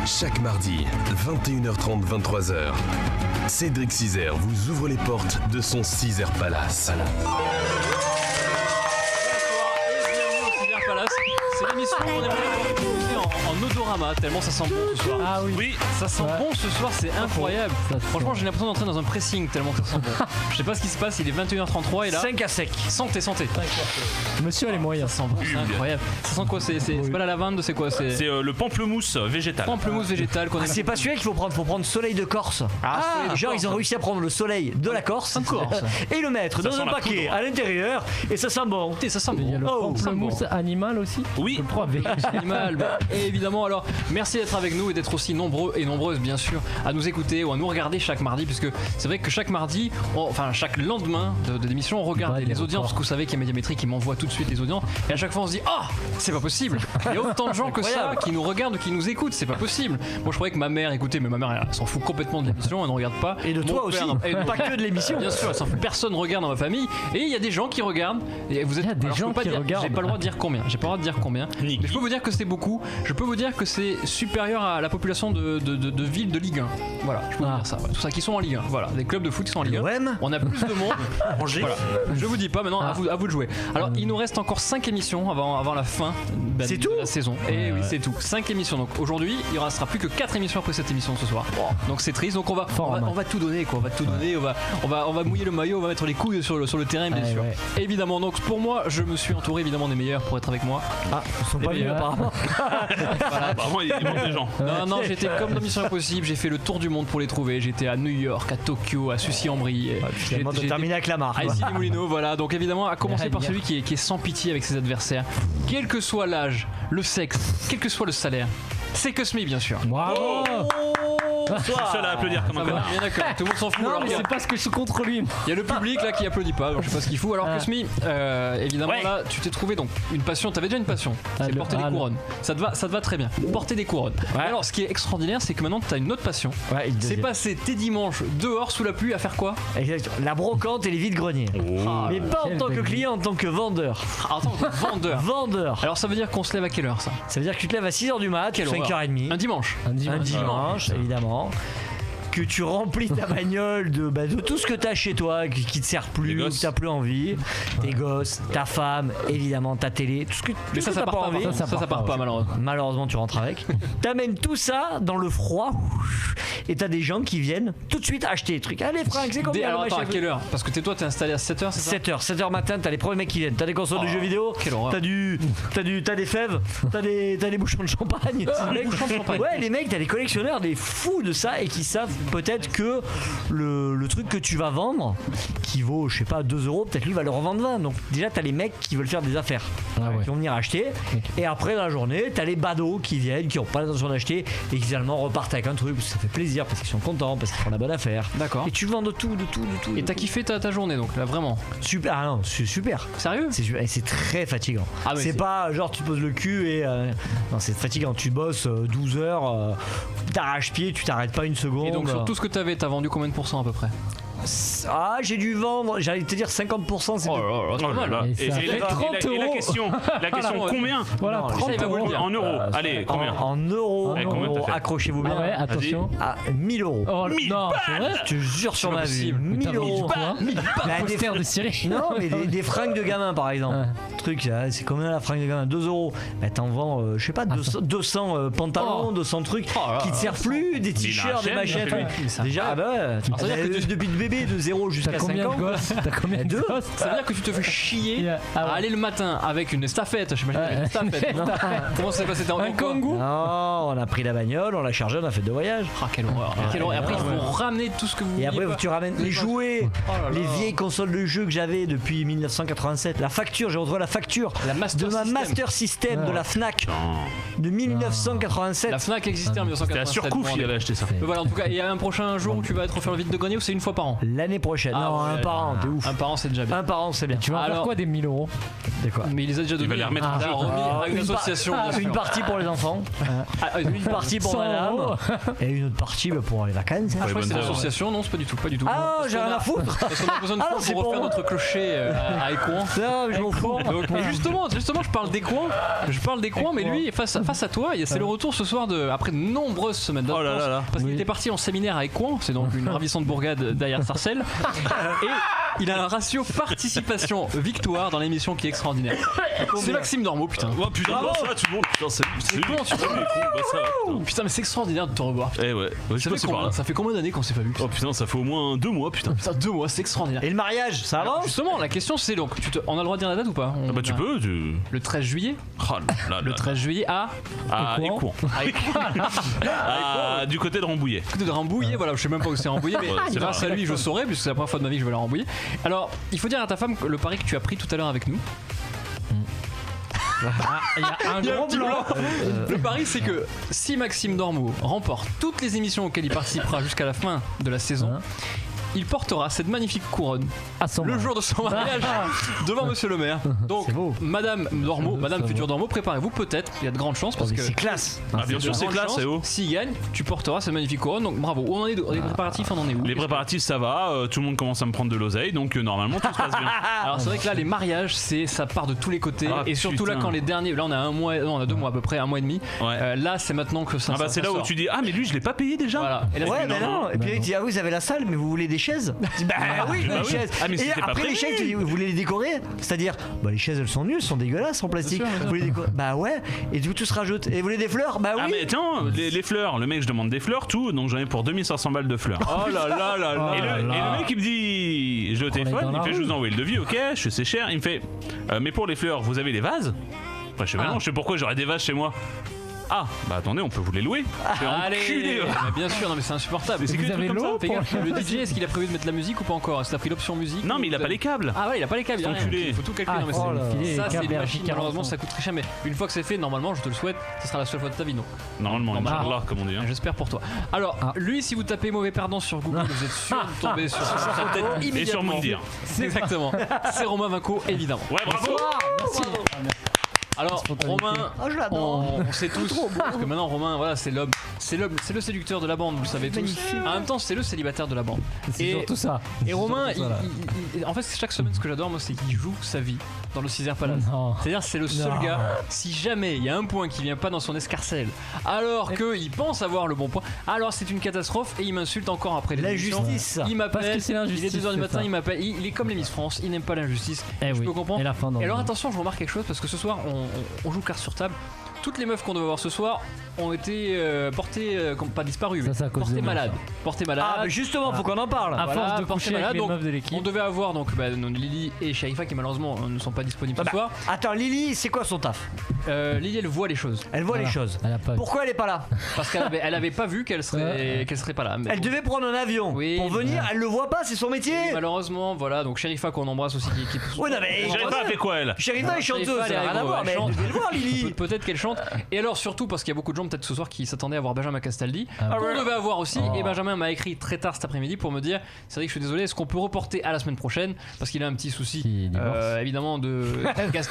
Chaque mardi, 21h30, 23h, Cédric Cizer vous ouvre les portes de son Cizer Palace. C'est l'émission qu'on aimerait en odorama, tellement ça sent bon ce soir. Ah oui, ça sent bon ce soir, c'est incroyable. Franchement, j'ai l'impression d'entrer dans un pressing tellement ça sent bon. Je sais pas ce qui se passe, il est 21h33 et là. 5 à sec. Santé. Monsieur a les moyens. Ça sent bon, c'est incroyable. Ça sent quoi? C'est pas la lavande, c'est quoi? C'est le pamplemousse végétal. Pamplemousse végétal qu'on C'est pas celui-là qu'il faut prendre soleil de Corse. Genre ils ont réussi à prendre le soleil de la Corse et le mettre dans un paquet à l'intérieur et ça sent bon. Ça sent bon. Il y a le pamplemousse animal aussi. Oui. Je crois animal. Et évidemment, alors merci d'être avec nous et d'être aussi nombreux et nombreuses bien sûr à nous écouter ou à nous regarder chaque mardi, puisque c'est vrai que chaque mardi, chaque lendemain de l'émission, on regarde les audiences, parce que vous savez qu'il y a Médiamétrie qui m'envoie tout de suite les audiences, et à chaque fois on se dit c'est pas possible, il y a autant de gens que ça qui nous regardent, qui nous écoutent, c'est pas possible. Moi je croyais que ma mère écoutait, mais ma mère elle s'en fout complètement de l'émission, elle ne regarde pas. Et de toi aussi, pas que de l'émission. Bien sûr, personne regarde dans ma famille, et il y a des gens qui regardent. Et vous êtes, il y a des gens qui regardent. J'ai pas le droit de dire combien. Mais je peux vous dire que c'est beaucoup. Je peux vous dire que c'est supérieur à la population de villes de Ligue 1. Voilà, je peux vous dire ça. Tout ça qui sont en Ligue 1. Voilà, des clubs de foot qui sont en Ligue 1. On a plus de monde. Voilà. Je vous dis pas maintenant, à vous de jouer. Alors, il nous reste encore 5 émissions avant la fin de la saison. Et oui, c'est tout. 5 émissions. Donc aujourd'hui, il ne restera plus que 4 émissions après cette émission ce soir. Donc c'est triste. Donc on va tout donner quoi. On va tout donner. On va mouiller le maillot. On va mettre les couilles sur le terrain, bien sûr. Évidemment. Donc pour moi, je me suis entouré évidemment des meilleurs pour être avec moi. Ils sont pas venus apparemment. Apparemment, il manque des gens. Non, j'étais comme dans Mission Impossible. J'ai fait le tour du monde pour les trouver. J'étais à New York, à Tokyo, à Sucy-en-Brie. Finalement, t'as terminé avec la marque. À Issy-les-Moulineaux, voilà. Donc évidemment, à commencer par celui qui est sans pitié avec ses adversaires, quel que soit l'âge, le sexe, quel que soit le salaire. C'est Cosmi, bien sûr. Bravo. Je suis seul à applaudir comme un connard. Bien d'accord, tout le monde s'en fout. Non, mais c'est parce que je suis contre lui. Il y a le public là qui applaudit pas, donc je sais pas ce qu'il fout. Alors Cosmi, évidemment là, tu t'es trouvé donc une passion. T'avais déjà une passion, c'est porter des couronnes. Ça te va très bien. Porter des couronnes. Alors ce qui est extraordinaire, c'est que maintenant t'as une autre passion. C'est passer tes dimanches dehors sous la pluie à faire quoi? Exactement. La brocante et les vides-greniers. Mais pas en tant que client, en tant que vendeur. En tant que vendeur. Vendeur. Alors ça veut dire qu'on se lève à quelle heure ça? Ça veut dire que tu te lèves à 6h du mat, 5h30. Un dimanche. Un dimanche, évidemment. Que tu remplis ta bagnole de tout ce que t'as chez toi qui te sert plus, que t'as plus envie, tes gosses, ta femme, évidemment ta télé, tout ce que mais ça t'as pas envie. Ça part pas malheureusement. Malheureusement tu rentres avec. T'amènes tout ça dans le froid et t'as des gens qui viennent tout de suite acheter des trucs. Allez Franck, c'est combien? Alors attends, à quelle heure? Parce que toi t'es installé à 7h, c'est ça? 7h matin, t'as les premiers mecs qui viennent, t'as des consoles de jeux vidéo, t'as des fèves, t'as des bouchons de champagne. Ouais, les mecs, t'as des collectionneurs, des fous de ça et qui savent peut-être que le truc que tu vas vendre qui vaut je sais pas 2 €, peut-être lui va le revendre 20. Donc déjà t'as les mecs qui veulent faire des affaires, qui vont venir acheter, et après dans la journée t'as les badauds qui viennent, qui ont pas l'intention d'acheter et qui finalement repartent avec un truc parce que ça fait plaisir, parce qu'ils sont contents, parce qu'ils font la bonne affaire. D'accord. Et tu vends de tout. Et t'as kiffé ta journée donc là vraiment? Super. Ah non, c'est super. Sérieux? C'est très fatigant. C'est pas genre tu poses le cul et non, c'est fatigant. Tu bosses 12 heures, t'arraches-pied, tu t'arrêtes pas une seconde. Et donc sur tout ce que t'as vendu combien de pourcents à peu près? J'ai dû vendre, j'allais te dire 50%, c'est Et la question combien? Voilà, 30 € en euros. Allez, combien? En euros, accrochez-vous bien. Ouais, attention. À 1000 €. Oh, 1000 non, c'est vrai? Je te jure sur ma vie. 1000 €. Un poster de Cyril. Non, mais des fringues de gamin par exemple. Truc, c'est combien la fringue de gamin? 2 €. Bah t'en vends, je sais pas, 200 pantalons, 200 trucs qui te servent plus, des t-shirts, des machettes. Déjà, depuis le bébé de 0 jusqu'à 5 ans. T'as combien de gosses? Ça veut dire que tu te fais chier à aller le matin avec une estafette. J'imagine une estafette. Comment ça s'est passé? Un kangou? Non, on a pris la bagnole, on l'a chargée, on a fait 2 voyages. Quelle horreur. Et après il faut ramener tout ce que vous. Et après tu ramènes les jouets, les vieilles consoles de jeux que j'avais depuis 1987. La facture, j'ai retrouvé la facture de ma Master System de la Fnac de 1987. La Fnac existait en 1987. C'était à Surcouf il avait acheté ça. Voilà, en tout cas, il y a un prochain jour où tu vas être refaire le vide de grenier, ou c'est une fois par an? L'année prochaine. Non, un par an, t'es ouf. Un par an, c'est déjà bien. Un par an, c'est bien. Tu vas en faire quoi des 1000 euros? C'est quoi? Mais il les a déjà donnés. Il va les remettre en jeu. Avec une association. Une partie pour les enfants, une partie pour 100 madame, euros. et une autre partie pour les vacances. Je crois que c'est l'association, non, c'est pas du tout. Ah, j'ai rien à foutre. Parce qu'on a besoin de Ah, fonds c'est pour pour refaire moi. notre clocher à Écouen. Non, je m'en fous. Donc, justement, je parle d'Écouen. Mais lui, face à toi, c'est le retour ce soir après de nombreuses semaines d'absence. Oh là là là. Parce qu'il était parti en séminaire à Écouen, c'est donc une ravissante bourgade derrière Sarcelles. Et il a un ratio participation-victoire dans l'émission qui est extraordinaire. C'est Maxime Dormeau, putain. Oh putain, Bravo. ça va tout le monde. Putain, salut. Comment tu vas? Putain, mais c'est extraordinaire de te revoir. Eh ouais, je passé par là. Ça fait combien d'années qu'on s'est pas vu? Oh putain, ça fait au moins 2 mois, putain. Putain, 2 mois, c'est extraordinaire. Et le mariage, ça Alors, avance? justement, la question c'est donc, on a le droit de dire la date ou pas? Ah bah tu peux, Le 13 juillet. Le 13 juillet à Écouen. Du côté de Rambouillet. Du côté de Rambouillet, voilà, je sais même pas où c'est Rambouillet, mais c'est grâce à lui je saurais, puisque c'est la première fois de ma vie que je vais aller à Rambouillet. Alors, il faut dire à ta femme le pari que tu as pris tout à l'heure avec nous. Il y a un Il y a gros un petit blanc. Le pari c'est que si Maxime Dormeau remporte toutes les émissions auxquelles il participera jusqu'à la fin de la saison, il portera cette magnifique couronne le jour de son mariage devant Monsieur le maire. Donc, Madame Dormeau, Madame future Dormeau, préparez-vous, peut-être, il y a de grandes chances parce que c'est classe. Ah bien sûr, c'est classe, c'est haut. S'il gagne, tu porteras cette magnifique couronne. Donc bravo. Où on en est les préparatifs, on en est où? Les préparatifs, ça va. Tout le monde commence à me prendre de l'oseille, donc normalement tout se passe bien. Alors c'est vrai que là, les mariages, ça part de tous les côtés, Ah, et surtout là, putain. quand les derniers, là on a un mois, non, on a 2 mois à peu près, 1 mois et demi. Ouais. Là, c'est maintenant que ça. Ah bah c'est là où sort. tu dis ah mais lui je l'ai pas payé déjà. Voilà. Et là, Ouais, c'est- mais non. Et puis il dit, ah oui, vous avez la salle, mais vous voulez des chaises? Bah oui, bah les oui. chaises. Ah, mais Et c'était pas après les prévu. chaises, tu dis, vous voulez les décorer? C'est-à-dire, bah les chaises elles sont nulles, elles sont dégueulasses en plastique. Bien sûr, Vous voulez décorer? Bah ouais. Et du coup, tout se rajoute. Et vous voulez des fleurs? Bah oui. Ah mais tiens, les fleurs, le mec je demande des fleurs, tout, donc j'en ai pour 2500 balles de fleurs. Oh là là là là. Et le mec il me dit, je le téléphone, dans il la fait rue. je vous envoie le devis, ok, je sais c'est cher, il me fait, mais pour les fleurs, vous avez les vases? Enfin, je sais non, je sais pourquoi j'aurais des vases chez moi. Ah, bah attendez, on peut vous les louer. Je fais, enculé. Allez, bah, bien sûr, non mais c'est insupportable. C'est que des Vous avez trucs comme l'eau ça. Fais gaffe, le DJ, est-ce qu'il a prévu de mettre la musique ou pas encore? Est-ce qu'il a pris l'option musique? Non mais il a Vous pas avez- les câbles. Ah ouais, il a pas les câbles, il y a rien. Enculé. Il faut tout calculer. Ah, Non, mais oh là. c'est- ça, c'est une Câble machine, RJ40. malheureusement, ça coûte très cher. Mais une fois que c'est fait, normalement, je te le souhaite, ce sera la seule fois de ta vie, non? Normalement, Normalement. Inch'Allah, comme on dit. hein. J'espère pour toi. Alors, lui, si vous tapez mauvais perdant sur Google, vous êtes sûr de tomber sur sa tête Et sur immédiatement. mon dire. C'est exactement. C'est Romain Vinco, évidemment. Ouais, bravo. Alors, Romain, Oh, je l'adore. on sait tous, parce que maintenant Romain, voilà, c'est l'homme, c'est le séducteur de la bande, vous le savez tous. En même temps, c'est le célibataire de la bande. C'est Et- surtout ça. Et Romain, surtout ça, là. en fait, chaque semaine, ce que j'adore, moi, c'est qu'il joue sa vie dans le Caesar Palace. Non. C'est-à-dire, c'est le seul Non. gars, si jamais il y a un point qui vient pas dans son escarcelle, alors qu'il pense avoir le bon point, alors c'est une catastrophe et il m'insulte encore après les La émissions. justice. Il m'appelle, Parce que c'est l'injustice, il est 2h du c'est matin, ça. il m'appelle, il est comme les Miss France, il n'aime pas l'injustice. Eh Je oui. peux comprendre. Et la fin dans Et le alors monde. attention, je remarque quelque chose parce que ce soir, on joue carte sur table. Toutes les meufs qu'on devait voir ce soir ont été portées, pas disparues, Ça, mais c'est à cause portées des meufs. malades. Portées malades. Ah, mais justement, faut qu'on en parle. À Voilà, force de portées coucher avec malades, les donc, meufs de l'équipe. On devait avoir donc Lily et Sharifa qui malheureusement ne sont pas disponibles Ah ce bah, soir. attends, Lily, c'est quoi son taf? Lily elle voit les choses Elle voit les choses. Elle a pas. Pourquoi elle est pas là? parce qu'elle avait pas vu qu'elle serait pas là. Mais Elle devait prendre un avion Oui, pour venir, elle le voit pas, c'est son métier. malheureusement voilà donc Sharifa qu'on embrasse aussi qui Ouais, non, mais Sharifa a fait quoi elle? Sharifa est chanteuse, Sharifa, ça n'a elle rien à est voir, elle mais chante. elle devait le voir, Lily. Peut-être qu'elle chante. Et alors surtout parce qu'il y a beaucoup de gens peut-être ce soir qui s'attendaient à voir Benjamin Castaldi. On devait avoir aussi. Et Benjamin m'a écrit très tard cet après-midi pour me dire c'est vrai que je suis désolé, est-ce qu'on peut reporter à la semaine prochaine parce qu'il a un petit souci Qui divorce. évidemment de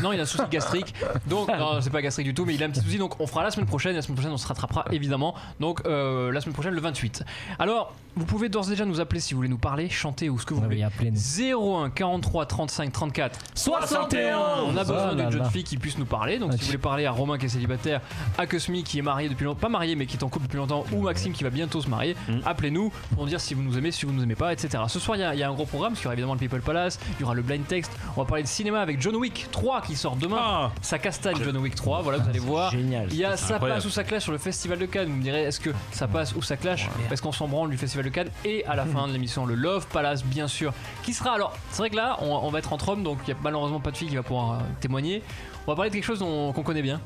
non il a un souci gastrique donc non c'est pas gastrique du tout mais il a un petit souci donc on fera la semaine prochaine et la semaine prochaine on se rattrapera évidemment donc la semaine prochaine le 28. Alors vous pouvez d'ores et déjà nous appeler si vous voulez nous parler, chanter ou ce que vous voulez. Oui, appelez-nous. 01 43 35 34 61. On a besoin Oh là d'une jeune là. fille qui puisse nous parler. Donc, si vous voulez parler à Romain qui est célibataire, à Cosmi qui est marié depuis longtemps, pas marié mais qui est en couple depuis longtemps, ou Maxime qui va bientôt se marier, appelez-nous pour nous dire si vous nous aimez, si vous nous aimez pas, etc. Ce soir, il y a un gros programme. Il y aura évidemment le People Palace, il y aura le blind text. On va parler de cinéma avec John Wick 3 qui sort demain. Ah. Ça castagne John Wick 3. Voilà, vous allez voir. Génial. Il y a ça incroyable. passe ou ça clash sur le Festival de Cannes. Vous me direz, est-ce que ça passe ou ça clash? Est-ce qu'on s'en branle du Festival de Cannes? Et à la fin de l'émission, le Love Palace, bien sûr, qui sera. Alors, c'est vrai que là, on va être entre hommes, donc il n'y a malheureusement pas de fille qui va pouvoir témoigner. On va parler de quelque chose qu'on connaît bien.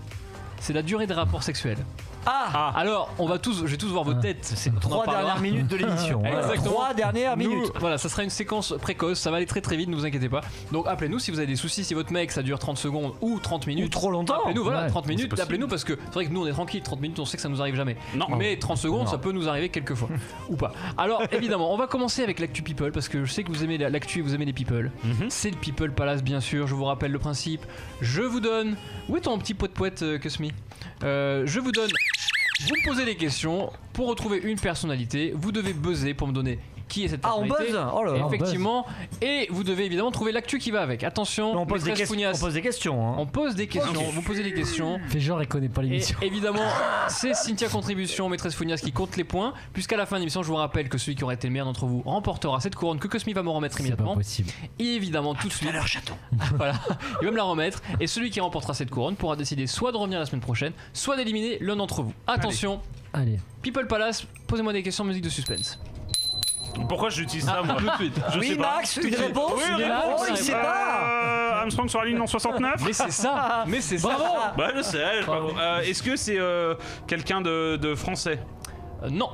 C'est la durée des rapports sexuels. Alors, je vais tous voir vos têtes. C'est 3 dernières minutes de l'émission. Exactement. 3 dernières minutes. Voilà, ça sera une séquence précoce, ça va aller très très vite, ne vous inquiétez pas. Donc appelez-nous si vous avez des soucis, si votre mec ça dure 30 secondes ou 30 minutes. Ou trop longtemps. Appelez-nous, voilà, Ouais, 30 minutes, appelez-nous parce que c'est vrai que nous on est tranquille, 30 minutes on sait que ça nous arrive jamais. Non. Mais 30 secondes ça peut nous arriver quelques fois. Ou pas. Alors évidemment, on va commencer avec l'actu people parce que je sais que vous aimez l'actu et vous aimez les people. C'est le People Palace bien sûr, je vous rappelle le principe. Je vous donne. Où est ton petit poète Kusmi Je vous donne. Vous me posez des questions pour retrouver une personnalité. Vous devez buzzer pour me donner qui est cette personnalité. On buzz. Oh là là. Effectivement. Et vous devez évidemment trouver l'actu qui va avec. Attention, On pose des questions. Hein. On pose des questions. Vous posez des questions. Fait genre, il connaît pas Et l'émission. évidemment, c'est Cynthia Contribution, maîtresse Founias qui compte les points. Puisqu'à la fin de l'émission, je vous rappelle que celui qui aura été le meilleur d'entre vous remportera cette couronne que Cosmi va me remettre C'est pas immédiatement. possible. Et évidemment, tout de suite. chaton. Voilà, il va me la remettre. Et celui qui remportera cette couronne pourra décider soit de revenir la semaine prochaine, soit d'éliminer l'un d'entre vous. Attention, Allez. People Palace, posez-moi des questions, musique de suspense. Pourquoi j'utilise ça moi? Tout de suite. Je Oui, sais pas. Max, une réponse. Oui, Il est là. Oh, il sait pas. Armstrong sur la ligne en 69. Mais c'est ça, mais c'est ça. Bah je sais. je sais pas. Est-ce que c'est quelqu'un de français? Non.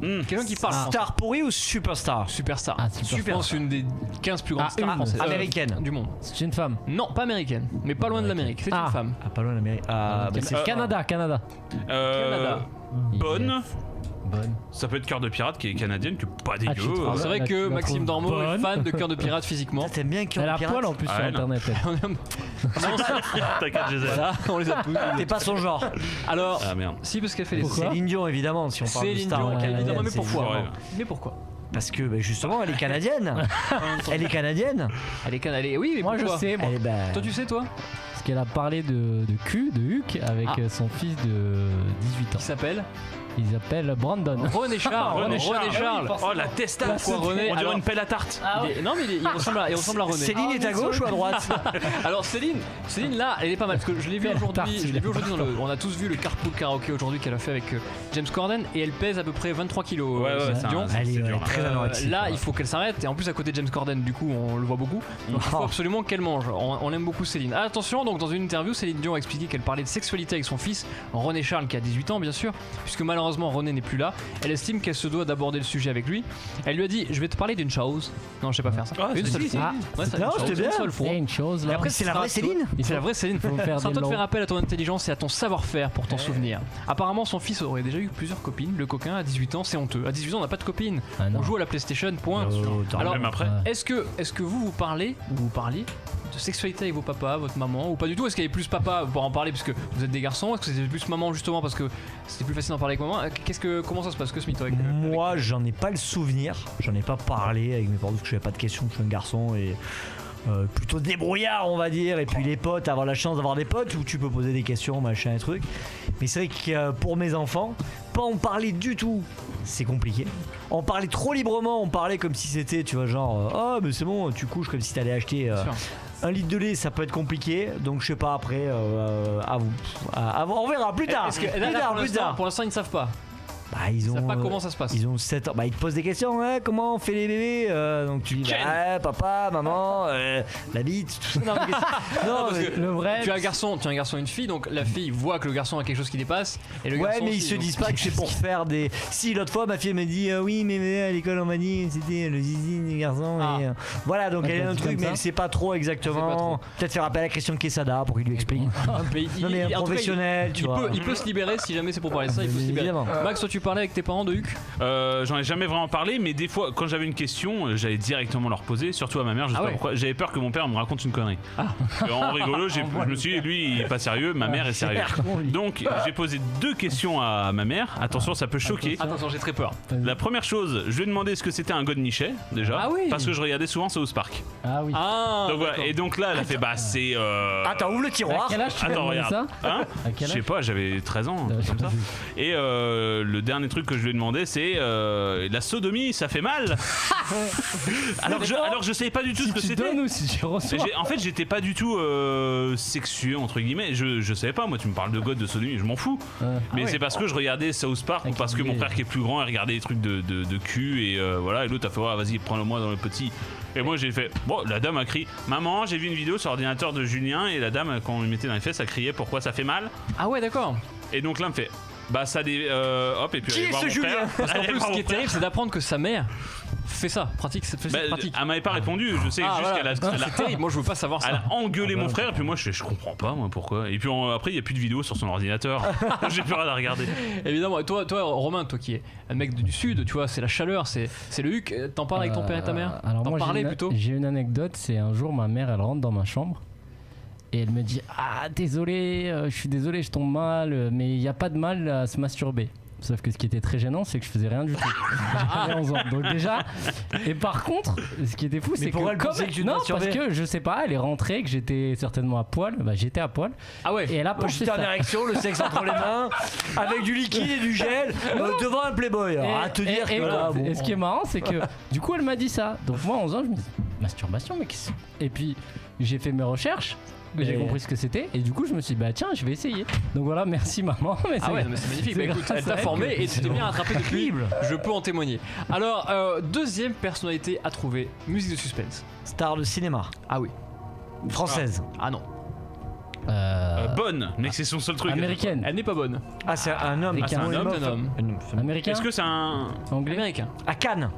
Quelqu'un qui parle français. Star pourri ou superstar? Superstar. Ah, superstar. Je pense une des 15 plus grandes Ah, stars une. françaises. Américaine. Du monde. C'est une femme. Non, pas américaine, mais pas loin de l'Amérique. C'est Ah. une femme. Ah, pas loin de l'Amérique. Ah, bah, c'est Canada. Canada. Bonne. Bonne. Ça peut être Cœur de Pirate qui est canadienne, qui est pas dégueu. tu te Alors, c'est vrai Là, que tu la Maxime trouves Dormeau est bonne. fan de Cœur de Pirate physiquement. T'aimes bien Elle a Pirate? poil en plus Ah, sur ouais, non. internet. T'inquiète, Gisèle. Voilà, on les a tous. T'es pas son genre. Alors, Ah merde. si, parce qu'elle fait les Pourquoi Céline Dion, évidemment, si on parle de Céline star Dion, canadienne, évidemment, mais c'est pourquoi Ouais. Mais pourquoi Parce que bah, justement, elle est canadienne. Elle est canadienne. Elle est canadienne. Oui, mais Moi je pourquoi sais, moi. Elle est, bah, Toi, tu sais, toi Parce qu'elle a parlé de cul, de Huck, avec Ah. son fils de 18 ans. Qui s'appelle Il s'appelle Brandon. René Charles. René Charles. Oh la testasse. Pourquoi René On dirait Alors- une pelle à tarte. Non, mais il ressemble à René. Céline est à gauche ou à droite? Alors Céline là, elle est pas mal parce que je l'ai vu aujourd'hui. tarte, On a tous vu le Carpool Karaoke aujourd'hui qu'elle a fait avec James Corden et elle pèse à peu près 23 kilos. Ouais, Céline c'est Dion. un- Elle est dur, hein. très anorexique. Là, il faut qu'elle s'arrête et en plus à côté de James Corden, du coup, on le voit beaucoup. Donc il faut absolument qu'elle mange. On aime beaucoup Céline. Attention, donc dans une interview, Céline Dion a expliqué qu'elle parlait de sexualité avec son fils René Charles qui a 18 ans bien sûr, puisque malheureusement René n'est plus là. Elle estime qu'elle se doit d'aborder le sujet avec lui. Elle lui a dit, je vais te parler d'une chose. Non, je sais pas faire ça. Ah, Une c'est seule si, fois. si. Ouais, ça, Non, une chose, c'était bien. une seule fois. Il y a une chose là. Après, C'est la vraie ce sera Céline? C'est la vraie Céline. Faut faire C'est à des toi de lots. faire appel à ton intelligence et à ton savoir-faire pour t'en souvenir. Apparemment, son fils aurait déjà eu plusieurs copines. Le coquin, à 18 ans, c'est honteux. À 18 ans, on n'a pas de copine. Ah, non. On joue à la PlayStation, point. Alors, Même après. Ouais. est-ce que vous parliez de sexualité avec vos papas, votre maman, ou pas du tout? Est-ce qu'il y avait plus papa pour en parler parce que vous êtes des garçons? Est-ce que c'était plus maman justement parce que c'était plus facile d'en parler avec maman? Comment ça se passe? Que Smith avec Moi, j'en ai pas le souvenir. J'en ai pas parlé avec mes parents parce que j'avais pas de questions. Je suis un garçon et plutôt débrouillard, on va dire. Et puis les potes, avoir la chance d'avoir des potes où tu peux poser des questions, machin et truc. Mais c'est vrai que pour mes enfants, pas en parler du tout, c'est compliqué. En parler trop librement, on parlait comme si c'était, tu vois, genre, oh, mais c'est bon, tu couches comme si t'allais acheter. Un litre de lait, ça peut être compliqué, donc je sais pas après. À vous. On verra plus tard. Est-ce que, là, pour l'instant, ils ne savent pas. Bah, ils savent ont. pas comment ça se passe. Ils ont 7 ans. Bah, ils te posent des questions. Ouais, comment on fait les bébés? Donc tu dis, bah, papa, maman, la bite. Tout ça. Non, parce mais- que Le vrai. tu as un garçon et une fille, donc la fille voit que le garçon a quelque chose qui dépasse. Et le Ouais, garçon mais ils aussi, se donc- disent pas que c'est pour faire des. Si l'autre fois ma fille m'a dit oui, mais à l'école on m'a dit que c'était le zizi des garçons. Ah. Et, voilà, donc Ouais, elle a un c'est truc, comme mais ça. elle sait pas trop exactement. Elle sait pas trop. Peut-être faire appel à Christian Quesada pour qu'il lui explique. Mais Non, mais un en tout cas, professionnel, tu vois. il peut se libérer si jamais c'est pour parler de ça. Il peut se libérer. Évidemment. Max, toi, tu parlais avec tes parents de Huck? J'en ai jamais vraiment parlé, mais des fois, quand j'avais une question, j'allais directement leur poser, surtout à ma mère. Je sais Ah pas ouais. pourquoi. J'avais peur que mon père me raconte une connerie. Et en rigolo, je me suis dit, lui, il est pas sérieux, ma mère est sérieuse. Donc, j'ai posé 2 questions à ma mère. Attention, ça peut choquer. Attention, j'ai très peur. La première chose, je lui ai demandé ce que c'était un godnichet, déjà. Ah oui. Parce que je regardais souvent South Park. Ah oui. Ah, Donc voilà, d'accord. et donc là, elle a fait, bah, c'est. Attends, ouvre le À tiroir. quel âge tu Attends, as demandé regarde. ça? Hein À quel Je sais âge? pas, j'avais 13 ans, un truc comme ça. Et le dernier truc que je lui ai demandé, c'est la sodomie, ça fait mal. alors je savais pas du tout Si ce que tu c'était. donnes ou si tu reçois. En fait, j'étais pas du tout sexueux entre guillemets. Je savais pas. Moi, tu me parles de god, de sodomie, je m'en fous. Mais c'est parce que je regardais South Park ou Avec parce que une mon idée. frère qui est plus grand, il regardait des trucs de cul et voilà. Et l'autre a fait ouais, vas-y, prends-le-moi dans le petit. Et moi j'ai fait bon, la dame a crié maman, j'ai vu une vidéo sur l'ordinateur de Julien et la dame quand on lui mettait dans les fesses, elle criait pourquoi ça fait mal. Ah ouais, d'accord. Et donc là, elle me fait Bah ça hop et puis Qui aller est voir ce mon Julien frère. Parce qu'en Aller plus, voir ce qui mon est terrible, frère. c'est d'apprendre que sa mère fait ça, pratique. Elle m'avait pas répondu, je sais juste voilà. qu'elle a C'est terrible, moi je veux pas savoir elle ça. a engueulé mon frère et puis moi je comprends pas moi pourquoi. Et puis après il y a plus de vidéos sur son ordinateur. J'ai plus rien à regarder. Évidemment, et toi Romain, toi qui es un mec du sud, tu vois, c'est la chaleur, c'est le huc. T'en parles avec ton père et ta mère? Alors T'en moi parlais plutôt? j'ai une anecdote, c'est un jour ma mère elle rentre dans ma chambre et elle me dit désolé, je suis désolé, je tombe mal, mais il n'y a pas de mal à se masturber. Sauf que ce qui était très gênant, c'est que je faisais rien du tout. J'avais 11 ans. Donc déjà, et par contre, ce qui était fou, c'est que pourquoi elle pensait que tu te non, parce masturbais que je sais pas, elle est rentrée, que j'étais certainement à poil. Bah j'étais à poil. Ah ouais. Et elle a Moi pensé j'étais en ça. érection, le sexe entre les mains, avec du liquide et du gel, devant un Playboy. Alors, à te dire que là, bon. Et ce qui est marrant, c'est que du coup, elle m'a dit ça. Donc moi, à 11 ans, je me dis masturbation, mais qu'est-ce. Et puis j'ai fait mes recherches. J'ai compris ce que c'était et du coup je me suis dit bah tiens je vais essayer. Donc voilà, merci maman. Mais Ah ouais, non, mais c'est magnifique. Bah, écoute, elle t'a formé et tu t'es bien rattrapé depuis. Je peux en témoigner. Alors, deuxième personnalité à trouver, musique de suspense. Star de cinéma. Ah oui. Française. Ah non. Bonne, mais c'est son seul truc. Américaine. Elle n'est pas bonne. Ah, c'est un homme. Ah, c'est un homme, c'est un homme. Américain. Est-ce que c'est un Anglais. Américain. À Cannes.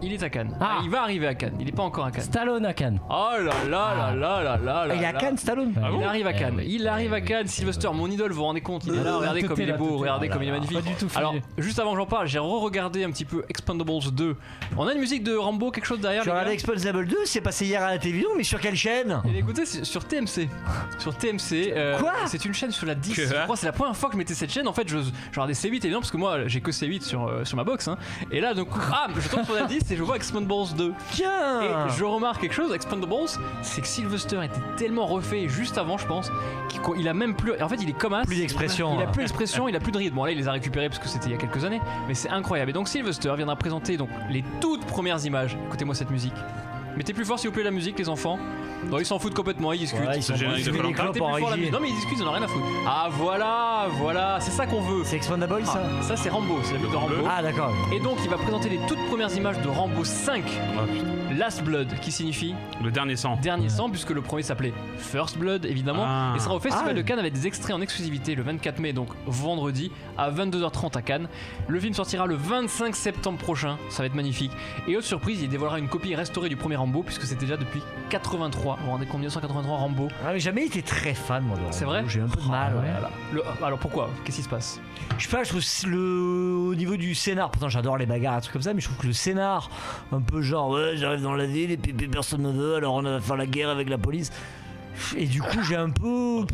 Il est à Cannes. Ah. Il va arriver à Cannes. Il n'est pas encore à Cannes. Stallone à Cannes. Oh là là là là là là là. Il est à là. Cannes, Stallone. Ah Il bon arrive à Cannes. oui. Il arrive à Cannes. Sylvester, mon idole, vous vous rendez compte? Il est là. Regardez comme il est beau. Regardez comme il est magnifique. Pas du tout Alors, fouillé. juste avant que j'en parle, j'ai re-regardé un petit peu Expendables 2. On a une musique de Rambo, quelque chose derrière. Tu as les regardé gars Expendables 2, c'est passé hier à la télévision, mais sur quelle chaîne? Et écoutez, c'est sur TMC. Sur TMC. Quoi? C'est une chaîne sur la 10. Que? Je crois que c'est la première fois que je mettais cette chaîne. En fait, je regardais C8 évidemment parce que moi j'ai que C8 sur ma box. Hein. Et là, donc, je tombe sur la 10 et je vois Expendables 2. Tiens. Et je remarque quelque chose, Expendables, c'est que Sylvester était tellement refait juste avant, je pense, qu'il a même plus. En fait, il est comme as. Plus d'expression. Il a plus d'expression, il a plus de rythme. Bon, là, il les a récupérés parce que c'était il y a quelques années, mais c'est incroyable. Et donc, Sylvester viendra présenter donc les toutes premières images. Écoutez-moi cette musique. Mettez plus fort s'il vous plaît la musique, les enfants. Non, ils s'en foutent complètement, ils discutent. Ouais, ils sont générique de ils Koh-Lanta. les clopes Mettez en plus fort la régie. musique. Non, mais ils discutent, ils en ont rien à foutre. Ah, voilà, c'est ça qu'on veut. C'est Expendables ça? Ah, ça, c'est Rambo, c'est la musique de Rambo. Ah d'accord. Et donc, il va présenter les toutes premières images de Rambo 5, Ah, putain. Last Blood, qui signifie Le dernier sang. dernier sang, puisque le premier s'appelait First Blood évidemment, Ah. et sera au Festival Ah. de Cannes avec des extraits en exclusivité le 24 mai, donc vendredi à 22h30 à Cannes. Le film sortira le 25 septembre prochain, ça va être magnifique. Et autre surprise, il dévoilera une copie restaurée du premier Rambo, puisque c'était déjà depuis 83. Vous vous rendez compte, 1983 Rambo. Ah, mais jamais été très fan moi de Rambo. C'est vrai? J'ai un peu de mal. Ouais. Alors pourquoi? Qu'est-ce qui se passe? Je sais pas, je trouve au niveau du scénar, pourtant j'adore les bagarres, un truc comme ça, mais je trouve que le scénar, un peu genre ouais, j'arrive dans la ville et puis personne me veut, alors on va faire la guerre avec la police. Et du coup j'ai un peu.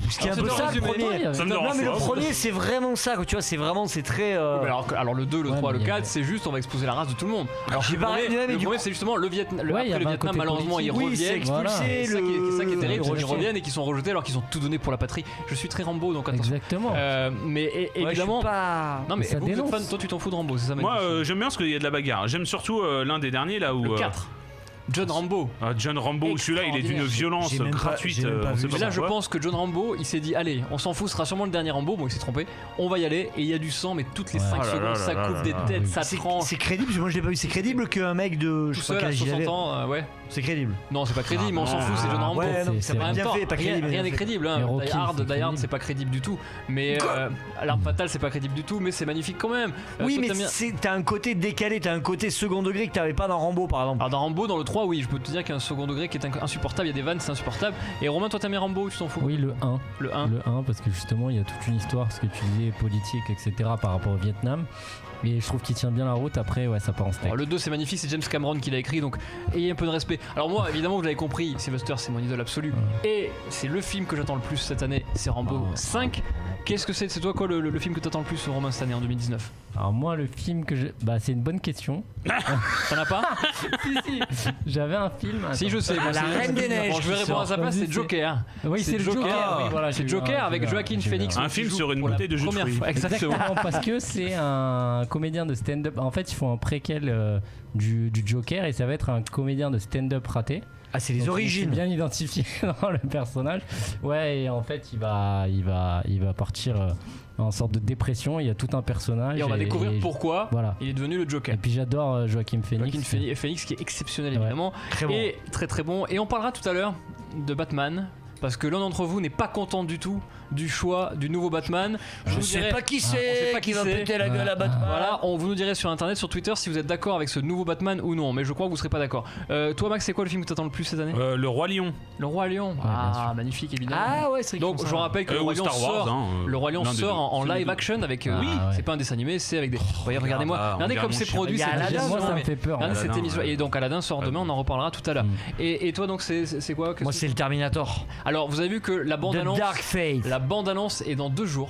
Ce qui est un Alors, peu c'est ça dans le le résumé, premier. Ça me Non dérange mais le pas. premier c'est vraiment ça, quoi, tu vois, c'est très. Mais alors le 2, le Ouais, 3, le mais 4, c'est juste on va exposer la race de tout le monde. Alors J'ai le pas premier, arrêté, mais le du premier, coup- c'est justement le Vietnam. Ouais, il y Après le avait un Vietnam, côté malheureusement, ils politique. Oui, c'est reviennent. expulsé. C'est ça qui est terrible, c'est qu'ils rejeté. reviennent et qu'ils sont rejetés alors qu'ils ont tout donné pour la patrie. Je suis très Rambo, donc attention. Exactement. Mais Ouais, je suis évidemment. pas. Non mais Ça vous êtes dénonce. fan, toi tu t'en fous de Rambo, c'est ça? Moi j'aime bien parce qu'il y a de la bagarre. J'aime surtout l'un des derniers là où. le 4. John Rambo. John Rambo, où celui-là il est d'une violence J'ai même pas- gratuite. j'ai même pas on vu. sait Mais là je pourquoi. pense que John Rambo il s'est dit allez on s'en fout, ce sera sûrement le dernier Rambo, bon il s'est trompé, on va y aller et il y a du sang mais toutes les Ouais. 5 Oh là secondes là ça là coupe là des là. têtes, ça C'est tranche. c'est crédible, moi je l'ai pas vu, c'est crédible qu'un mec de. Tout Je sais pas seul quel à âge il 60 avait. ans, ouais. C'est crédible. Non, c'est pas crédible, mais on s'en fout, c'est John Rambo. Ouais, non, c'est- ça c'est m'a En même bien temps, fait, pas crédible. rien n'est crédible. Hein. Mais Rocky, Die Hard, c'est Die Hard, crédible. c'est pas crédible du tout. Mais L'arme fatale, c'est pas crédible du tout, mais c'est magnifique quand même. Oui, toi, mais t'aimes bien- t'as un côté décalé, t'as un côté second degré que t'avais pas dans Rambo par exemple. Alors dans Rambo, dans le 3, oui, je peux te dire qu'il y a un second degré qui est insupportable, il y a des vannes, c'est insupportable. Et Romain, toi t'aimes bien Rambo ou tu t'en fous? Oui, le 1. Le 1. Le 1, parce que justement, il y a toute une histoire, ce que tu disais, politique, etc., par rapport au Vietnam. Et je trouve qu'il tient bien la route. Après, ouais, ça part en steak. Alors, le 2 c'est magnifique, c'est James Cameron qui l'a écrit, donc ayez un peu de respect. Alors moi évidemment vous l'avez compris, Sylvester c'est mon idole absolue. Et c'est le film que j'attends le plus cette année, c'est Rambo 5. Qu'est-ce que c'est toi quoi le film que t'attends le plus Romain cette année en 2019? Alors moi, le film que je... Bah, c'est une bonne question. T'en as pas? si. J'avais un film... Si je sais, Attends. bon, La c'est- Reine des Neiges bon, je vais qui répondre à sa sort. place, Vas-y, c'est Joker. Oui, c'est le Joker. Oui, voilà, C'est j'ai vu Joker un- avec j'ai vu un- Joaquin j'ai vu Phoenix. Un film sur une pour la bouteille de jus de première fruits. fois. Exactement. Exactement, parce que c'est un comédien de stand-up. En fait, ils font un préquel du Joker et ça va être un comédien de stand-up raté. Ah, c'est les Donc, origines. c'est bien identifié dans le personnage. Ouais, et en fait, il va partir en sorte de dépression. Il y a tout un personnage. Et on va découvrir pourquoi Voilà. il est devenu le Joker. Et puis j'adore Joaquin Phoenix. Joaquin Phoenix qui est exceptionnel Ouais. évidemment. Très bon. Et très très bon. Et on parlera tout à l'heure de Batman. Parce que l'un d'entre vous n'est pas content du tout du choix du nouveau Batman. Je sais pas qui c'est qui va péter la gueule à Batman. Voilà, vous nous direz sur internet, sur Twitter si vous êtes d'accord avec ce nouveau Batman ou non, mais je crois que vous serez pas d'accord. Toi Max, c'est quoi le film que t'attends le plus cette année? Le Roi Lion. Le Roi Lion. Magnifique évidemment. Ah ouais, c'est donc je rappelle que le Roi Lion sort en live action avec c'est pas un dessin animé, c'est avec des regardez-moi, regardez comme c'est produit, c'est Aladdin, moi ça me fait peur. Et donc Aladdin sort demain, on en reparlera tout à l'heure. Et toi donc c'est quoi? Moi c'est le Terminator. Alors vous avez vu que la bande-annonce Dark Fate. La bande-annonce est dans 2 jours.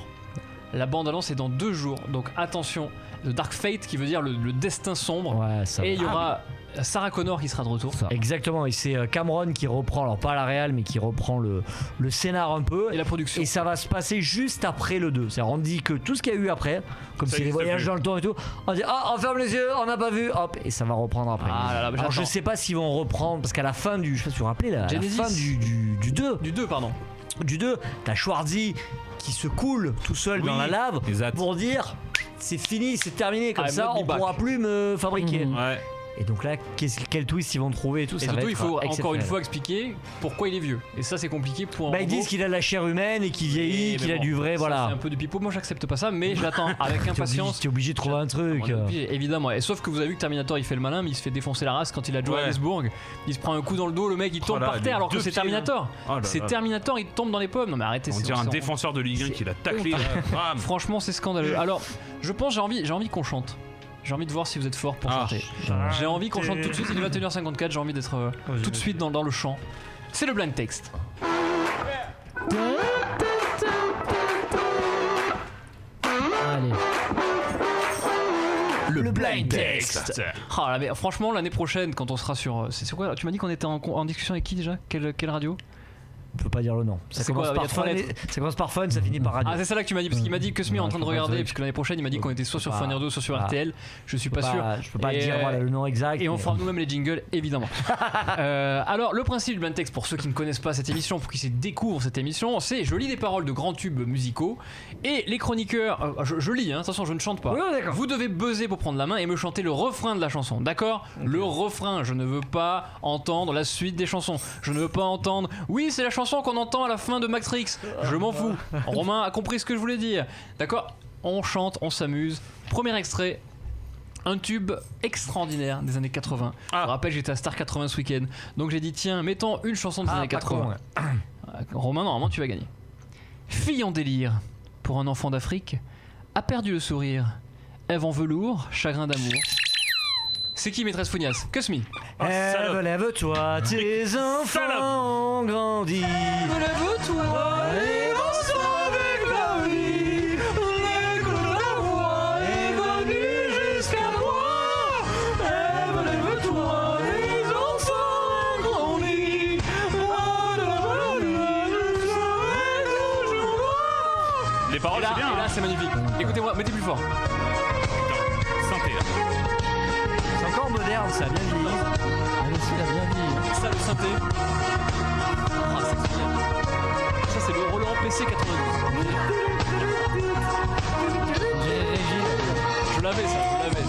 Donc attention, The Dark Fate qui veut dire le destin sombre. Et il y aura Sarah Connor qui sera de retour. Exactement, et c'est Cameron qui reprend, alors pas la réal, mais qui reprend le scénar un peu. Et la production. Et ça va se passer juste après le 2. C'est-à-dire on dit que tout ce qu'il y a eu après, comme c'est les voyages dans le temps et tout, on dit on ferme les yeux, on n'a pas vu, hop, et ça va reprendre après. Alors je sais pas s'ils vont reprendre, parce qu'à la fin du, je sais pas si vous vous rappelez, la fin du 2. Du 2, t'as Schwarzy qui se coule tout seul dans la lave pour dire c'est fini, c'est terminé, comme ça on pourra plus me fabriquer. Et donc là, quel twist ils vont trouver et tout, ça va être il faut encore une fois expliquer pourquoi il est vieux. Et ça c'est compliqué pour un ils disent qu'il a la chair humaine et qu'il vieillit, qu'il a du vrai, voilà. C'est un peu du pipeau, moi j'accepte pas ça, mais j'attends avec impatience. T'es obligé de trouver un truc. Évidemment, et sauf que vous avez vu que Terminator il fait le malin, mais il se fait défoncer la race quand il a Johannesburg. Il se prend un coup dans le dos, le mec il tombe par terre alors que c'est Terminator. C'est Terminator, il tombe dans les pommes. Non mais arrêtez. On dirait un défenseur de Ligue 1 qui l'a taclé. Franchement c'est scandaleux. Alors je pense j'ai envie qu'on chante. J'ai envie de voir si vous êtes fort pour chanter. J'ai envie qu'on chante tout de suite, il est 21h54, j'ai envie d'être tout de suite dans le chant. C'est le blind text. Allez. Le blind text. Mais franchement l'année prochaine quand on sera sur... C'est quoi? Tu m'as dit qu'on était en discussion avec qui déjà? Quelle radio? On peut pas dire le nom. Ça commence par fun, ça finit par radio. C'est ça là que tu m'as dit, parce qu'il m'a dit que Smith est en train de regarder, puisque l'année prochaine il m'a dit qu'on était soit sur Fun Radio, soit sur RTL. Je suis pas sûr. Je peux pas dire le nom exact. Et on fera nous-mêmes les jingles, évidemment. Alors le principe du blind text, pour ceux qui ne connaissent pas cette émission, pour qui se découvrent cette émission, c'est je lis des paroles de grands tubes musicaux et les chroniqueurs, je lis, attention je ne chante pas. Vous devez buzzer pour prendre la main et me chanter le refrain de la chanson, d'accord? Le refrain, je ne veux pas entendre la suite des chansons. Je ne veux pas entendre. Oui, c'est la chanson qu'on entend à la fin de Matrix. Je m'en fous. Romain a compris ce que je voulais dire. D'accord? On chante, on s'amuse. Premier extrait. Un tube extraordinaire des années 80. Je me rappelle, j'étais à Star 80 ce week-end. Donc j'ai dit, tiens, mettons une chanson des années 80. Romain, normalement, tu vas gagner. Fille en délire, pour un enfant d'Afrique, a perdu le sourire. Ève en velours, chagrin d'amour. C'est qui maîtresse Founias? Que Smith? Lève-toi, tes enfants ont grandi. Lève-toi, et danse avec la vie. L'écho de la voix est venu jusqu'à moi. Lève-toi, les enfants ont grandi. Les paroles, c'est bien. Et là, c'est magnifique. Écoutez-moi, mettez plus fort. Synthé là. C'est encore moderne, ça, bien vieilli. Elle aussi, elle a bien vieilli. Ça, le synthé. C'est génial. Ça, c'est le Roland PC 92. Je l'avais, ça, je l'avais.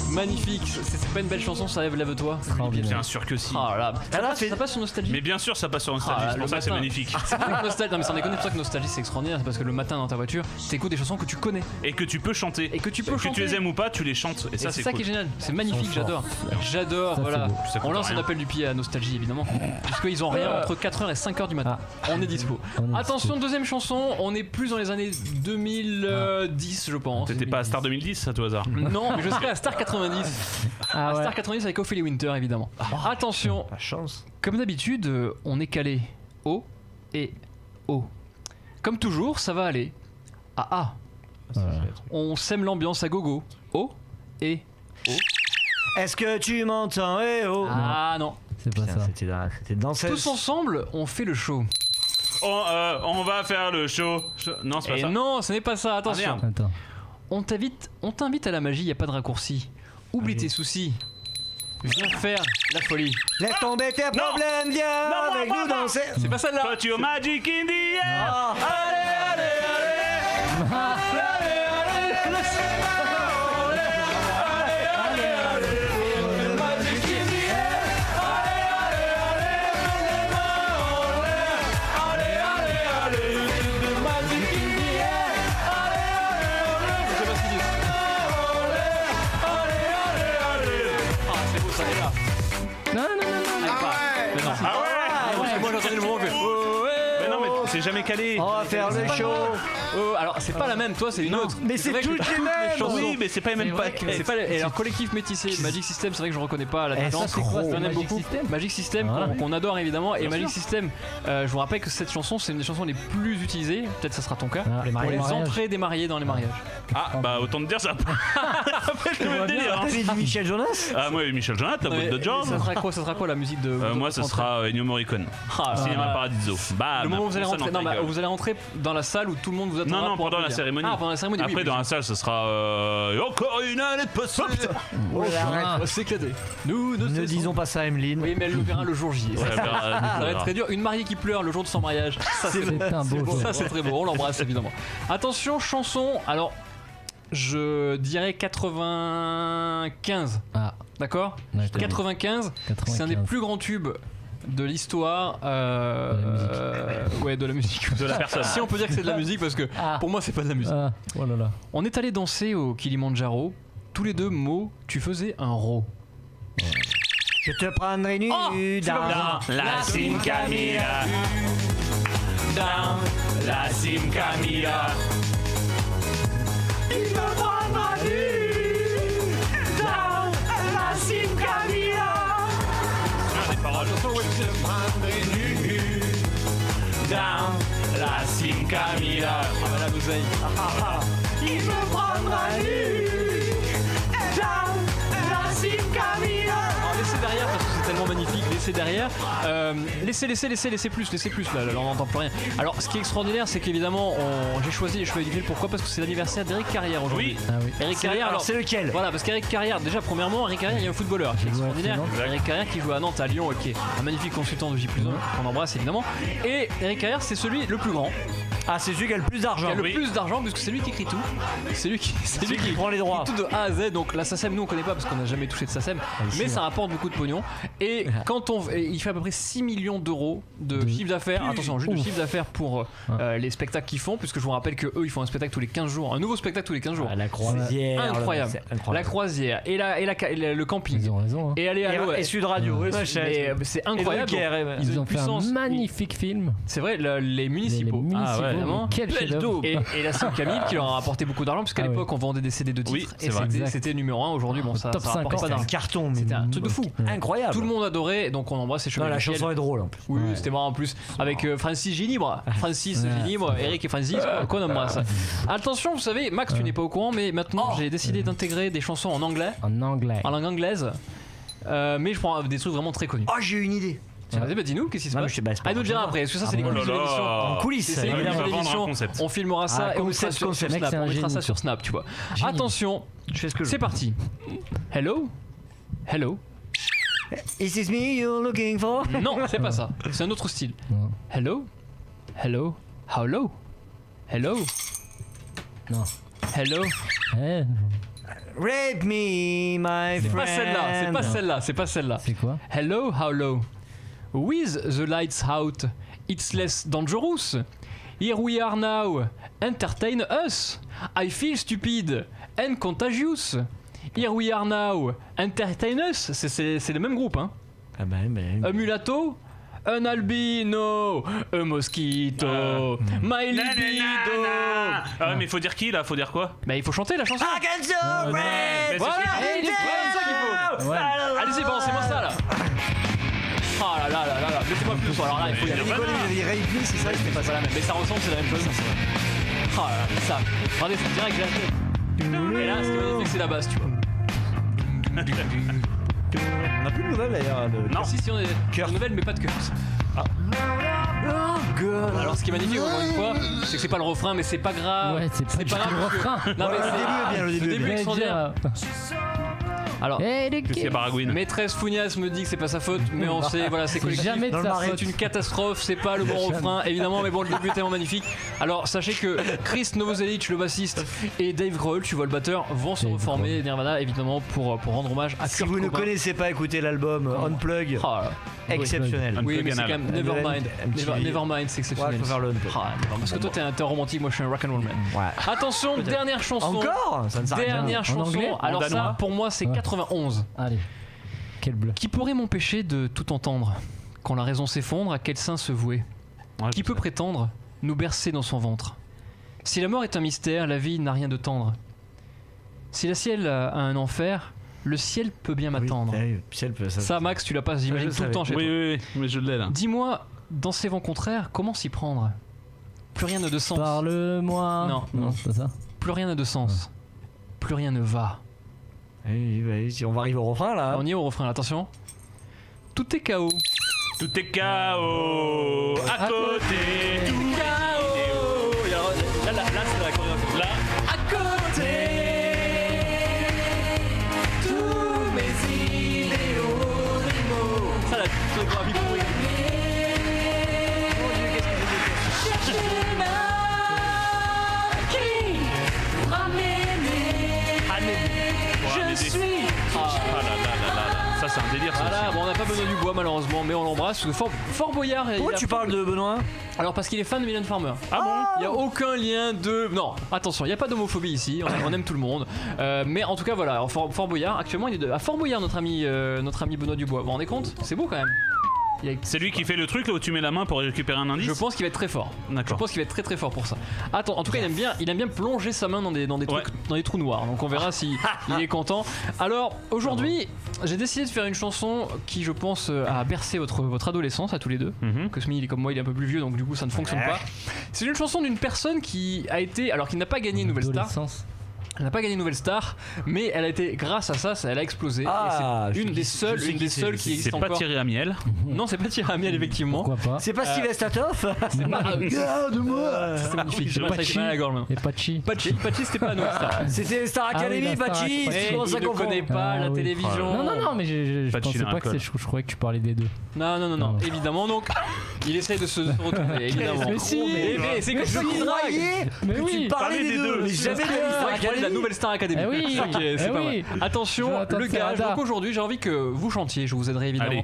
Magnifique, c'est pas une belle chanson, ça lève-toi. Bien sûr que si. Ça passe sur Nostalgie. Mais bien sûr, ça passe sur Nostalgie, c'est pour ça que c'est magnifique. C'est pas Nostalgie, non mais sans déconner, c'est pour ça que Nostalgie c'est extraordinaire, c'est parce que le matin dans ta voiture, t'écoutes des chansons que tu connais. Et que tu peux chanter. Que tu les aimes ou pas, tu les chantes. Et ça, c'est ça cool. qui est génial, c'est magnifique, j'adore, voilà. On lance un appel du pied à Nostalgie évidemment, puisqu'ils ont rien entre 4h et 5h du matin. On est dispo. Attention, deuxième chanson, on est plus dans les années 2010 je pense. T'étais pas à Star 2010 à tout hasard? Non, mais je serais à Star 90. Star 90 avec Ophélie Winter évidemment. Attention, la chance. Comme d'habitude, on est calé O et O. Comme toujours, ça va aller à A. On sème l'ambiance à gogo. O et O. Est-ce que tu m'entends? Eh oh. Ah non. C'est pas ça. C'était dans cette... Tous ensemble, on fait le show. On va faire le show. Non, c'est pas ça. Non, ce n'est pas ça. Attention. Attends. On t'invite à la magie, y a pas de raccourci. Oublie tes soucis. Viens faire la folie. Laisse tomber tes problèmes, viens avec nous danser. C'est pas celle-là. Put your magic in the air. Allez. c'est jamais calé. On va faire le show. Alors c'est pas la même, toi c'est une autre. Mais c'est vrai que toutes les mêmes. chansons- Oui, mais c'est pas les mêmes C'est paquets. pas et alors collectif métissé, Magic System, c'est vrai que je reconnais pas la différence. c'est quoi, J'en c'est aime Magic beaucoup. System Magic System qu'on adore évidemment et Magic System. Je vous rappelle que cette chanson c'est une des chansons les plus utilisées. Peut-être ça sera ton cas. Ah, Pour les mariages. entrées des mariés dans les mariages. Ah, bah autant te dire ça. Après, je te mets le délire. T'as dit Michel Jonas? Ah, moi, Michel Jonas, t'as bout de job. Ça sera quoi la musique de Moi, ça sera Ennio Morricone. Cinéma Paradiso. Bah, le moment où vous allez rentrer, non, bah, vous allez rentrer dans la salle où tout le monde vous attendra. Non, pour pendant la applaudir. cérémonie. Ah, pendant la cérémonie. Après, oui, dans oui. la salle, ce sera encore une année de passée. On va s'éclater. Nous Ne disons pas ça, Emeline. Oui, mais elle le verra le jour J. Ouais, Ça va être très dur. Une mariée qui pleure le jour de son mariage. Ça, c'est un beau jour. Ça, c'est très beau. On l'embrasse évidemment. Attention, chanson. Alors, je dirais 95. Ah, D'accord. d'accord. 95. C'est un des plus grands tubes de l'histoire de la musique De la personne. si on peut dire que c'est de la musique parce que pour moi c'est pas de la musique. Oh là là. On est allé danser au Kilimandjaro tous les deux mots tu faisais un ro. Je te prendrai nu dans la Sim Camila. Dans la Sim Camila. Il me prendra nu dans la Sim Camila. Des paroles. Dans la Sim Camila. Ah bah la l'oseille. Il me prendra nu dans la Sim Camila. Alors laissez derrière parce que c'est tellement magnifique, laissez derrière. Laissez plus là, on n'entend plus rien. Alors ce qui est extraordinaire c'est qu'évidemment j'ai choisi les cheveux du fil, pourquoi? Parce que c'est l'anniversaire d'Eric Carrière aujourd'hui. Oui. Ah oui. Eric Carrière, Alors c'est lequel? Voilà, parce qu'Eric Carrière, déjà premièrement, Eric Carrière, il y a un footballeur qui est joue à extraordinaire. Nantes. Eric Carrière qui joue à Nantes, à Lyon, qui est un magnifique consultant de J+1 qu'on embrasse évidemment. Et Eric Carrière, c'est celui le plus grand, Ah, c'est celui qui a le plus qui d'argent. a le oui. plus d'argent, puisque c'est lui qui écrit tout. C'est lui qui prend les droits. tout de A à Z. Donc la SACEM, nous on connaît pas parce qu'on n'a jamais touché de SACEM, mais ça rapporte beaucoup de pognon. Et quand il fait à peu près 6 millions d'euros de chiffre d'affaires. Attention, juste de chiffre d'affaires pour les spectacles qu'ils font, puisque je vous rappelle que eux ils font un spectacle tous les 15 jours, un nouveau spectacle tous les 15 jours. La croisière. Incroyable. c'est incroyable. La croisière et le camping. Ils ont raison. Hein. Et aller à Et Sud Radio. oui, ma chaîne. mais c'est incroyable. Et Drucker, Ils Ils ont ont une fait un puissance. magnifique film. C'est vrai, les municipaux. Les municipaux, évidemment. quel chef-d'œuvre. Et la Sim Camille qui leur a rapporté beaucoup d'argent, parce qu'à Ah l'époque on vendait des CD de titres Oui, c'est et vrai. c'était numéro 1. Aujourd'hui, bon, ça Top rapporte 50, pas Un d'argent. carton. mais C'était un truc de fou. Incroyable. Tout le monde adorait, donc on embrasse ces cheveux. Non, la de ciel. chanson est drôle en plus. Oui, c'était marrant en plus. Avec Francis Ginibre. Francis Ginibre, Eric et Francis, qu'on embrasse. Attention, vous savez, Max, tu n'es pas au courant, mais maintenant j'ai décidé d'intégrer des chansons en anglais, En anglais. en langue anglaise. Mais je prends des trucs vraiment très connus. Oh, j'ai une idée. Tiens, vas-y, bah dis-nous, qu'est-ce qui se Non, mais passe? je sais pas, c'est pas Ah, nous le dira grave. après, parce que ça, c'est les Oh là coulisses de l'émission. là. En coulisses, C'est les coulisses évidemment. de Vendre un l'émission. concept. On filmera ça Ah, et on concept, mettra sur concept. Snap. Mec, c'est On un mettra ça génie, sur toi. Snap, tu vois. Génie. Attention, Je fais ce que je c'est veux. parti. Hello? Hello? Is this me you're looking for? Non, c'est pas ça. C'est un autre style. Non. Hello? Hello? Hello? Hello? Non. Hello? Eh, Rape me, my friend. Pas celle-là, c'est pas celle-là, c'est pas celle-là. c'est quoi? Hello, hello. With the lights out, it's less dangerous. Here we are now. Entertain us. I feel stupid and contagious. Here we are now. Entertain us. C'est le même groupe, hein. Ah bah, Un mulatto. Un albino. Un mosquito. My libido. Ah, mais faut dire qui là? Faut dire quoi? Bah, il faut chanter la chanson. I can so Mais c'est Voilà, ce que- c'est ça qu'il faut. Ouais. Allez-y, balancez-moi ça là. Ah là là là là là, mettez-moi plus le son. Alors là, il faut y aller. Il rape me, c'est ça, C'est pas la même, mais ça ressemble, c'est la même chose. Ah là là, ça. Regardez, c'est direct, j'ai la tête. Et là, ce qui est magnifique, c'est la basse, tu vois. On n'a plus de nouvelles d'ailleurs. Non. Si, on est Kurt. nouvelle, mais pas de Kurt. Alors, ce qui est magnifique, encore une fois, c'est que c'est pas le refrain, mais c'est pas grave. Ouais, c'est pas du tout le parce que- refrain. Non, mais Le début est bien, le début est bien. est extraordinaire. Alors, Eh, les C'est kids. Baragouine. maîtresse Founias me dit que c'est pas sa faute, mais on sait, voilà, c'est C'est collectif. jamais de Dans le sa marais, faute. C'est une catastrophe, c'est pas le bon refrain, évidemment, mais bon, le début est tellement magnifique. Alors, sachez que Chris Novoselic, le bassiste, et Dave Grohl, tu vois le batteur, vont se Dave reformer Nirvana, évidemment, pour rendre hommage à Si Kurt vous ne Cobain. connaissez pas, écoutez l'album Unplug. Oh là. Exceptionnel. Oui, mais c'est quand Unplug même Nevermind. MTV. Nevermind, c'est exceptionnel. Ouais, faut faire le Unplug. Ah, Nevermind. Parce que toi, t'es un romantique, moi, je suis un rock'n'roll man. Ouais. Attention, dernière chanson. Encore Ça ne s'arrête jamais. Dernière En chanson. anglais Alors, En ça, danois pour moi, c'est Ouais. 91. Allez. Quel bleu. Qui pourrait m'empêcher de tout entendre quand la raison s'effondre, à quel sein se vouer? Ouais, Qui peut prétendre nous bercer dans son ventre. Si la mort est un mystère, la vie n'a rien de tendre. Si le ciel a un enfer, le ciel peut bien m'attendre. Ça, Max, tu l'as pas, j'imagine, tout le temps chez toi. Oui, mais je l'ai là. Dis-moi, dans ces vents contraires, comment s'y prendre? Plus rien n'a de sens. Parle-moi. Non, c'est ça. Plus rien n'a de sens. Plus rien ne va. On va arriver au refrain là. On y est au refrain, attention. Tout est chaos. Tout est chaos à côté. Tout chaos. Là, c'est la chorégraphie. Là, à côté. Tous mes idéaux, les mots. Ça, la chorégraphie pourrie. Ça c'est un délire. Voilà, bon, on n'a pas Benoît Dubois malheureusement, mais on l'embrasse. Fort Boyard. Pourquoi tu parles de Benoît? Alors parce qu'il est fan de Mylène Farmer. Ah bon? Il n'y a aucun lien de... Non, attention, il n'y a pas d'homophobie ici, on aime tout le monde. Mais en tout cas voilà, alors, Fort Boyard, actuellement il est à Fort Boyard notre ami Benoît Dubois. Vous vous rendez compte? C'est beau quand même. C'est lui qui fait le truc là où tu mets la main pour récupérer un indice. Je pense qu'il va être très fort. D'accord. Je pense qu'il va être très très fort pour ça. Attends, en tout cas il aime bien plonger sa main dans des trucs, dans des trous noirs. Donc on verra si il est content. Alors aujourd'hui, j'ai décidé de faire une chanson qui je pense a bercé votre adolescence à tous les deux. Cosmi il est comme moi, il est un peu plus vieux donc du coup ça ne fonctionne pas. C'est une chanson d'une personne qui a été, alors qui n'a pas gagné Nouvelle Star. Elle n'a pas gagné Nouvelle Star, mais elle a été, grâce à ça, elle a explosé. Et c'est une des seules qui existe encore. C'est pas Thierry Amiel. Non, c'est pas Thierry Amiel, effectivement. Pourquoi pas? C'est pas Steve Statov. Regarde-moi. C'est magnifique. J'ai pas mal à la gorge. Et Pachi. Pachi, c'était pas Nouvelle Star. C'était Star Academy, Pachi. Il ne connaît pas la télévision. Non, mais je pensais pas que je croyais que tu parlais des deux. Non, évidemment. Donc, il essaie de se retrouver, évidemment. Mais si. Mais c'est que je suis dragué. Mais oui. Tu parlais des deux. Mais jamais de Star Academy. La Nouvelle Star Academy. Oui, c'est pas mal. Attention, le gage. Donc aujourd'hui, j'ai envie que vous chantiez. Je vous aiderai évidemment.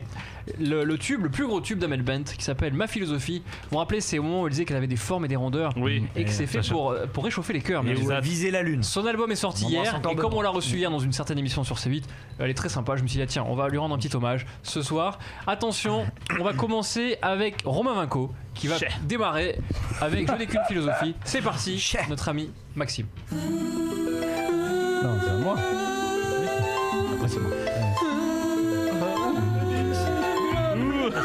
Le plus gros tube d'Amel Bent qui s'appelle Ma Philosophie. Vous vous rappelez, c'est au moment où elle disait qu'elle avait des formes et des rondeurs. Oui. Et que c'est fait pour réchauffer les cœurs. Et vous visez la lune. Son album est sorti hier. Et comme on l'a reçu hier dans une certaine émission sur C8, elle est très sympa. Je me suis dit, tiens, on va lui rendre un petit hommage ce soir. Attention, on va commencer avec Romain Vinco qui va démarrer avec Je n'ai qu'une philosophie. C'est parti, notre ami Maxime. Non, c'est à moi. Après, c'est moi.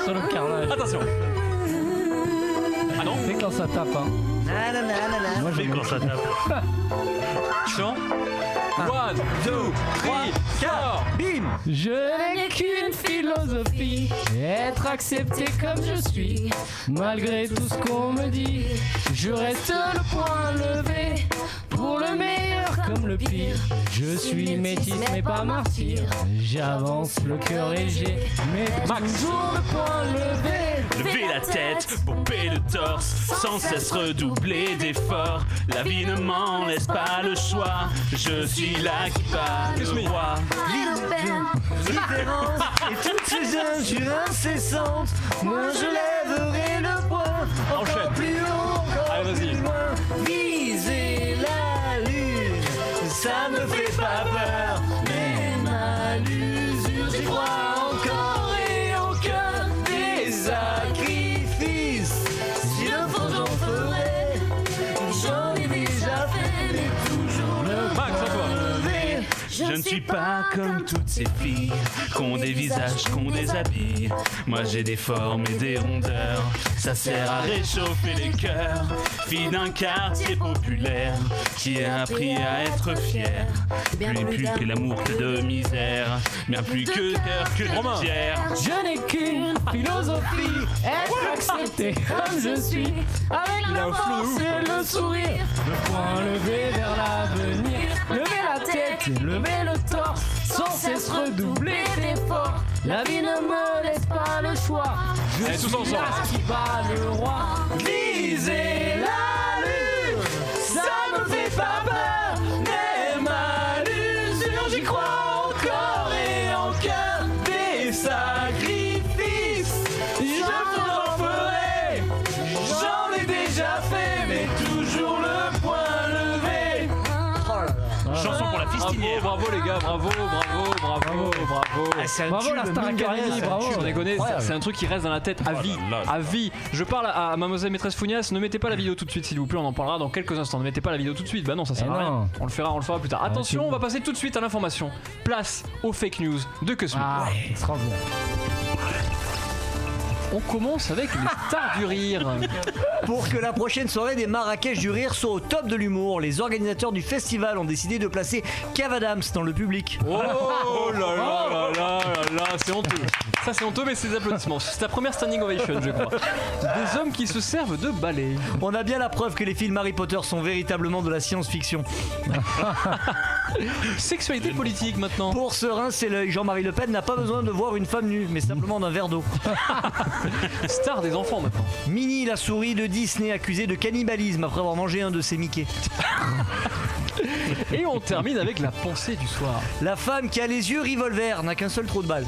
Solo carnage. Attention. Ah non? C'est quand ça tape, hein. Moi je quand ça tape. Chant. 1, 2, 3, 4. Bim. Je n'ai qu'une philosophie, être accepté comme je suis. Malgré tout ce qu'on me dit, je reste le poing levé. Pour le meilleur comme le pire, je suis métis mais pas martyr. J'avance le cœur léger, mais toujours le poing levé. Lever la tête, pomper le torse, sans cesse redoubler d'efforts. La vie ne m'en laisse pas le choix. Je suis là qui parle le roi. Différence et toutes ces injures incessantes. Moi je lèverai le poing encore plus haut, encore plus loin. Viser la lune, ça me fait pas peur. Même à l'usure, j'y crois encore et encore. Des sacrifices, si le faut j'en ferai. J'en ai déjà fait, mais toujours le Max, à toi. lever. Je ne suis pas comme toutes ces filles qu'ont des visages, qu'ont des habits. Moi j'ai des formes et des rondeurs. Ça sert à réchauffer les cœurs. Fille d'un quartier populaire qui a appris à être fier. Bien plus que l'amour que de misère. Bien plus que cœur que de pierre. Je n'ai qu'une philosophie, être accepté comme je suis. Avec la force et le sourire, le poing levé vers l'avenir. Lever la tête, lever le torse, sans cesse redoubler d'efforts. La vie ne me laisse pas le choix. Je suis là qui bat le roi. Viser la lune, ça me fait pas peur. Même à l'usure, j'y crois encore et en cœur. Des sacrifices, j'en ferai. J'en ai déjà fait, mais toujours le poing levé. Chanson pour la fille Fistinière. Bravo les gars, bravo. C'est un Bravo tube, la Star mine de rien, Academy, c'est un bravo. tube. Sans déconner, c'est un truc qui reste dans la tête à vie. À vie. Je parle à mademoiselle maîtresse Founias, ne mettez pas la vidéo tout de suite s'il vous plaît, on en parlera dans quelques instants. Ne mettez pas la vidéo tout de suite, bah non, ça sert à rien. On le fera plus tard. Attention, on va passer tout de suite à l'information. Place aux fake news de Cosmo. Extraordinaire. On commence avec les stars du rire. Pour que la prochaine soirée des Marrakech du Rire soit au top de l'humour, les organisateurs du festival ont décidé de placer Kev Adams dans le public. Oh là, c'est honteux. Ça c'est honteux mais c'est des applaudissements. C'est ta première standing ovation je crois. Des hommes qui se servent de balai. On a bien la preuve que les films Harry Potter sont véritablement de la science-fiction. Sexualité politique maintenant. Pour se rincer l'œil, Jean-Marie Le Pen n'a pas besoin de voir une femme nue, mais simplement d'un verre d'eau. Star des enfants maintenant. Minnie la souris de Disney accusée de cannibalisme après avoir mangé un de ses Mickey. Et on termine avec la pensée du soir. La femme qui a les yeux revolver n'a qu'un seul trou de balle.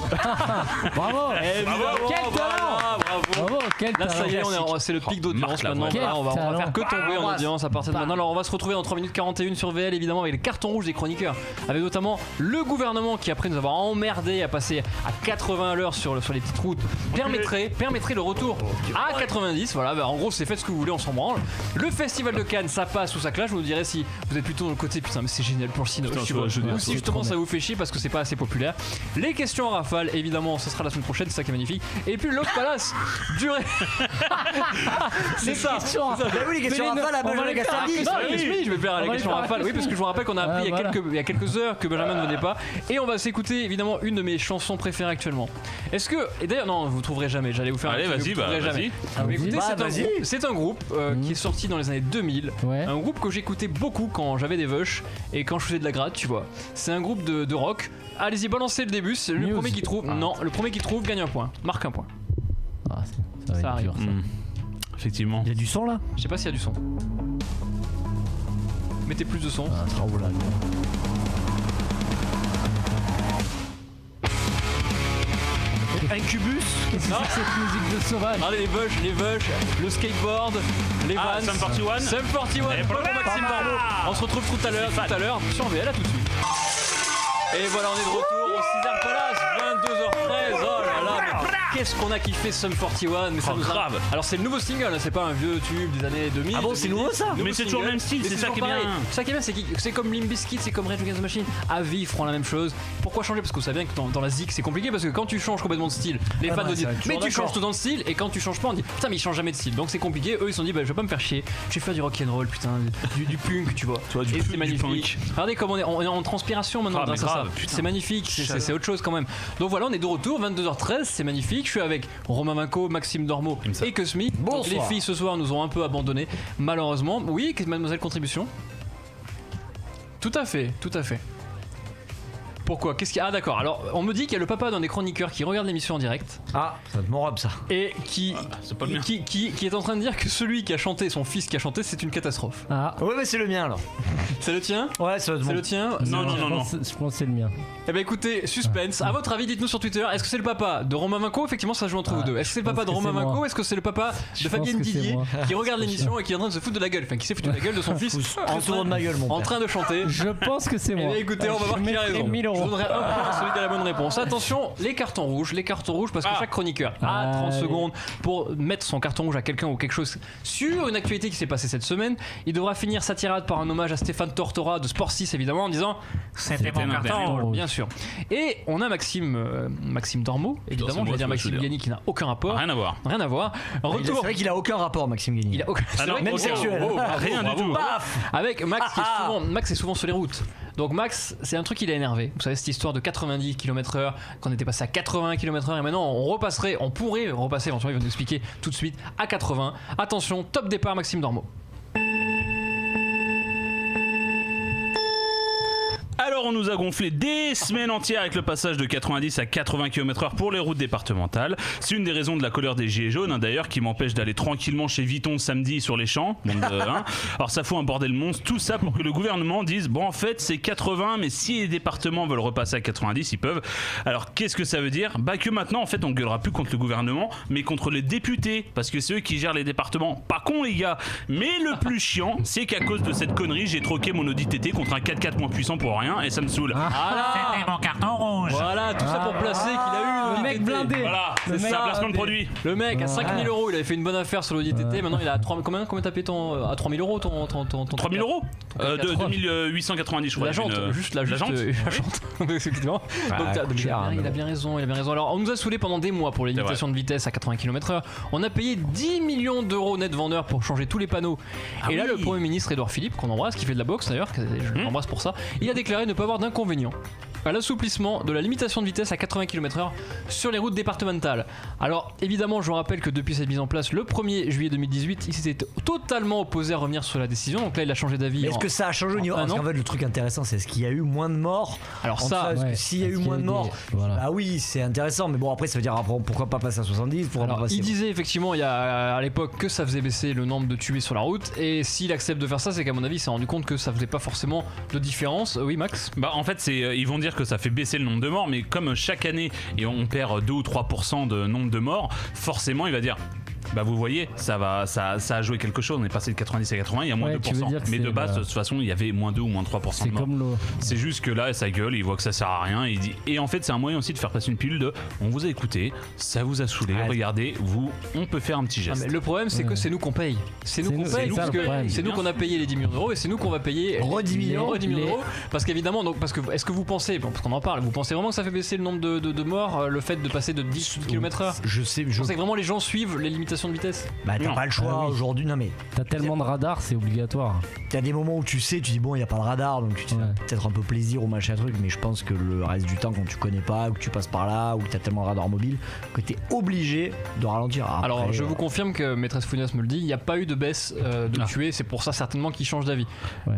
Bravo. Quel talent. Bravo. Quel Là ça y est, talent. c'est le pic d'audience maintenant. Là, on va faire que tomber en audience à partir de maintenant. Alors on va se retrouver dans 3 minutes 41 sur VL évidemment avec les cartons rouges des chroniqueurs. Avec notamment le gouvernement qui après nous avoir emmerdé à passer à 80 à l'heure sur les petites routes permettrait le retour à 90. Voilà, bah, en gros c'est faites ce que vous voulez, on s'en branle. Le festival de Cannes ça passe ou ça clash. Je vous dirais si vous êtes plutôt dans le côté putain mais c'est génial pour le cinéma. Ou si justement ça vous fait chier parce que c'est pas assez populaire. Les questions en rafale évidemment ce sera la semaine prochaine, c'est ça qui est magnifique. Et puis Love Palace durée. C'est ça. Les questions rafale à Benjamin Castaldi. Oui, je vais faire les questions rafale. Oui, parce que je vous rappelle qu'on a appris il y a quelques heures que Benjamin ne venait pas. Et on va s'écouter évidemment une de mes chansons préférées actuellement. Est-ce que. Et d'ailleurs, non, vous trouverez jamais. J'allais vous faire Allez, vas-y, vas-y. Mais écoutez, c'est un groupe qui est sorti dans les années 2000. Un groupe que j'écoutais beaucoup quand j'avais des veuches et quand je faisais de la gratte, tu vois. C'est un groupe de rock. Allez-y, balancez le début. C'est le premier qui trouve. Non, le premier qui trouve gagne un point. Marque un point. Ça arrive. Effectivement. Il y a du son là ? Je sais pas s'il y a du son. Mettez plus de son. Incubus. Non. Cette musique de sauvage. Allez, les vaches, le skateboard, les vannes. Sum 41. Sum 41. Bravo Maxime Barbeau. On se retrouve tout à l'heure sur VL, à tout de suite. Et voilà, on est de retour au Caesar Palace, 22h13. Oh là là, mais qu'est-ce qu'on a kiffé Sum 41, mais ça nous grave. Alors c'est le nouveau single, c'est pas un vieux tube des années 2000. Ah bon, c'est nouveau ça ? Mais c'est toujours le même style, c'est ça qui est bien. Ça qui est bien, c'est comme Limp Bizkit, c'est comme Rage Against the Machine. À vie, ils feront la même chose. Pourquoi changer ? Parce que vous savez bien que dans la zik, c'est compliqué parce que quand tu changes complètement de style, les fans te disent mais tu changes tout dans le style, et quand tu changes pas, on dit putain, mais ils changent jamais de style. Donc c'est compliqué. Eux ils se sont dit bah je vais pas me faire chier, je vais faire du rock and roll, putain, du punk, tu vois. Et c'est magnifique. Regardez comme on est en transpiration maintenant grâce à ça. C'est magnifique. C'est autre chose quand même. Donc voilà, on est de retour, 22h13, c'est magnifique. Je suis avec Romain Vinco, Maxime Dormeau et Cosmi. Donc les filles ce soir nous ont un peu abandonnés, malheureusement. Oui, mademoiselle contribution. Tout à fait. Pourquoi ? Qu'est-ce qu'il y a ? Ah d'accord, alors on me dit qu'il y a le papa d'un des chroniqueurs qui regarde l'émission en direct. Ah, ça va être mon robe ça. Et qui est en train de dire que celui qui a chanté, son fils qui a chanté, c'est une catastrophe. Ah. Ouais, mais c'est le mien alors. C'est le tien ? Ouais, c'est le tien. Non. Je pense que c'est le mien. Eh ben écoutez, suspense. À votre avis, dites-nous sur Twitter, est-ce que c'est le papa de Romain Vinco ? Effectivement, ça joue entre vous deux. Est-ce que c'est le papa de Romain Vinco ? Est-ce que c'est le papa de Fabienne Didier qui regarde l'émission et qui est en train de se foutre de la gueule ? Enfin, qui s'est foutu de la gueule de son fils en train de chanter. Je pense que c'est moi. Eh bien, écoutez, on va voir qui a raison. 1000 €. Je voudrais un point celui qui a la bonne réponse. Attention, les cartons rouges parce que chaque chroniqueur a 30 secondes pour mettre son carton rouge à quelqu'un ou quelque chose sur une actualité qui s'est passée cette semaine. Il devra finir sa tirade par un hommage à Stéphane Tortora de Sport 6 évidemment en disant c'était mon carton rouge, bien sûr. Et on a Maxime Dormeau évidemment, je vais dire Maxime Gagny qui n'a aucun rapport. Rien à voir. Retour. C'est vrai qu'il a aucun rapport, Maxime Gagny. Il a aucun. Même sexuel. Rien du tout. Avec Max est souvent sur les routes. Donc Max, c'est un truc qui l'a énervé. Vous savez cette histoire de 90 km/h, qu'on était passé à 80 km/h et maintenant on pourrait repasser éventuellement, il va nous expliquer tout de suite à 80. Attention, top départ Maxime Dormeau. Alors on nous a gonflé des semaines entières avec le passage de 90 à 80 km/h pour les routes départementales. C'est une des raisons de la colère des gilets jaunes d'ailleurs, qui m'empêche d'aller tranquillement chez Vuitton samedi sur les champs. Alors ça fout un bordel monstre, tout ça pour que le gouvernement dise bon en fait c'est 80 mais si les départements veulent repasser à 90 ils peuvent. Alors qu'est-ce que ça veut dire ? Bah que maintenant en fait on gueulera plus contre le gouvernement mais contre les députés parce que c'est eux qui gèrent les départements. Pas con les gars. Mais le plus chiant c'est qu'à cause de cette connerie j'ai troqué mon Audi TT contre un 4x4 moins puissant pour rien. rien et ça me saoule. C'était mon carton rouge. Voilà, tout ça pour placer qu'il a eu le mec blindé. Voilà, c'est ça, placement de produit. Le mec à 5 000 euros, il avait fait une bonne affaire sur l'audit été. Maintenant il a 3 combien t'as payé à 3 000 euros ton 3 000 euros 2890 je crois. La jante, juste la jante. Effectivement. Donc il a bien raison. Alors on nous a saoulé pendant des mois pour les limitations de vitesse à 80 km/h. On a payé 10 millions d'euros net vendeur pour changer tous les panneaux. Et là le Premier ministre Édouard Philippe, qu'on embrasse, qui fait de la boxe d'ailleurs, je l'embrasse pour ça, il a déclaré ne pas avoir d'inconvénient à l'assouplissement de la limitation de vitesse à 80 km/h sur les routes départementales. Alors évidemment je vous rappelle que depuis cette mise en place le 1er juillet 2018 il s'était totalement opposé à revenir sur la décision, donc là il a changé d'avis. Est-ce que ça a changé au niveau parce qu'en fait le truc intéressant c'est est-ce qu'il y a eu moins de morts? Alors ça, s'il y a eu moins de morts, bah oui c'est intéressant, mais bon après ça veut dire pourquoi pas passer à 70 pour alors, il disait effectivement il y a à l'époque que ça faisait baisser le nombre de tués sur la route, et s'il accepte de faire ça c'est qu'à mon avis il s'est rendu compte que ça faisait pas forcément de différence. Oui Max? Bah en fait ils vont dire que ça fait baisser le nombre de morts, mais comme chaque année et on perd 2 ou 3% de nombre de morts, forcément il va dire bah vous voyez ça a joué quelque chose, on est passé de 90 à 80, il y a moins 2%, mais de base de toute façon il y avait moins 2 ou moins 3% de morts. C'est juste que là ça gueule, il voit que ça sert à rien, il dit, et en fait c'est un moyen aussi de faire passer une pilule de on vous a écouté, ça vous a saoulé, regardez on peut faire un petit geste. Mais le problème c'est que c'est nous qu'on paye, c'est nous qu'on a payé les 10 millions d'euros et c'est nous qu'on va payer 10 millions d'euros parce qu'évidemment est-ce que vous pensez, parce qu'on en parle, vous pensez vraiment que ça fait baisser le nombre de morts, le fait de passer de 10 km/h? Je pensais que vraiment les gens suivent les limitations de vitesse. Bah t'as pas le choix aujourd'hui, non mais t'as tellement de radars, c'est obligatoire. T'as des moments où tu dis bon il y a pas de radar donc tu te fais peut-être un peu plaisir ou machin truc, mais je pense que le reste du temps quand tu connais pas ou que tu passes par là ou que t'as tellement de radar mobile que t'es obligé de ralentir. Après, alors je vous confirme que maîtresse Fouinas me le dit, il n'y a pas eu de baisse de tués, c'est pour ça certainement qu'il change d'avis.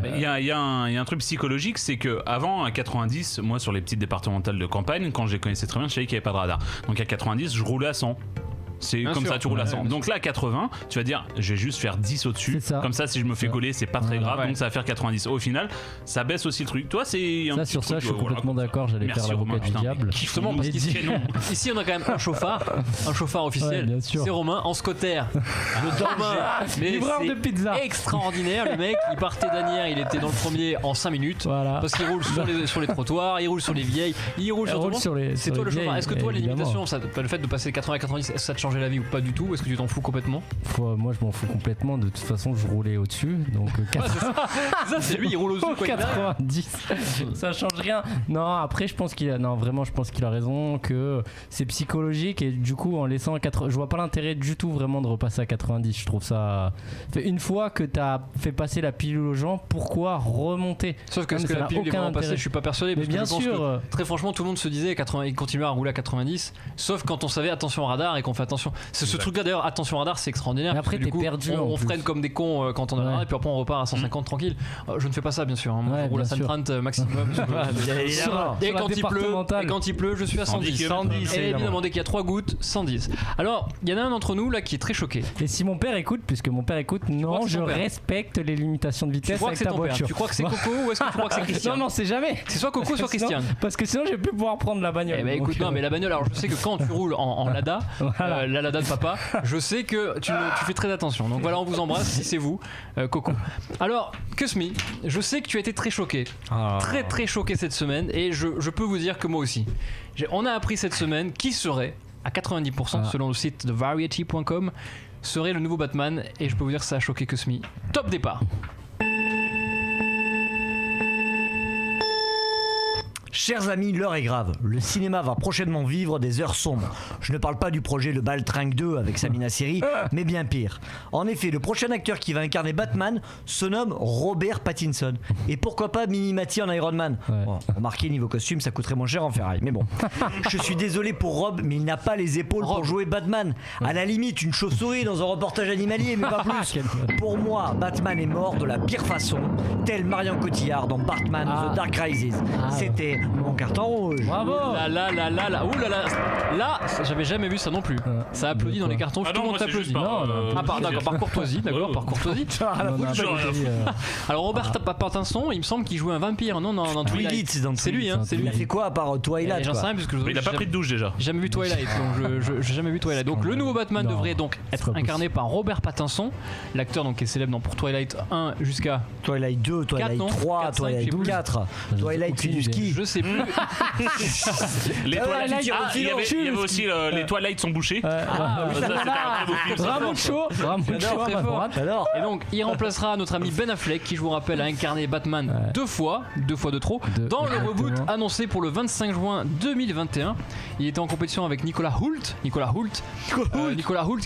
Il y a un truc psychologique, c'est que avant à 90, moi sur les petites départementales de campagne, quand je les connaissais très bien, je savais qu'il n'y avait pas de radar. Donc à 90, je roulais à 100. C'est bien comme sûr, ça, tu roules à 100. Donc là, à 80, tu vas dire, je vais juste faire 10 au-dessus. Comme ça, si je me fais gauler, c'est pas très grave. Donc ça va faire 90. Au final, ça baisse aussi le truc. Toi, c'est un ça, petit sur ça, je suis complètement d'accord. J'allais faire l'avocat du diable. Justement, parce qu'ici, on a quand même un chauffard officiel. C'est Romain en scotter. Le danger. Livreur de pizza. Extraordinaire. Le mec, il partait d'Anières, il était dans le premier en 5 minutes. Parce qu'il roule sur les trottoirs, il roule sur les vieilles, il roule sur les. C'est toi le chauffard. Est-ce que toi, les limitations, le fait de passer de 80 à 90, ça te change la vie ou pas du tout? Est-ce que tu t'en fous complètement? Moi je m'en fous complètement, de toute façon je roulais au-dessus donc 80... ça c'est lui, il roule au-dessus quoi. 90 ça change rien. Non après je pense qu'il a raison, que c'est psychologique et du coup en laissant 80, je vois pas l'intérêt du tout vraiment de repasser à 90. Je trouve ça une fois que t'as fait passer la pilule aux gens, pourquoi remonter? Sauf que la pilule est vraiment passée, je suis pas persuadé parce que bien sûr très franchement tout le monde se disait 80, il continuait à rouler à 90 sauf quand on savait attention au radar et qu'on fait attention. C'est ce truc là d'ailleurs, attention radar, c'est extraordinaire. Mais après t'es perdu. On freine comme des cons quand on a radar et puis après on repart à 150 tranquille. Je ne fais pas ça bien sûr. Moi je roule à 130 maximum. Et quand il pleut, je suis à 110. Et évidemment dès qu'il y a 3 gouttes, 110. Alors il y en a un d'entre nous là qui est très choqué. Et si mon père écoute, puisque mon père écoute, non, je respecte les limitations de vitesse avec ta voiture. Tu crois que c'est Coco ou est-ce que tu crois que c'est Christian? Non, c'est jamais. C'est soit Coco soit Christian. Parce que sinon je vais plus pouvoir prendre la bagnole. Eh ben écoute, non mais la bagnole, alors je sais que quand tu roules en Lada, la Lada de papa, je sais que tu fais très attention. Donc voilà, on vous embrasse si c'est vous, Coco. Alors, Kusmi, je sais que tu as été très choqué. Très très choqué cette semaine. Et je peux vous dire que moi aussi. On a appris cette semaine qui serait, à 90% selon le site de Variety.com, serait le nouveau Batman. Et je peux vous dire que ça a choqué Kusmi. Top départ. Chers amis, l'heure est grave. Le cinéma va prochainement vivre des heures sombres. Je ne parle pas du projet Le Baltringue 2 avec Samina Seri, mais bien pire. En effet, le prochain acteur qui va incarner Batman se nomme Robert Pattinson. Et pourquoi pas Mimi Mati en Iron Man? Bon, remarquez, niveau costume, ça coûterait moins cher en ferraille. Mais bon, je suis désolé pour Rob, mais il n'a pas les épaules pour jouer Batman. À la limite, une chauve-souris dans un reportage animalier, mais pas plus. Pour moi, Batman est mort de la pire façon, tel Marion Cotillard dans Batman The Dark Rises. C'était Mon carton rouge. Bravo. Ouh là, j'avais jamais vu ça non plus. Ça applaudit dans les cartons, tout le monde t'applaudit. D'accord, par courtoisie, par courtoisie. Alors Robert Pattinson, il me semble qu'il jouait un vampire, non, dans Twilight. C'est lui, hein, c'est lui. Il a fait quoi à part Twilight? J'en sais rien, parce que il a pas pris de douche déjà. J'ai jamais vu Twilight, donc j'ai jamais vu Twilight. Donc le nouveau Batman devrait donc être incarné par Robert Pattinson, l'acteur donc qui est célèbre pour Twilight 1 jusqu'à Twilight 2, Twilight 4, 3, 4, 5, Twilight 4. Twilight fait du ski. Je sais plus. Les Twilight, il y avait aussi les Twilight sont bouchés. Ramucho Et donc il remplacera notre ami Ben Affleck qui, je vous rappelle, a incarné Batman deux fois de trop dans le reboot annoncé pour le 25 juin 2021. Il était en compétition avec Nicolas Hoult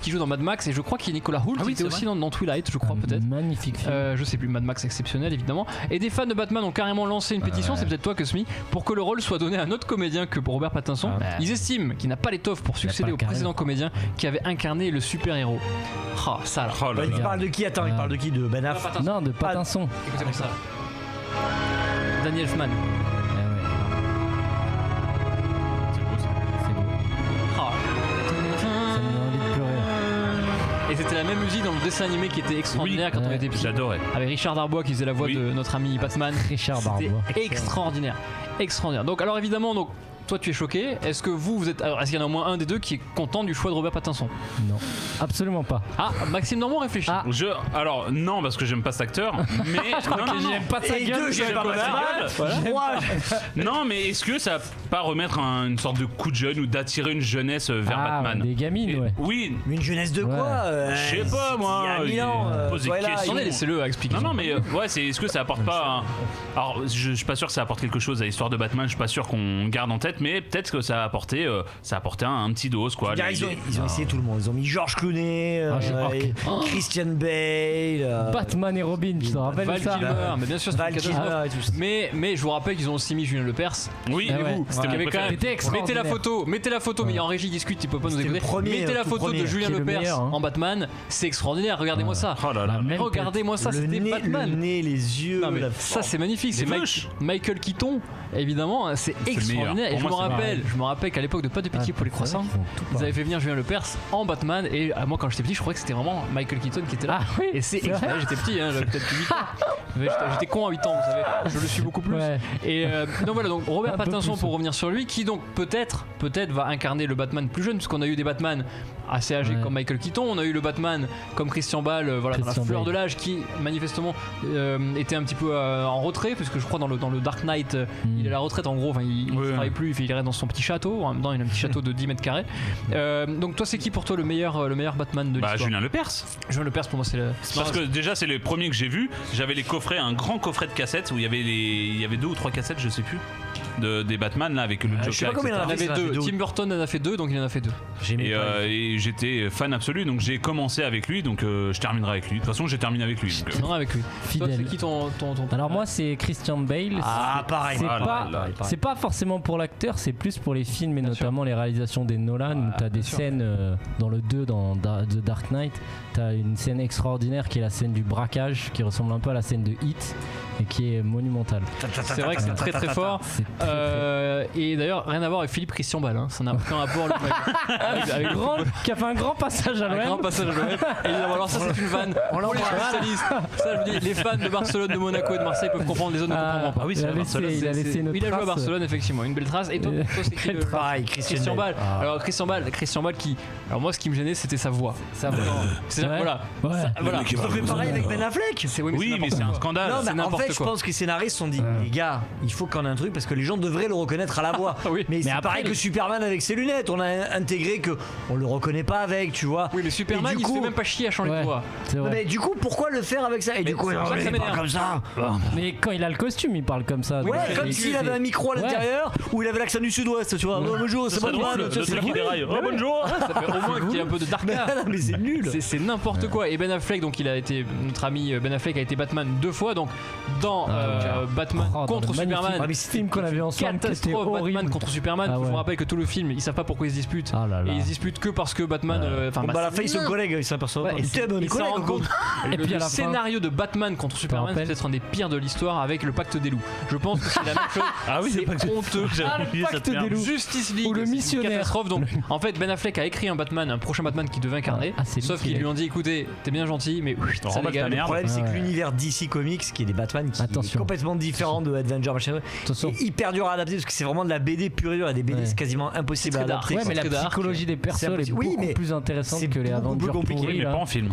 qui joue dans Mad Max, et je crois qu'il Nicolas Hoult était aussi dans Twilight, je crois, peut-être. Magnifique film. Je sais plus, Mad Max exceptionnel évidemment. Et des fans de Batman ont carrément lancé une pétition, c'est peut-être toi Cosmi, pour que le rôle soit donné à un autre comédien que Robert Pattinson. Ils estiment qu'il n'a pas l'étoffe pour succéder au précédent comédien qui avait incarné le super-héros. Ah, ça là. Il parle de qui? Attends, il parle de qui? De Ben Affleck? Non, de Pattinson. Écoutez-moi ça. Danny Elfman. Et c'était la même musique dans le dessin animé qui était extraordinaire quand on était petit. J'adorais. Avec Richard Darbois qui faisait la voix de notre ami Batman. Richard Darbois. C'était extraordinaire. Donc alors évidemment, toi tu es choqué. Est-ce que vous êtes... Alors, est-ce qu'il y en a au moins un des deux qui est content du choix de Robert Pattinson? Non, absolument pas. Ah, Maxime Normand réfléchit. Alors non, parce que j'aime pas cet acteur, mais j'aime pas sa gueule. Non, mais est-ce que ça va pas remettre une sorte de coup de jeune ou d'attirer une jeunesse vers Batman? Des gamines, ouais. Oui. Mais une jeunesse de quoi? Je sais pas moi. Pose des questions. Attendez, laissez-le expliquer. Non, mais est-ce que ça apporte pas Alors, je suis pas sûr que ça apporte quelque chose à l'histoire de Batman. Je suis pas sûr qu'on garde en tête, mais peut-être que ça a apporté un petit dos quoi. Ils ont essayé tout le monde. Ils ont mis George Clooney, Christian Bale, Batman et Robin. Tu te rappelles Val ça? Kilmer, mais bien sûr, Val Kilmer et tout ça. Mais je vous rappelle qu'ils ont aussi mis Julien Lepers. Oui, c'était mon préféré. Mettez la photo, mais en régie discute, il peut pas nous écouter. Mettez la photo de Julien Lepers en Batman, c'est extraordinaire. Regardez-moi ça. Regardez-moi ça, c'était Batman. Le nez, les yeux. Ça c'est magnifique. C'est Michael Keaton, évidemment, c'est extraordinaire. Et je me rappelle qu'à l'époque de Pas de pitié pour les croissants, ils avaient fait venir Julien Lepers en Batman, et moi quand j'étais petit je croyais que c'était vraiment Michael Keaton qui était là. Et c'est extraordinaire. J'étais petit, j'avais peut-être 8 ans. J'étais con à 8 ans, vous savez, je le suis beaucoup plus. Et donc voilà, donc Robert Pattinson, pour revenir sur lui, qui donc peut-être va incarner le Batman plus jeune, parce qu'on a eu des Batman assez âgés comme Michael Keaton, on a eu le Batman comme Christian Bale, dans la fleur de l'âge, qui manifestement était un petit peu en retrait, parce que je crois dans le Dark Knight il est à la retraite en gros, il ne travaille plus, il reste dans son petit château, en même temps il a un petit château de 10 mètres carrés. Donc toi c'est qui pour toi le meilleur Batman de l'histoire? Julien Lepers. Julien Lepers pour moi c'est parce que déjà c'est le premier que j'ai vu. J'avais les coffrets, un grand coffret de cassettes où il y avait 2 ou 3 cassettes, je sais plus, des Batman là avec le Joker. Je sais pas combien il en avait 2. Tim Burton en a fait 2, donc il en a fait 2. Et j'étais fan absolu, donc j'ai commencé avec lui, donc je terminerai avec lui. De toute façon j'ai terminé avec lui. Avec lui. Toi c'est qui ton Alors moi c'est Christian Bale. Pareil. C'est pas forcément pour l'acteur, c'est plus pour les films et notamment les réalisations des Nolan, où t'as des scènes dans le 2 dans The Dark Knight, t'as une scène extraordinaire qui est la scène du braquage, qui ressemble un peu à la scène de Hit et qui est monumentale. C'est vrai que c'est très très fort. Et d'ailleurs rien à voir avec Philippe Christian Bale, ça n'a aucun rapport avec qui a fait un grand passage à l'OM. Et alors ça c'est une vanne. On les spécialistes. Ça je vous dis, les fans de Barcelone, de Monaco et de Marseille peuvent comprendre, les autres ne comprendront pas. Ah oui, il a laissé une trace. Il a joué à Barcelone effectivement, une belle trace. Et toi c'est qui le pareil, Christian Bale. Alors Christian Bale qui, alors moi ce qui me gênait c'était sa voix. Voilà. Tu fais pareil avec Ben Affleck. Oui, mais c'est un scandale. En fait je pense que les scénaristes se sont dit les gars, il faut qu'on ait un truc parce que les gens devraient le reconnaître à la voix. Mais c'est pareil que Superman avec ses lunettes, on a intégré que on le reconnaît pas avec, tu vois. Oui, mais Superman il se fait même pas chier à changer de voix. Mais du coup pourquoi le faire avec ça? Et du coup il parle comme ça. Mais quand il a le costume il parle comme ça. Ouais, comme s'il avait un micro à l'intérieur ou il avait l'accent du sud-ouest, tu vois. Bonjour, c'est Batman. C'est qui déraille. Bonjour. Ça fait au moins qu'il y ait un peu de darka. Mais c'est nul. C'est n'importe quoi. Et Ben Affleck, donc il a été, notre ami Ben Affleck a été Batman 2 fois, donc dans Batman contre Superman. Mais ce film qu'on avait ensemble, catastrophe Batman contre Superman. Je vous rappelle que tout le film, ils savent pas pourquoi ils se disputent. Et ils se disputent que parce que Batman. À la fin ils sont collègues, ils s'aperçoivent. Ils s'en rendent compte. Le scénario de Batman contre Superman, c'est peut-être un des pires de l'histoire avec le Pacte des loups. Je pense que c'est la même chose. Ah oui, c'est honteux. Le Pacte des loups. Justice League, ou le missionnaire. C'est une catastrophe. Donc, en fait, Ben Affleck a écrit un prochain Batman qui devait incarner. Sauf qu'ils lui ont dit, écoutez, t'es bien gentil, mais ça dégage. Le problème, c'est que l'univers DC Comics, qui est des Batman, qui est complètement différent de Avenger, machin, est hyper dur à adapter parce que c'est vraiment de la BD pure et dure. Des BD, c'est quasiment impossible à adapter. Ouais, mais la psychologie des persos est beaucoup plus intéressante que les Avengers. C'est compliqué, mais pas en film.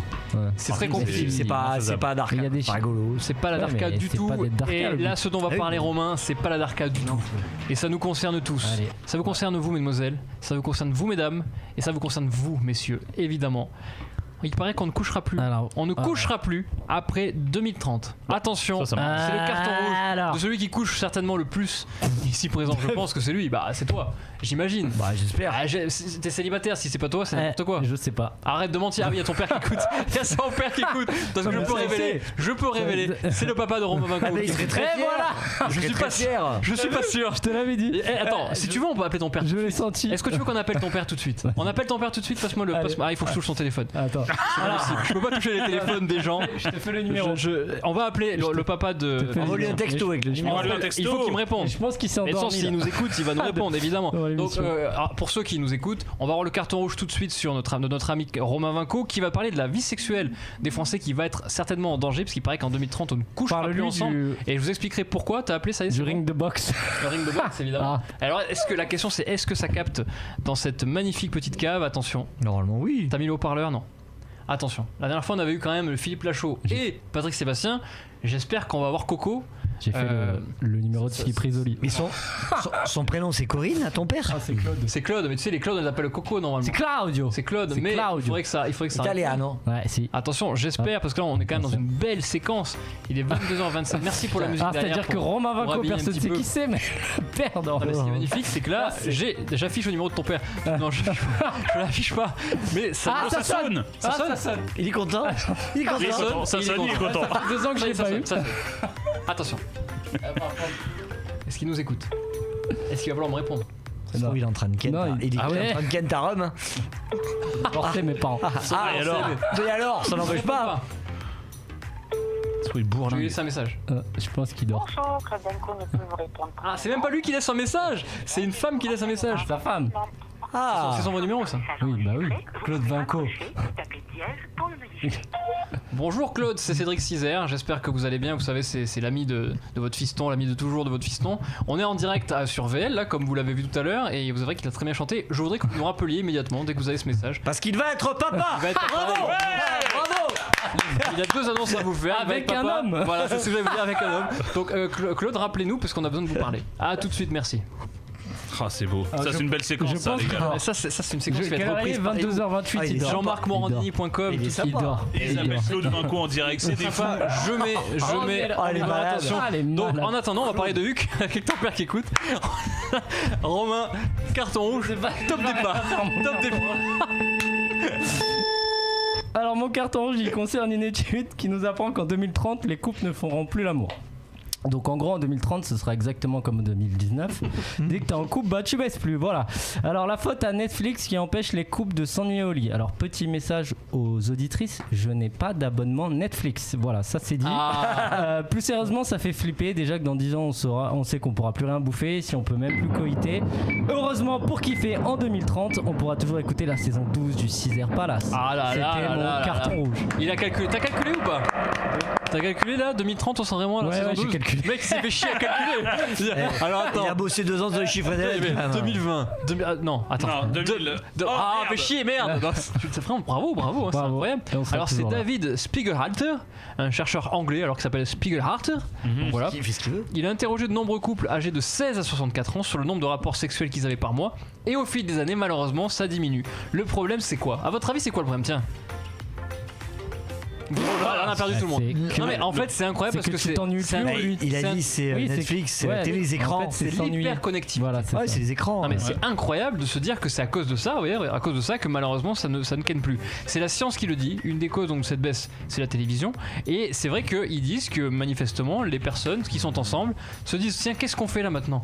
C'est très compliqué. C'est pas dark. C'est rigolo. C'est pas la darkade du tout. Et là, ce dont va parler Romain, c'est pas la darkade du tout. Et ça nous concerne tous. Ça vous concerne vous, mesdemoiselles. Ça vous concerne vous, mesdames. Et ça vous concerne vous, messieurs, évidemment. Il paraît qu'on ne couchera plus. On ne couchera plus après 2030. Attention, c'est le carton rouge de celui qui couche certainement le plus ici présent. Je pense que c'est lui. Bah, c'est toi. J'imagine. Bah, j'espère. T'es célibataire. Si c'est pas toi, c'est n'importe quoi. Je sais pas. Arrête de mentir. Ah oui, il y a ton père qui écoute. Il y a son père qui écoute. Parce que je peux révéler. C'est le papa de Romain Vinco. Il serait très fier. Je suis pas sûr. Je suis pas sûr. Je te l'avais dit. Attends, si tu veux, on peut appeler ton père. Je l'ai senti. Est-ce que tu veux qu'on appelle ton père tout de suite? On appelle ton père tout de suite. Passe-moi le. Ah, il faut que je touche son téléphone. Attends. Je peux pas toucher les téléphones des gens. Je te fais le numéro. On va appeler le papa de. On va lui un texto avec le numéro. Il faut qu'il me réponde. Je pense qu'il s'est endormi. S'il nous écoute, il va nous répondre évidemment. Donc pour ceux qui nous écoutent, on va avoir le carton rouge tout de suite sur notre ami Romain Vinco qui va parler de la vie sexuelle des Français qui va être certainement en danger parce qu'il paraît qu'en 2030 on ne couchera plus ensemble. Et je vous expliquerai pourquoi. T'as appelé ça du ring de boxe. Le ring de boxe évidemment. Alors la question c'est est-ce que ça capte dans cette magnifique petite cave? Attention. Normalement oui. T'as mis le haut-parleur? Non. Attention, la dernière fois on avait eu quand même Philippe Lachaud et Patrick Sébastien. J'espère qu'on va avoir Coco. J'ai fait le numéro de Philippe Risoli. Mais son prénom c'est Corinne, à ton père? C'est Claude. C'est Claude, mais tu sais les Claude on les appelle Coco normalement. C'est Claudio. C'est Claude, mais il faudrait que ça Italiano. Ouais, si. Attention, j'espère parce que là on est quand même dans une belle séquence. Il est 22h27. Merci pour la musique derrière. C'est-à-dire que Romain Vinco, personne ne sait qui c'est, mais perdant. Ce qui est magnifique, c'est que là j'affiche le numéur de ton père. Non, je l'affiche pas. Mais ça sonne. Ça sonne. Il est content. Il est content. Ça sonne, il est content. 2 ans que je l'ai pas eu. Attention. Est-ce qu'il nous écoute? Est-ce qu'il va falloir me répondre? Il est en train de ken. Il est en train de ken ta Rome. Porter mes parents. Et alors, ça n'empêche pas. Je lui laisse un message. Je pense qu'il dort. Bonjour, Claude Vinco ne peut vous répondre. Ah, c'est même pas lui qui laisse un message. C'est une femme qui laisse un message. Sa femme. C'est son vrai numéro ça. Oui, bah oui. Claude Vinco. Bonjour Claude, c'est Cédric Cizer, j'espère que vous allez bien, vous savez c'est l'ami de votre fiston, l'ami de toujours de votre fiston. On est en direct sur VL là comme vous l'avez vu tout à l'heure et vous verrez qu'il a très bien chanté. Je voudrais que vous nous rappeliez immédiatement dès que vous avez ce message. Parce qu'il va être papa. Bravo. Il a 2 annonces à vous faire. Avec un homme. Voilà, c'est ce que j'allais vous dire, avec un homme. Donc Claude, rappelez-nous parce qu'on a besoin de vous parler. À tout de suite, merci. Ah, c'est beau. Ça, c'est une belle séquence, ça, les gars. Ça, c'est une séquence qui va être reprise. 22h28, il dort. Jean-marc-morandini.com. Il dort. Ils appellent Claude Vinco en direct, c'est des fous. Je mets attention. Donc, en attendant, on va parler de Huc avec ton père qui écoute. Romain, carton rouge, top départ. Top départ. Alors, mon carton rouge, il concerne une étude qui nous apprend qu'en 2030, les couples ne feront plus l'amour. Donc en gros en 2030 ce sera exactement comme en 2019. Dès que t'es en couple, bah tu baisses plus, voilà. Alors la faute à Netflix qui empêche les couples de s'ennuyer au lit. Alors petit message aux auditrices, je n'ai pas d'abonnement Netflix. Voilà, ça c'est dit. Plus sérieusement, ça fait flipper. Déjà que dans 10 ans on sait qu'on pourra plus rien bouffer, si on peut même plus coïter. Heureusement pour kiffer, en 2030 on pourra toujours écouter la saison 12 du Caesar Palace. C'était mon carton rouge. Il a calculé. T'as calculé ou pas? T'as calculé là 2030 on s'en vraiment à la saison 12. J'ai calculé. Le mec s'est fait chier à calculer. Alors attends. Il a bossé 2 ans dans les chiffres d'élèves. 2020. Non, attends. 2000. Fait chier, merde. Bravo, hein, c'est incroyable. Alors c'est David Spiegelhalter, un chercheur anglais alors qu'il s'appelle Spiegelhalter. Donc voilà. Il fait ce qu'il veut. Il a interrogé de nombreux couples âgés de 16 à 64 ans sur le nombre de rapports sexuels qu'ils avaient par mois. Et au fil des années, malheureusement, ça diminue. Le problème, c'est quoi? À votre avis, c'est quoi le problème? Tiens. Voilà, on a perdu tout le monde. Non mais en fait c'est incroyable parce que c'est il a dit c'est Netflix, c'est la télé, les écrans, c'est l'hyper connectivité. Voilà, c'est les écrans. Non mais c'est incroyable de se dire que c'est à cause de ça, à cause de ça que malheureusement ça ne ken plus. C'est la science qui le dit. Une des causes donc de cette baisse, c'est la télévision. Et c'est vrai qu'ils disent que manifestement les personnes qui sont ensemble se disent tiens qu'est-ce qu'on fait là maintenant?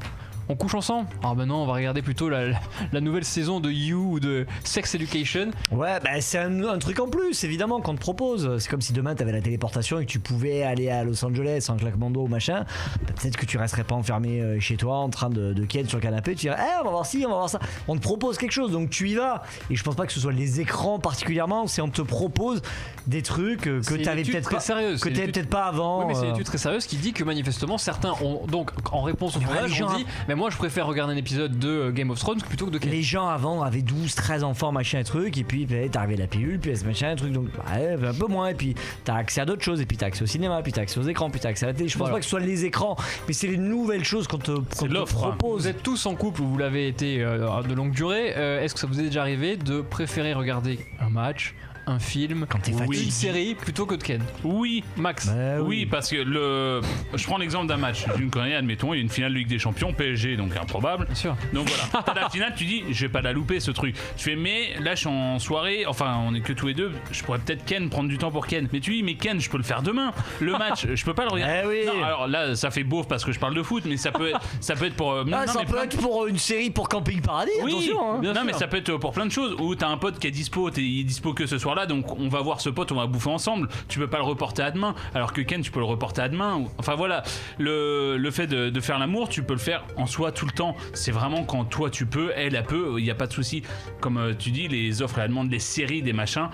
on couche ensemble. Ah bah non, on va regarder plutôt la nouvelle saison de You ou de Sex Education. Ouais, bah c'est un truc en plus, évidemment, qu'on te propose. C'est comme si demain t'avais la téléportation et que tu pouvais aller à Los Angeles en claquement d'eau, machin. Bah, peut-être que tu resterais pas enfermé chez toi en train de ken sur le canapé. Tu dirais, on va voir ci, on va voir ça. On te propose quelque chose, donc tu y vas. Et je pense pas que ce soit les écrans particulièrement, c'est on te propose des trucs que t'avais peut-être pas, sérieuse, que t'avais peut-être pas avant. Oui, mais c'est une étude très sérieuse qui dit que manifestement certains ont donc en réponse au sondage ont dit mais moi je préfère regarder un épisode de Game of Thrones plutôt que de Ken. Les gens avant avaient 12, 13 enfants, machin et truc, et puis t'es arrivé la pilule, puis machin et truc, donc un peu moins, et puis t'as accès à d'autres choses, et puis t'as accès au cinéma, puis t'as accès aux écrans, puis t'as accès à la télé. Je pense pas que ce soit les écrans, mais c'est les nouvelles choses qu'on te propose. Vous êtes tous en couple ou vous l'avez été de longue durée. Est-ce que ça vous est déjà arrivé de préférer regarder un match, un film, une série plutôt que de Ken? Oui, Max. Oui, parce que je prends l'exemple d'un match d'une Corée, admettons, il y a une finale de Ligue des Champions, PSG, donc improbable. Bien sûr. Donc voilà, t'as la finale, tu dis, je vais pas la louper ce truc. Tu fais, mais là je suis en soirée, enfin on est que tous les deux, je pourrais peut-être prendre du temps pour Ken. Mais tu dis, mais Ken, je peux le faire demain. Le match, je peux pas le regarder. Non, alors là, ça fait beauf parce que je parle de foot, mais ça peut être pour. Ça peut être pour une série pour Camping Paradis. Oui, attention. Hein. Non, mais ça peut être pour plein de choses. Où t'as un pote qui est dispo, il est dispo que ce soir-là, donc on va voir ce pote, on va bouffer ensemble. Tu peux pas le reporter à demain, alors que Ken, tu peux le reporter à demain. Enfin voilà, le fait de faire l'amour, tu peux le faire en soi tout le temps. C'est vraiment quand toi tu peux, elle peut, il y a pas de souci. Comme tu dis, les offres et la demande, les séries, des machins.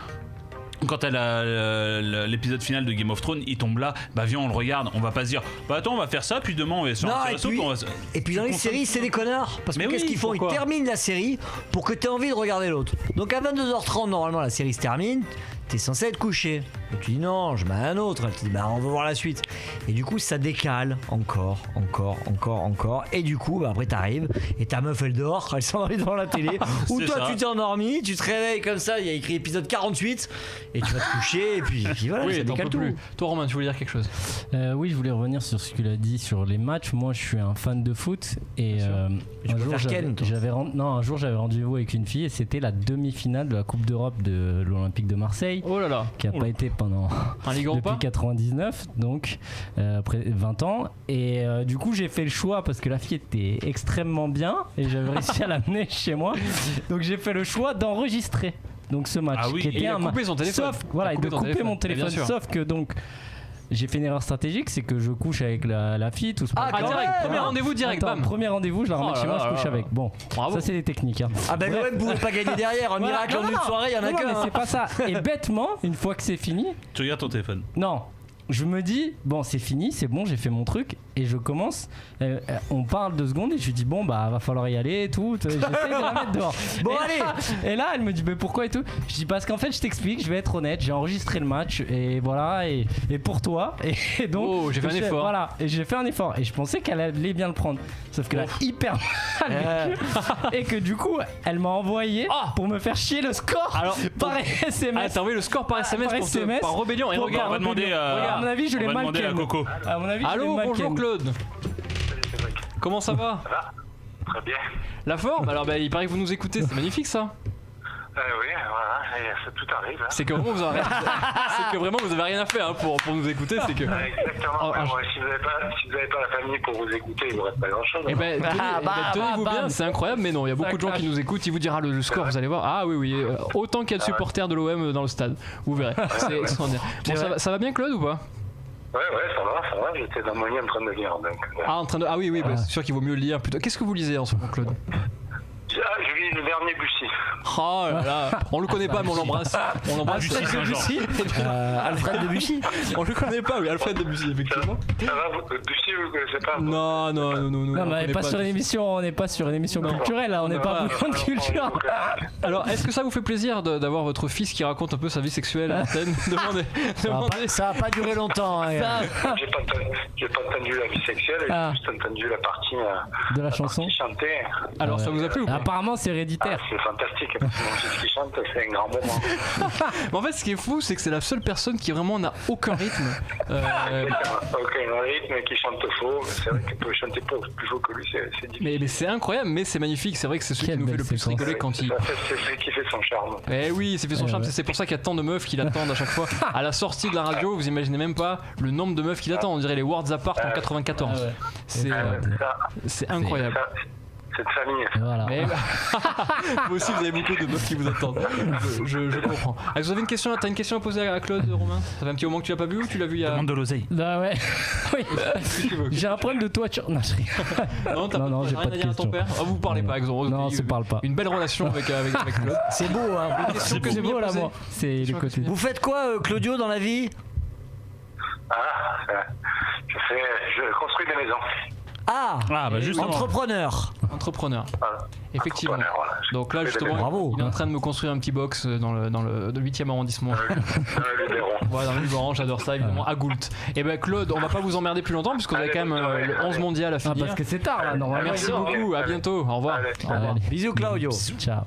Quand t'as l'épisode final de Game of Thrones, il tombe là, bah viens on le regarde, on va pas se dire bah attends on va faire ça puis demain on va sur un resto. Et puis dans les séries c'est des connards parce que qu'est-ce qu'ils font? Ils terminent la série pour que t'aies envie de regarder l'autre. Donc à 22h30 normalement la série se termine, t'es censé être couché. Et tu dis non, je mets un autre. Elle te dit bah on va voir la suite. Et du coup ça décale encore. Et du coup bah, après t'arrives et ta meuf elle dort, elle s'endort devant la télé. Ou toi tu t'es endormi, tu te réveilles comme ça, il y a écrit épisode 48 et tu vas te coucher et puis voilà, ça décale tout. Toi Romain, tu voulais dire quelque chose? Oui, je voulais revenir sur ce qu'il a dit sur les matchs. Moi je suis un fan de foot et un jour j'avais rendez-vous avec une fille et c'était la demi-finale de la Coupe d'Europe de l'Olympique de Marseille. Oh là là. Qui a pas été pendant depuis 99, donc après 20 ans. Et du coup j'ai fait le choix parce que la fille était extrêmement bien et j'avais réussi à l'amener chez moi. Donc j'ai fait le choix d'enregistrer donc ce match qui était il a coupé son téléphone. De couper mon téléphone. Sauf que donc j'ai fait une erreur stratégique, c'est que je couche avec la fille, tout ce direct, premier rendez-vous direct. Attends, premier rendez-vous, je la remets chez moi, je couche avec. Bon, ça c'est des techniques. Hein. Ah ben l'OM pouvait pas gagner derrière, un miracle en une soirée, il y en a qu'un. Mais c'est pas ça. Et bêtement, une fois que c'est fini, tu regardes ton téléphone. Non. Je me dis, bon c'est fini, c'est bon, j'ai fait mon truc et je commence, on parle 2 secondes et je lui dis bon bah va falloir y aller et tout, j'essaie de la mettre dehors. Bon et allez là, et là elle me dit mais pourquoi et tout. Je dis parce qu'en fait je t'explique, je vais être honnête, j'ai enregistré le match et voilà et pour toi et donc j'ai fait un effort. Voilà, et j'ai fait un effort et je pensais qu'elle allait bien le prendre. Sauf qu'elle a hyper mal et que du coup elle m'a envoyé pour me faire chier le score par SMS. Ah t'as envoyé le score par SMS par rébellion et regarde, on va demander à mon avis, je l'ai mal à Coco. À mon avis, allô, bonjour Claude. Comment ça va? Ça va? Très bien. La forme? Alors il paraît que vous nous écoutez, c'est magnifique ça. Oui, voilà, ça tout arrive. Hein. C'est que vraiment vous avez rien à faire pour nous écouter, c'est que. Exactement. Si vous n'avez pas la famille pour vous écouter, il ne vous reste pas grand chose. Tenez-vous bien, c'est incroyable, mais non, il y a beaucoup de gens qui nous écoutent, ils vous diront le score, vous allez voir. Ah oui, autant qu'il y a de supporters de l'OM dans le stade, vous verrez. C'est extraordinaire. Bon, ça va bien Claude ou pas? Ouais, ça va, j'étais dans mon lit en train de lire. Donc, Ah oui, c'est sûr qu'il vaut mieux le lire plutôt. Qu'est-ce que vous lisez en ce moment, Claude? Je lis le dernier Bussy. Oh là là, on le connaît pas mais on l'embrasse. Bussy. Alfred de Bussy. On le connaît pas, oui, Alfred de Bussy, effectivement. Ça va, Bussy, vous ne connaissez pas? Non, mais on n'est pas sur une émission culturelle, là, on n'est pas bouillon de culture. Alors, est-ce que ça vous fait plaisir d'avoir votre fils qui raconte un peu sa vie sexuelle à l'antenne? Ça n'a pas duré longtemps. J'ai pas entendu la vie sexuelle, j'ai juste entendu la partie de la chanson chantée. Alors, ça vous a plu ou pas? Apparemment, c'est héréditaire. c'est fantastique. Mon fils qui chante, c'est un grand moment. Mais en fait, ce qui est fou, c'est que c'est la seule personne qui vraiment n'a aucun rythme. Aucun rythme, qui chante faux. C'est vrai qu'il peut chanter plus faux que lui, c'est difficile. Mais c'est incroyable, mais c'est magnifique. C'est vrai que c'est celui qui nous fait le plus rigoler quand il. C'est celui qui fait son charme. Eh oui, c'est fait son charme. C'est pour ça qu'il y a tant de meufs qui l'attendent à chaque fois. À la sortie de la radio, vous imaginez même pas le nombre de meufs qui l'attendent. On dirait les Worlds Apart en 94. C'est incroyable. Cette famille. Voilà. Mais... vous aussi, vous avez beaucoup de meufs qui vous attendent. Je comprends. Ah, vous avez une question, t'as une question à poser à Claude, Romain? Ça fait un petit moment que tu l'as pas vu ou tu l'as vu il y a. Demande de l'oseille. Bah ouais. Oui. J'ai un problème de toiture. Non, j'ai j'ai pas de rien à dire à ton question. père. Vous parlez pas, exemple. Non, on se parle pas. Une belle relation avec Claude. C'est beau, hein. C'est beau là, moi. C'est le côté. Vous faites quoi, Claudio, dans la vie? Je construis des maisons. Ah, bah justement. Entrepreneur. Voilà. Effectivement. Voilà. Donc là, justement, Bravo. il est en train de me construire un petit box dans le 8e arrondissement. Voilà, dans le Luberon, j'adore ça, évidemment, à Goult. Et ben Claude, on va pas vous emmerder plus longtemps, puisqu'on a quand même le 11 mondial à finir. Parce que c'est tard là, normalement. Merci beaucoup, à bientôt, au revoir. Au revoir. Bisous, Claudio. Ciao.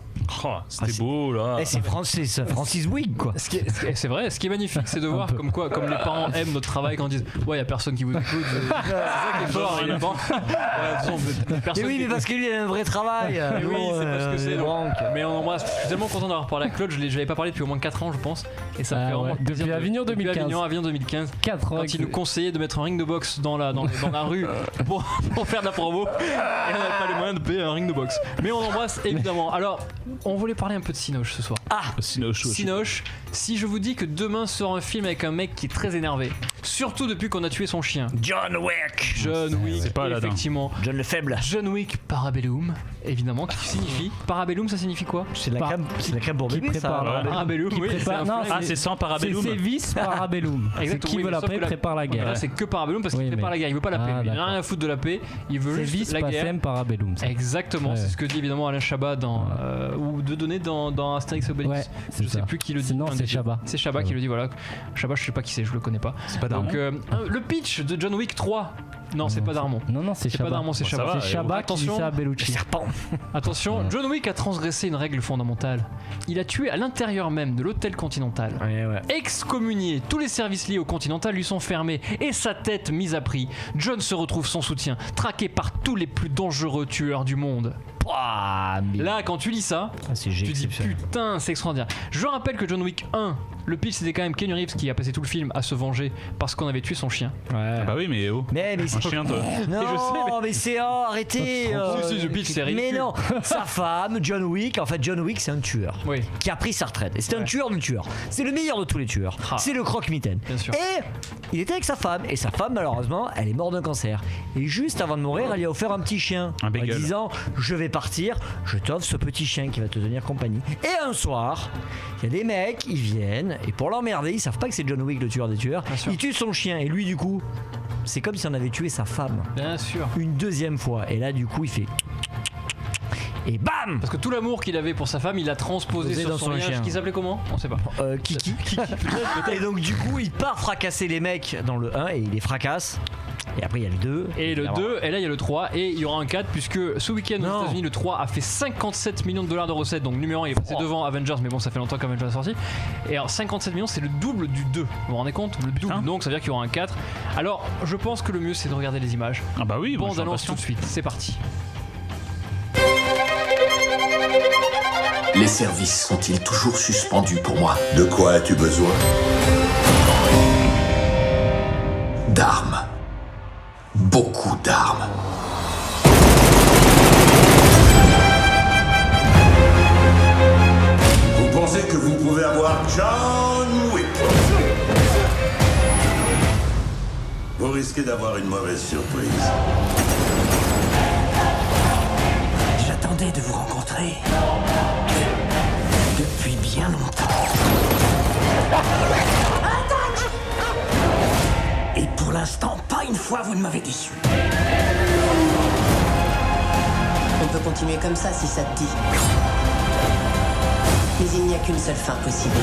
C'était beau là. C'est Francis Bouygues, quoi. C'est vrai, ce qui est magnifique, c'est de voir comme les parents aiment notre travail quand ils disent ouais, y a personne qui vous écoute. C'est ça qui est fort, les parents. Mais oui, mais parce que lui, il a un vrai travail. Mais oui, c'est parce que c'est donc. Mais on embrasse. Je suis tellement content d'avoir parlé à Claude. Je l'avais pas parlé depuis au moins 4 ans, je pense. Et ça me fait vraiment plaisir. Depuis Avignon 2015. Depuis Avignon 2015. 4 ans. Quand il nous conseillait de mettre un ring de boxe dans la rue pour faire de la promo. Et on n'avait pas les moyens de payer un ring de boxe. Mais on embrasse évidemment. Alors, on voulait parler un peu de Cinoche ce soir. Cinoche. Si je vous dis que demain sort un film avec un mec qui est très énervé, surtout depuis qu'on a tué son chien. John Wick. C'est pas Aladdin. Effectivement. John le Faible. John Wick Parabellum, évidemment, qui signifie Parabellum, ça signifie quoi? C'est la crème pour bébé, ça. Parabellum, oui. C'est sans Parabellum. C'est Vis Parabellum. C'est qui veut la paix prépare la guerre. C'est que Parabellum parce qu'il prépare la guerre. Il veut pas la paix. Il n'a rien à foutre de la paix. Il veut juste la guerre. C'est Parabellum. Exactement. C'est ce que dit évidemment Alain Chabat ou de donner dans Astérix et Obélix. Je sais plus qui le dit. Non, c'est Chabat. C'est Chabat qui le dit. Voilà. Chabat, je sais pas qui c'est. Je le connais pas. C'est pas Darmon. Donc le pitch de John Wick 3. Non, c'est pas Darmon. Non, c'est Chabat. pas Darmon, c'est Chabat. C'est Chabat qui dit ça à Bellucci. Attention, John Wick a transgressé une règle fondamentale. Il a tué à l'intérieur même de l'hôtel Continental. Excommunié, tous les services liés au Continental lui sont fermés et sa tête mise à prix. John se retrouve sans soutien, traqué par tous les plus dangereux tueurs du monde. Là, quand tu lis ça, tu dis putain, c'est extraordinaire. Je rappelle que John Wick 1, le pitch c'était quand même Keanu Reeves qui a passé tout le film à se venger parce qu'on avait tué son chien. Bah oui, mais Mais un chien, toi. Non, mais c'est arrêtez. Si, le pitch c'est ridicule. Mais non, sa femme, John Wick, en fait, John Wick c'est un tueur qui a pris sa retraite. Et c'est un tueur de tueurs. C'est le meilleur de tous les tueurs. C'est le croque-mitaine. Et il était avec sa femme. Et sa femme, malheureusement, elle est morte d'un cancer. Et juste avant de mourir, elle lui a offert un petit chien. En disant, je vais partir, je t'offre ce petit chien qui va te tenir compagnie. Et un soir, il y a des mecs, ils viennent, et pour l'emmerder, ils savent pas que c'est John Wick le tueur des tueurs. Il tue son chien, et lui du coup, c'est comme si on avait tué sa femme. Bien sûr. Une deuxième fois. Et là du coup, il fait... Et bam! Parce que tout l'amour qu'il avait pour sa femme, il l'a transposé sur son chien. Qui s'appelait comment? On sait pas. Kiki. Et donc du coup, il part fracasser les mecs dans le 1 et il les fracasse. Et après il y a le 2. Et le 2, et là il y a le 3, et il y aura un 4, puisque ce week-end aux États-Unis, le 3 a fait 57 millions de dollars de recettes. Donc numéro 1, il est passé devant Avengers, mais bon, ça fait longtemps qu'Avengers est sorti. Et alors 57 millions, c'est le double du 2. Vous vous rendez compte? Le double, donc ça veut dire qu'il y aura un 4. Alors je pense que le mieux c'est de regarder les images. Ah bah oui, bon, on annonce tout de suite, c'est parti. Les services sont-ils toujours suspendus pour moi? De quoi as-tu besoin? D'armes. Beaucoup d'armes. Vous pensez que vous pouvez avoir John Wick? Vous risquez d'avoir une mauvaise surprise. J'attendais de vous rencontrer depuis bien longtemps. Et pour l'instant, pas une fois vous ne m'avez déçu. On peut continuer comme ça si ça te dit. Mais il n'y a qu'une seule fin possible.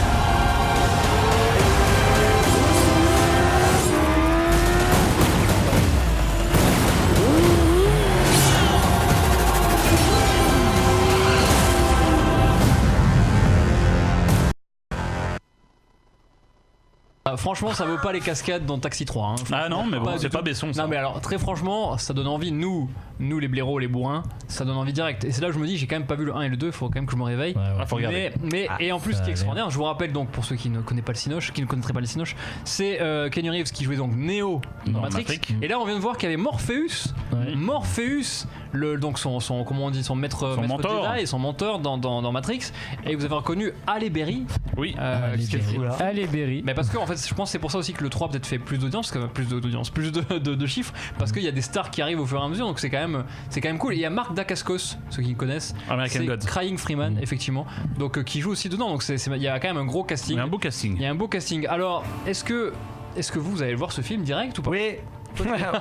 franchement, ça vaut pas les cascades dans Taxi 3. Hein. Ah non, mais bon, c'est pas Besson. Ça. Non, mais alors, très franchement, ça donne envie, nous les blaireaux, les bourrins, ça donne envie direct. Et c'est là où je me dis, j'ai quand même pas vu le 1 et le 2, il faut quand même que je me réveille. Faut regarder. Et en plus, ce qui est extraordinaire, je vous rappelle donc, pour ceux qui ne connaissent pas le Cinoche, qui ne connaîtraient pas le Cinoche, c'est Keanu Reeves qui jouait donc Neo dans Matrix. Et là, on vient de voir qu'il y avait Morpheus. Morpheus, donc son comment on dit, son maître Jedi et son mentor dans Matrix. Et vous avez reconnu Halle Berry. Oui. Halle Berry. Mais parce que en fait, je pense que c'est pour ça aussi que le 3 peut-être fait plus d'audience, plus de chiffres, parce qu'il y a des stars qui arrivent au fur et à mesure, donc c'est quand même cool. Et il y a Mark Dacascos, ceux qui connaissent, American c'est God. Crying Freeman, effectivement, donc qui joue aussi dedans. Donc il y a quand même un gros casting. Il y a un beau casting. Il y a un beau casting. Alors, est-ce que vous allez voir ce film direct ou pas?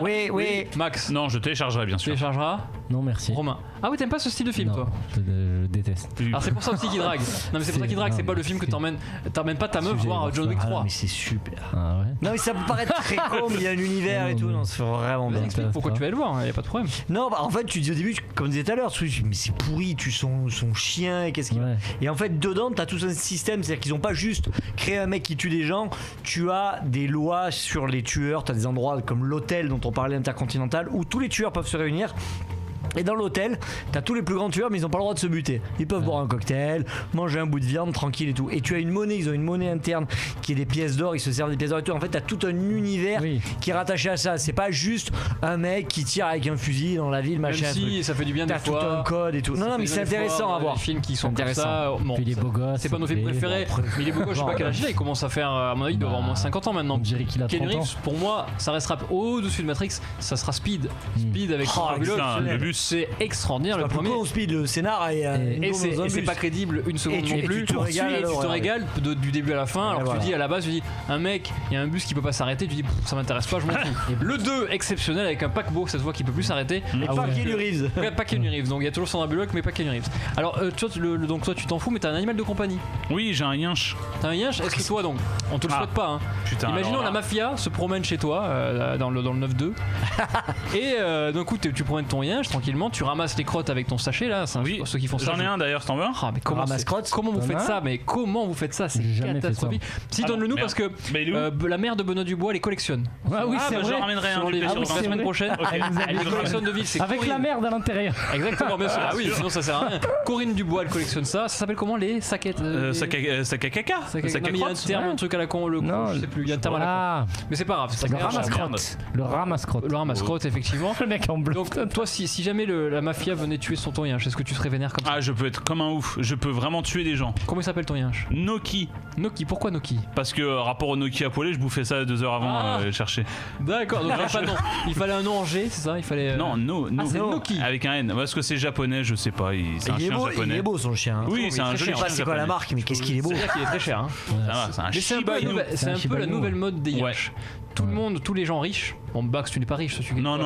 Oui. Max? Non, je téléchargerai bien sûr. Téléchargeras? Non, merci. Romain? Ah oui, t'aimes pas ce style de film, toi? Je déteste. Alors c'est pour ça aussi qu'il drague. Non mais c'est pour ça qu'il drague, c'est pas le film que t'emmènes pas ta meuf voir John Wick 3. Mais c'est super. Ah ouais. Non mais ça peut paraître très con, mais il y a un univers et tout, non, c'est vraiment bien. Explique pourquoi tu vas le voir, y a pas de problème. Non, bah en fait tu dis au début, comme je disais tout à l'heure, mais c'est pourri, tu son chien et qu'est-ce qu'il Et en fait dedans t'as tout un système, c'est-à-dire qu'ils ont pas juste créé un mec qui tue des gens, tu as des lois sur les tueurs, t'as des endroits comme l'hôtel dont on parlait intercontinental où tous les tueurs peuvent se réunir. Et dans l'hôtel, t'as tous les plus grands tueurs, mais ils ont pas le droit de se buter. Ils peuvent boire un cocktail, manger un bout de viande tranquille et tout. Et tu as une monnaie, ils ont une monnaie interne qui est des pièces d'or, ils se servent des pièces d'or et tout. En fait, t'as tout un univers qui est rattaché à ça. C'est pas juste un mec qui tire avec un fusil dans la ville, machin. Même si ça fait du bien des fois. T'as tout un code et tout. Non, mais c'est intéressant à voir. Les films qui sont comme ça. Puis les beaux gosses. C'est pas nos films préférés. Mais les beaux gosses, je sais pas quel âge il a. Il commence à faire, à mon avis, il doit avoir au moins 50 ans maintenant. On dirait qu'il a 30 ans. Keanu Reeves, pour moi, ça restera au-dessus de Matrix. Ça sera Speed. Speed avec le bus. C'est extraordinaire. Le premier Speed, le scénar et c'est pas crédible une seconde non plus. Tu te régales du début à la fin. Alors tu dis à la base, tu dis un mec, il y a un bus qui peut pas s'arrêter, tu dis ça m'intéresse pas, je m'en fous. Le 2 exceptionnel avec un paquebot cette fois qui peut plus s'arrêter. Et pas Keanu Reeves. Pas Keanu Reeves. Donc il y a toujours Sandra Bullock mais pas Keanu Reeves. Alors donc toi tu t'en fous mais t'as un animal de compagnie. Oui, j'ai un yinche. T'as un yinche? Est-ce que toi donc on te le souhaite pas hein. Putain, imaginons la mafia se promène chez toi dans le 9-2 et d'un coup tu promènes ton yinche tranquillement, tu ramasses les crottes avec ton sachet là, oui, ceux qui font ça. J'en ai un d'ailleurs, si t'en veux. Ah, mais comment vous faites ça? Mais comment vous faites ça? C'est catastrophique. Si donne-le nous parce que la mère de Benoît Dubois les collectionne. Ah oui, c'est vrai. Je ramènerai un la semaine prochaine. Elle les collectionne de ville. Avec la merde à l'intérieur. Exactement, bien sûr. Ah oui, sinon ça sert à rien. Corinne Dubois elle collectionne ça. Ça s'appelle comment les saquettes? Sacacaca. Il y a un terme, un truc à la con, je sais plus. Il y a un terme à la con. Mais c'est pas grave. Le ramasse-crotte. Le ramasse-crotte, effectivement. Le mec en bleu. Donc toi, si jamais la mafia venait tuer son ton yinche, est-ce que tu serais vénère comme ça? Ah, je peux être comme un ouf. Je peux vraiment tuer des gens. Comment il s'appelle ton yinche? Noki. Pourquoi Noki? Parce que rapport au Noki à poêler, je bouffais ça 2 heures avant de chercher. D'accord, donc pas non. Il fallait un nom en G, c'est ça? Il fallait. Non, c'est Noki. Avec un N. Parce que c'est japonais, je sais pas. C'est un chien japonais. Il est beau son chien. Oui, c'est un joli chien. Je sais pas c'est quoi la marque, mais qu'est-ce qu'il est beau. C'est-à-dire qu'il est très cher. C'est un Shiba Inu. C'est un peu la nouvelle mode des yinches. Tout le monde, tous les gens riches. Bon, Bax, tu n'es pas riche, Non,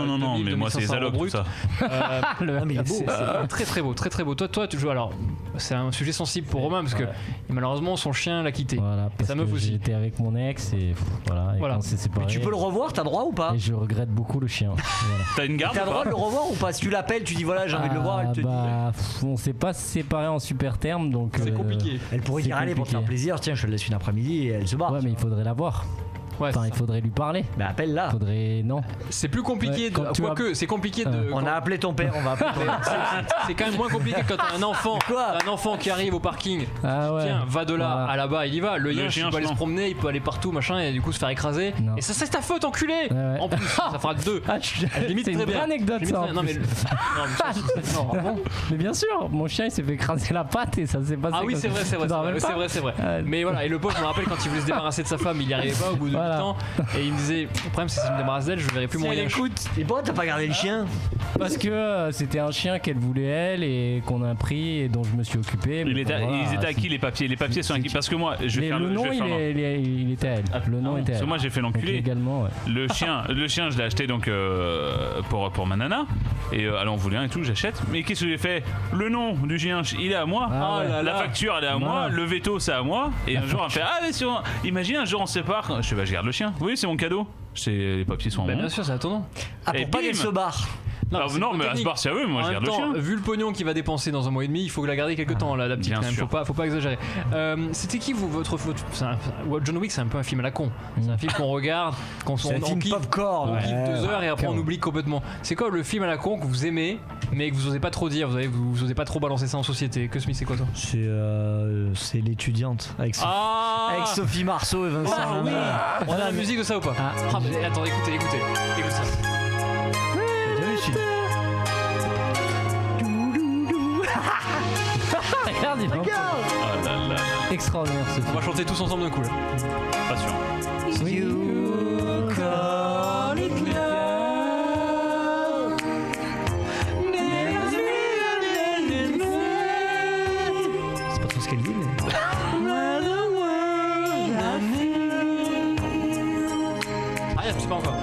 mais moi c'est les allocs tout ça. Mais il est beau. C'est très très beau. Toi, tu joues. Alors, c'est un sujet sensible pour Romain parce que malheureusement son chien l'a quitté. Voilà, sa meuf aussi. J'étais avec mon ex et voilà. Et on s'est séparés. Mais tu peux le revoir, t'as droit ou pas? Et je regrette beaucoup le chien. Voilà. T'as une garde? T'as le droit de le revoir ou pas? Si tu l'appelles, tu dis voilà, j'ai envie de le voir, elle te dit. On s'est pas séparés en super termes donc. C'est compliqué. Elle pourrait dire allez pour te faire plaisir, tiens, je te laisse une après-midi et elle se barre. Ouais, mais il faudrait la voir. Enfin, il faudrait lui parler. Mais appelle-la. Non. C'est plus compliqué. Quoique, c'est compliqué de. On a appelé ton père, on va appeler ton père. C'est quand même moins compliqué quand t'as un enfant qui arrive au parking. Tiens, va de là à là-bas, il y va. Le yinche, il peut aller se promener, il peut aller partout, machin, et du coup se faire écraser. Et ça, c'est ta faute, enculé. En plus, ça fera 2. Limite, c'est une vraie anecdote ça. Non, mais. Mais bien sûr, mon chien il s'est fait écraser la patte et ça s'est passé. Ah oui, c'est vrai. Mais voilà, et le pauvre, je me rappelle quand il voulait se débarrasser de sa femme, il n'y arrivait pas au bout de temps, et il me disait le problème c'est que si je me débarrasse d'elle, je verrai plus mon yinche. Et pourquoi t'as pas gardé le chien? Parce que c'était un chien qu'elle voulait elle et qu'on a pris et dont je me suis occupé. Ils étaient à qui les papiers? Les papiers sont à qui? Parce que moi je vais faire le nom il était à elle. Le nom était à elle. Parce que moi j'ai fait l'enculé également. Le chien je l'ai acheté donc pour ma nana et elle en voulait un et tout, j'achète. Mais qu'est-ce que j'ai fait? Le nom du chien il est à moi, la facture elle est à moi, le veto c'est à moi, et un jour elle fait mais imagine un jour on se sépare, je garde le chien. Oui, c'est mon cadeau. Les papiers sont à moi. Bien sûr, c'est à ton nom. Pour pas qu'elle se barre. Non, mais Asbar, c'est à eux, moi je garde le chien. Vu le pognon qu'il va dépenser dans un mois et demi, il faut la garder quelques temps, la petite quand même. Faut pas exagérer. C'était qui votre John Wick, c'est un peu un film à la con. C'est un film qu'on regarde, c'est un film popcorn. On kiffe 2 heures et après on oublie complètement. C'est quoi le film à la con que vous aimez, mais que vous osez pas trop dire, vous osez pas trop balancer ça en société? Que Smith, c'est quoi toi? C'est l'étudiante avec Sophie Marceau et Vincent. Oui. On a la musique de ça ou pas? Attends, écoutez ça. Regarde, extraordinaire ce film. On va chanter tous ensemble d'un coup là. Pas sûr. C'est pas tout ce qu'elle dit, mais. Je sais pas encore.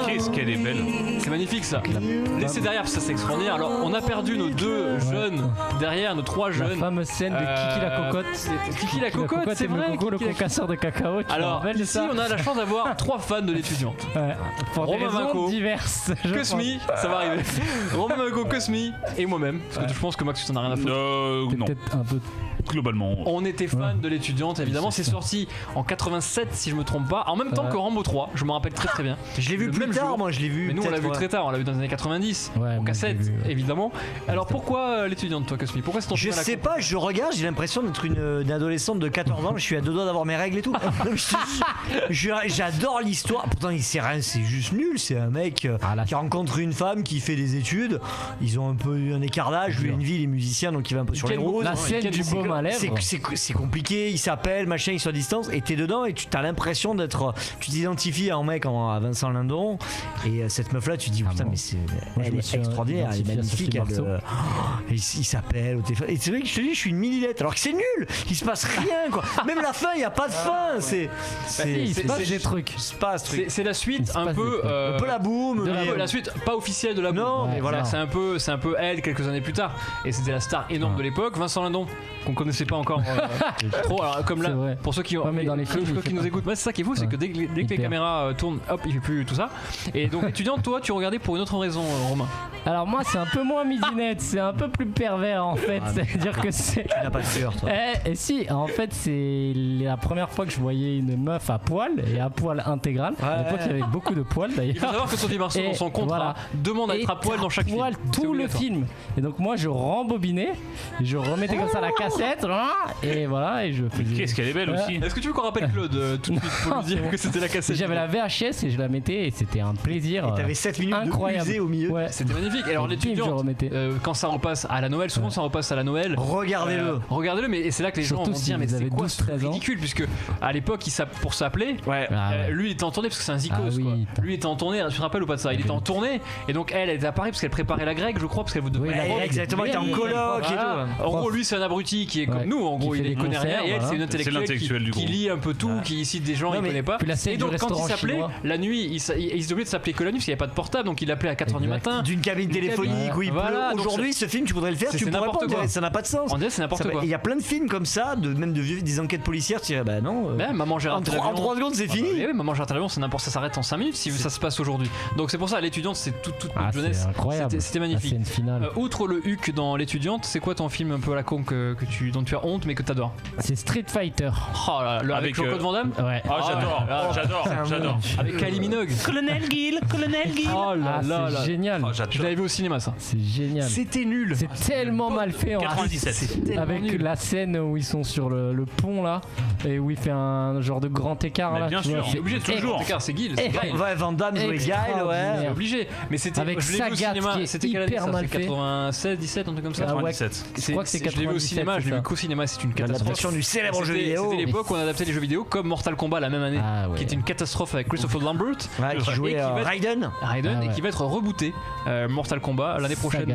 Qu'est-ce qu'elle est belle. C'est magnifique ça. Laissez derrière, ça c'est extraordinaire. Alors on a perdu nos 2 jeunes derrière, nos 3 jeunes. La fameuse scène de Kiki la cocotte. Kiki la cocotte, c'est vrai. Le concasseur de cacao. Alors ici on a la chance d'avoir 3 fans de l'étudiante. Pour des raisons diverses. Cosmi, ça va arriver. Romain Vinco, Cosmi et moi-même. Parce que je pense que Max, tu t'en as rien à foutre. Non. Peut-être un peu. Globalement. On était fans de l'étudiante, évidemment. C'est sorti en 87, si je me trompe pas. En même temps que Rambo 3, je me rappelle très bien. Je l'ai vu plus tard, moi je l'ai vu. Mais nous on l'a vu très tard, on l'a vu dans les années 90, en cassette, évidemment. Alors pourquoi l'étudiante, toi, Cosmi? Pourquoi c'est ton film? Je sais pas, je regarde, j'ai l'impression d'être une adolescente de 14 ans, je suis à 2 doigts d'avoir mes règles et tout. J'adore l'histoire, pourtant il sait rien, c'est juste nul. C'est un mec qui rencontre une femme qui fait des études, ils ont un peu un écart d'âge, lui une vie, il est musicien donc il va un peu sur les routes. La scène du baume à lèvres. C'est compliqué, il s'appelle, machin, ils sont à distance et t'es dedans et tu as l'impression d'être. Tu t'identifies à un mec, à Vincent Lindon, et cette meuf là tu te dis putain, mais elle est extraordinaire, elle est magnifique, il s'appelle au téléphone. Et c'est vrai que je te dis, je suis une mini-lettre alors que c'est nul, il se passe rien quoi. Même la fin, il n'y a pas de fin. Il se passe des trucs. C'est la suite un peu la boum. La suite pas officielle de la boum. Non, mais voilà. C'est un peu elle quelques années plus tard. Et c'était la star énorme de l'époque. Vincent Lindon, qu'on connaissait pas encore trop. Alors, comme là, pour ceux qui nous écoutent, c'est ça qui est fou, c'est que dès que les caméras tournent, hop, il fait plus tout ça. Et donc, étudiante, toi, tu regardais pour une autre raison, Romain? Alors, moi, c'est un peu moins midinette, c'est un peu plus pervers en fait. C'est-à-dire que c'est. Tu n'as pas de cœur, toi. Et si, en fait, c'est la première fois que je voyais une meuf à poil et à poil intégral. À l'époque, il y avait beaucoup de poils d'ailleurs. Il faut savoir que Sophie Marceau, dans son contrat, demande à être à poil dans chaque film. Tout le film. Et donc, moi, je rembobinais, je remettais comme ça la cassette, et voilà, et je faisais. Qu'est-ce qu'elle est belle aussi. Est-ce que tu veux qu'on rappelle Claude tout de suite pour lui dire que c'était la cassette? J'avais la VHS et je la mettais et c'était un plaisir. Et t'avais 7 minutes incroyable. De musée au milieu. Ouais. C'était magnifique. Alors l'étudiante, quand ça repasse à la Noël, souvent ça repasse à la Noël. Regardez-le. Mais c'est là que les gens vont dire mais c'est quoi ce ridicule, puisque à l'époque pour s'appeler, lui il était en tournée parce que c'est un zikos quoi. Lui il était en tournée, tu te rappelles ou pas de ça? Il était en tournée et donc elle était à Paris parce qu'elle préparait la grecque, je crois, parce qu'elle vous devait. Exactement, il était en coloc et tout. En gros, lui c'est un abruti qui est comme nous, en gros il connaît rien, et elle c'est une intellectuelle qui lit un peu tout, qui cite des gens qu'il connaît pas. Et donc quand il s'appelait la nuit, il se devait de s'appeler que la nuit parce qu'il n'y avait pas de portable, donc il appelait à 4h du matin d'une cabine téléphonique où il pleut. Aujourd'hui ce film tu voudrais le faire, tu pourrais pas, ça n'a pas de sens. On dirait c'est n'importe quoi. Il y a plein de films comme ça, même des enquêtes policières, tu dirais bah non. Maman j'ai raté l'avion. En 3 secondes c'est fini. Oui, Maman j'ai raté l'avion, c'est n'importe, ça s'arrête en 5 minutes si ça se passe aujourd'hui. Donc c'est pour ça l'étudiante, c'est toute notre jeunesse. C'était magnifique. Outre le Huc dans l'étudiante, c'est quoi ton film un peu à la con dont tu as honte mais que t'adores? C'est Street Fighter. Oh là là, avec Jean-Claude Van Damme. Ouais. J'adore. Avec Kylie Minogue. Colonel Gill. Oh là là, c'est génial. Je l'avais vu au cinéma ça. C'est génial. C'était nul. C'est tellement mal fait. 97. Avec la scène où ils sont sur le pont là et où il fait un genre de grand écart là. Bien sûr, c'est obligé de toujours. Grand écart, c'est Gill. Ouais, Van Damme jouait Guile, ouais. C'est obligé. Mais c'était avec je l'ai vu au cinéma. C'était quelle année ça? mal fait. 96, 17, un truc comme ça. 97. Je crois que c'est 97. Je l'ai vu au cinéma. Je l'ai vu qu'au cinéma. C'est une catastrophe. L'adaptation du célèbre jeu vidéo. C'était l'époque où on adaptait les jeux vidéo comme Mortal Kombat la même année, qui était une catastrophe avec Christopher Lambert, qui jouait Raiden, et qui va être rebooté Mortal Kombat l'année prochaine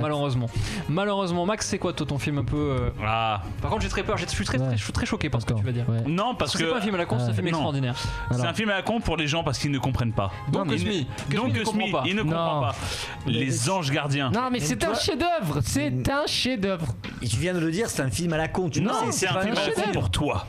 malheureusement. Max, c'est quoi toi ton film un peu Par contre j'ai très peur, je suis très choqué par ce que tu vas dire. Non, parce que c'est pas un film à la con, c'est un film extraordinaire. C'est un film à la con pour les gens parce qu'ils ne comprennent pas. Donc Cosmi, il ne comprend pas. Les Anges Gardiens. Non mais c'est un chef-d'œuvre, c'est un chef-d'œuvre. Et tu viens de le dire, c'est un film à la con. Non, c'est un film à la con pour toi.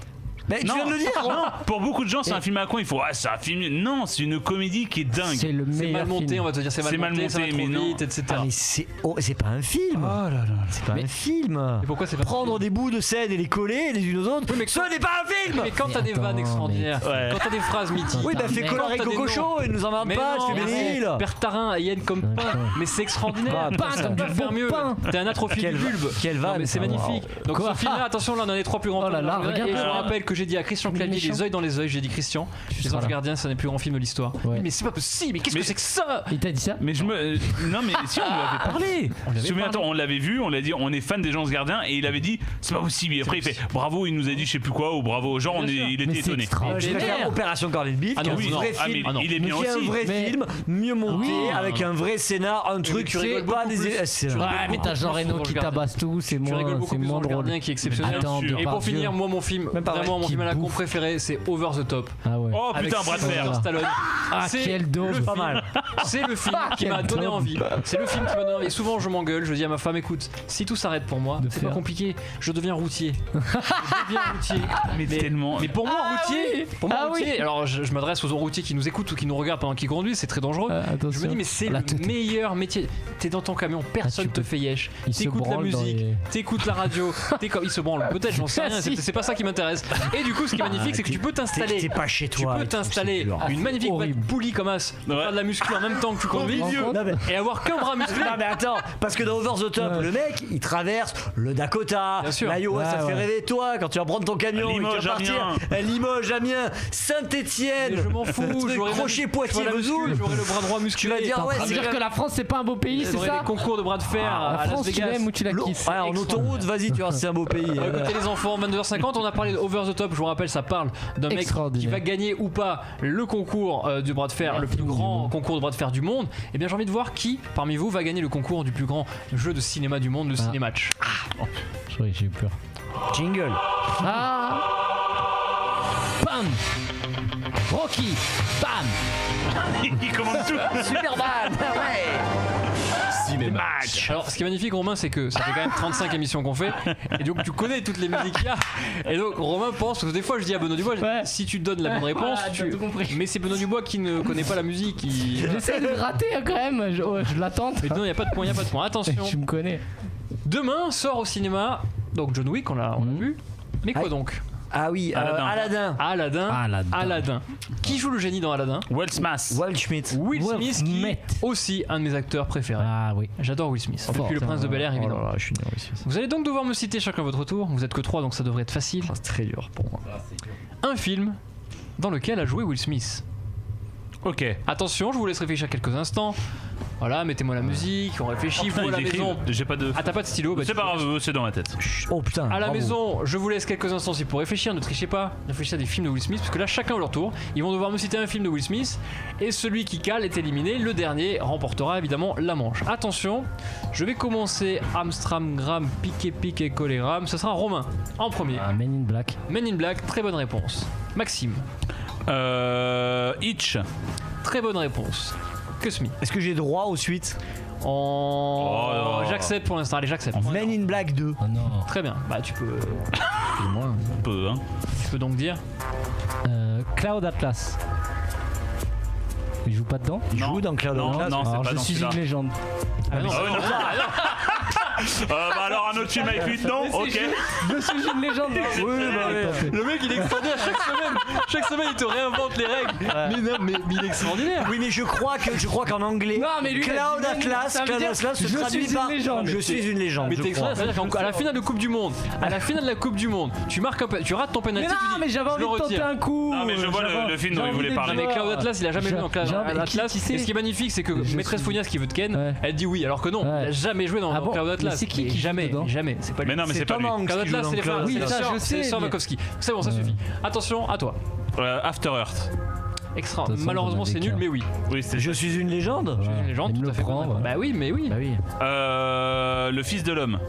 Mais tu viens de le dire. Non, pour beaucoup de gens, c'est un film à con. Il faut, c'est un film. Non, c'est une comédie qui est dingue. C'est le C'est meilleur mal monté, film. on va te dire, c'est mal monté, ça va trop mais non. vite, etc. Ah, mais c'est pas un film. Oh là là. C'est pas un film. Et pourquoi c'est pas un Prendre des bouts de scène et les coller les unes aux autres, Oui, mais ce n'est pas un film. Mais quand t'as des vannes extraordinaires, Ouais. quand t'as des phrases mythiques. Oui, bah fais Mais Collar et quand t'as des Coco noms- Show et nous emmerde Mais pas, non, je fais mais bénil. Père Tarin, Yen comme pain, mais c'est extraordinaire. Pain, Tu peux du pas faire bon mieux. pain. T'es un atrophile du bulbe. Quelle Non, vanne, mais c'est ça, magnifique. Donc Quoi ce film-là, attention, là on a les 3 plus grands Oh là films là, de l'ange gardien. Et je regarde. vous rappelle que j'ai dit à Christian Il est Clavier, méchant. Les Yeux dans les Yeux, j'ai dit Christian, Les seras Anges là. Gardiens, c'est un des plus grands films de l'histoire. Ouais. Mais c'est pas possible, mais qu'est-ce que c'est que ça? Il t'a dit ça? Mais non, mais si, on lui avait parlé. Souviens-toi, on l'avait vu, on l'a dit, on est fan des gens gardiens, et il avait dit, c'est pas possible. Et après, il fait, bravo, il nous a dit, je sais plus quoi, ou bravo. Genre, il était Mais c'est étonné. extraordinaire. Je préfère Opération Corned Beef, Ah qui est non, un non. vrai Ah, mais film. il est bien Qui est un aussi. vrai Mais- film, mieux monté, Oui. avec un vrai scénar, un truc. tu rigoles pas beaucoup des. plus. C'est- Tu Ouais, rigoles mais beaucoup t'as Jean plus Reno sur qui Ange Gardien. tabasse tout, c'est Tu rigoles moins, beaucoup c'est plus moins sur Ange drôle. Gardien qui est exceptionnel. Attends, Bien sûr. Et pour Depardieu. finir, moi mon film, Même pas vrai, vraiment mon qui film à la con bouffe. préféré, c'est Over the Top. Ah ouais. Oh Avec putain, bras de fer. Sylvester Stallone. Ah, C'est quel daube. le Pas film- mal. C'est le film qui Quel m'a donné daube. envie. C'est le film qui m'a donné envie. Et souvent je m'engueule, je dis à ma femme, écoute, si tout s'arrête pour moi, De c'est pas faire. compliqué, je deviens routier. Je deviens routier. Mais tellement. Mais pour moi, routier, oui. pour moi, Ah routier, oui. alors je m'adresse aux routiers qui nous écoutent ou qui nous regardent pendant qu'ils conduisent, c'est très dangereux. Attention. Je me dis, mais c'est La le tête. meilleur métier. T'es dans ton camion, personne tu te peux- fait yesh. Il se T'écoutes la branle dans musique, les- t'écoutes la radio, il se branle. Peut-être, j'en sais rien, Si. c'est pas ça qui m'intéresse. Et du coup, ce qui est magnifique, c'est que tu peux t'installer. T'es pas chez Tu toi. peux et tout, t'installer c'est dur. une magnifique horrible. boîte poulie comme as, Ouais. faire de la muscu en même temps que tu conduis Non, mais- et avoir qu'un bras musclé. Non mais attends, parce que dans Over the Top, Ouais. le mec, il traverse le Dakota, Bien sûr. l'Iowa, ça Ouais, te fait ouais. rêver toi quand tu vas prendre ton camion, Limoges, et tu vas partir à Limoges, Amiens, Saint-Étienne, Mais je m'en fous, j'aurais Crochet, même- Poitiers, j'aurais la muscu, Vesoul. j'aurais le bras droit musclé. Tu vas dire, T'es en ouais, train de c'est dire que la France c'est pas un beau pays, c'est J'aurais ça? les concours de bras de fer La à Las France, tu Vegas. l'aimes ou tu la L'eau- kiffes? Ouais, en autoroute, vas-y, tu vois, c'est un beau pays. Écoutez les enfants, 22h50, on a parlé de Over the Top, je vous rappelle, ça parle d'un mec qui Extraordinaire. va gagner ou pas le concours du bras de fer, le plus grand concours de bras de fer du monde. Et bien j'ai envie de voir qui parmi vous va gagner le concours du plus grand jeu de cinéma du monde, le Cinématch. J'ai eu peur. Jingle. Ah! Bam! Rocky! Bam! Il commande tout. Superman, ouais. Cinématch. Alors ce qui est magnifique Romain, c'est que ça fait quand même 35 émissions qu'on fait et donc tu connais toutes les musiques qu'il y a. Et donc Romain pense, parce que des fois je dis à Benoît Dubois, Ouais. si tu donnes la bonne réponse, Voilà, t'as tout compris. mais c'est Benoît Dubois qui ne connaît pas la musique. J'essaie de gratter quand même, je l'attends. Mais non, il n'y a pas de point, il n'y a pas de point. Attention, Tu me connais. demain sort au cinéma, donc John Wick, on l'a vu. Mais quoi Aïe. donc? Ah oui, Aladdin. Aladdin. Aladdin. Qui joue le génie dans Aladdin? Will Smith. Will Smith. Will Will Smith, qui Smith. aussi un de mes acteurs préférés. Ah oui. J'adore Will Smith. Fort, Depuis Le Prince de Bel-Air, Oh évidemment. là là, je suis nul, Will Smith. Vous allez donc devoir me citer chacun votre tour. Vous êtes que 3, donc ça devrait être facile. C'est très dur pour moi. Un film dans lequel a joué Will Smith. Ok. Attention, je vous laisse réfléchir quelques instants. Voilà, mettez-moi la musique, on réfléchit. Putain, Vous à la ils écrivent. maison. J'ai pas de. Ah, t'as pas de stylo? Bah, C'est tu pas peux- grave, c'est dans ma tête. Oh putain. À la bravo. maison, je vous laisse quelques instants pour réfléchir, ne trichez pas, réfléchissez à des films de Will Smith, parce que là chacun à leur tour, ils vont devoir me citer un film de Will Smith, et celui qui cale est éliminé, le dernier remportera évidemment la manche. Attention, je vais commencer Amstramgram, Piqué, Coléram, ce sera Romain, en premier. Ah, Men in Black. Men in Black, très bonne réponse. Maxime, Hitch. très bonne réponse. Kusmi. Est-ce que j'ai droit aux suites? Oh. J'accepte pour l'instant, allez j'accepte. Men in Black 2. Oh non. Très bien, bah tu peux, Un peu, hein. tu peux donc dire. Cloud Atlas. Il joue pas dedans? Il joue dans Cloud Non, Atlas. non, c'est Alors pas je dans suis celui-là. une légende. Ah non, Ah ouais, non. Bah alors un autre film avec 8 non? Ok. Je suis une légende. Oui, bah ouais. le mec il est extraordinaire chaque semaine. Chaque semaine il te réinvente les règles. Mais non, mais il est extraordinaire. Oui, mais je crois qu'en anglais, Non, mais lui, il a Cloud dit Men in- Atlas, ça veut Cloud dire, Atlas se je traduit suis par une légende. je suis une légende. Mais je t'es crois. extraordinaire, c'est-à-dire qu'à la finale de Coupe du Monde, à la finale de la Coupe du Monde, tu marques tu rates ton penalty, Mais non, tu dis, mais j'avais je envie le de tenter retire. un coup. Non, mais je vois le film dont il voulait parler. Non mais Cloud Atlas il a jamais joué dans Cloud Atlas. qui sait Et ce qui est magnifique c'est que Je Maîtresse suis- Founias qui veut te ken, Ouais. elle dit oui alors que non, Ouais. il a jamais joué dans Ah bon Cloud Mais Atlas. c'est qui Mais joue jamais, dedans jamais, c'est pas lui. Mais non, mais c'est pas Tom lui. Hanks Cloud qui joue Atlas dans c'est les Cloud frères, Oui, c'est la ça, sœur, je c'est les sais, sœurs mais- Wachowski. C'est bon, ça suffit. Attention, à toi. After Earth. Extra. De toute façon, Malheureusement j'en ai c'est des nul cas. mais oui. Oui, c'est Je suis une légende. Ouais. Une légende Il me tout le à fait prend, bonne. ouais. Bah oui mais oui. Bah oui. Le Fils de l'homme.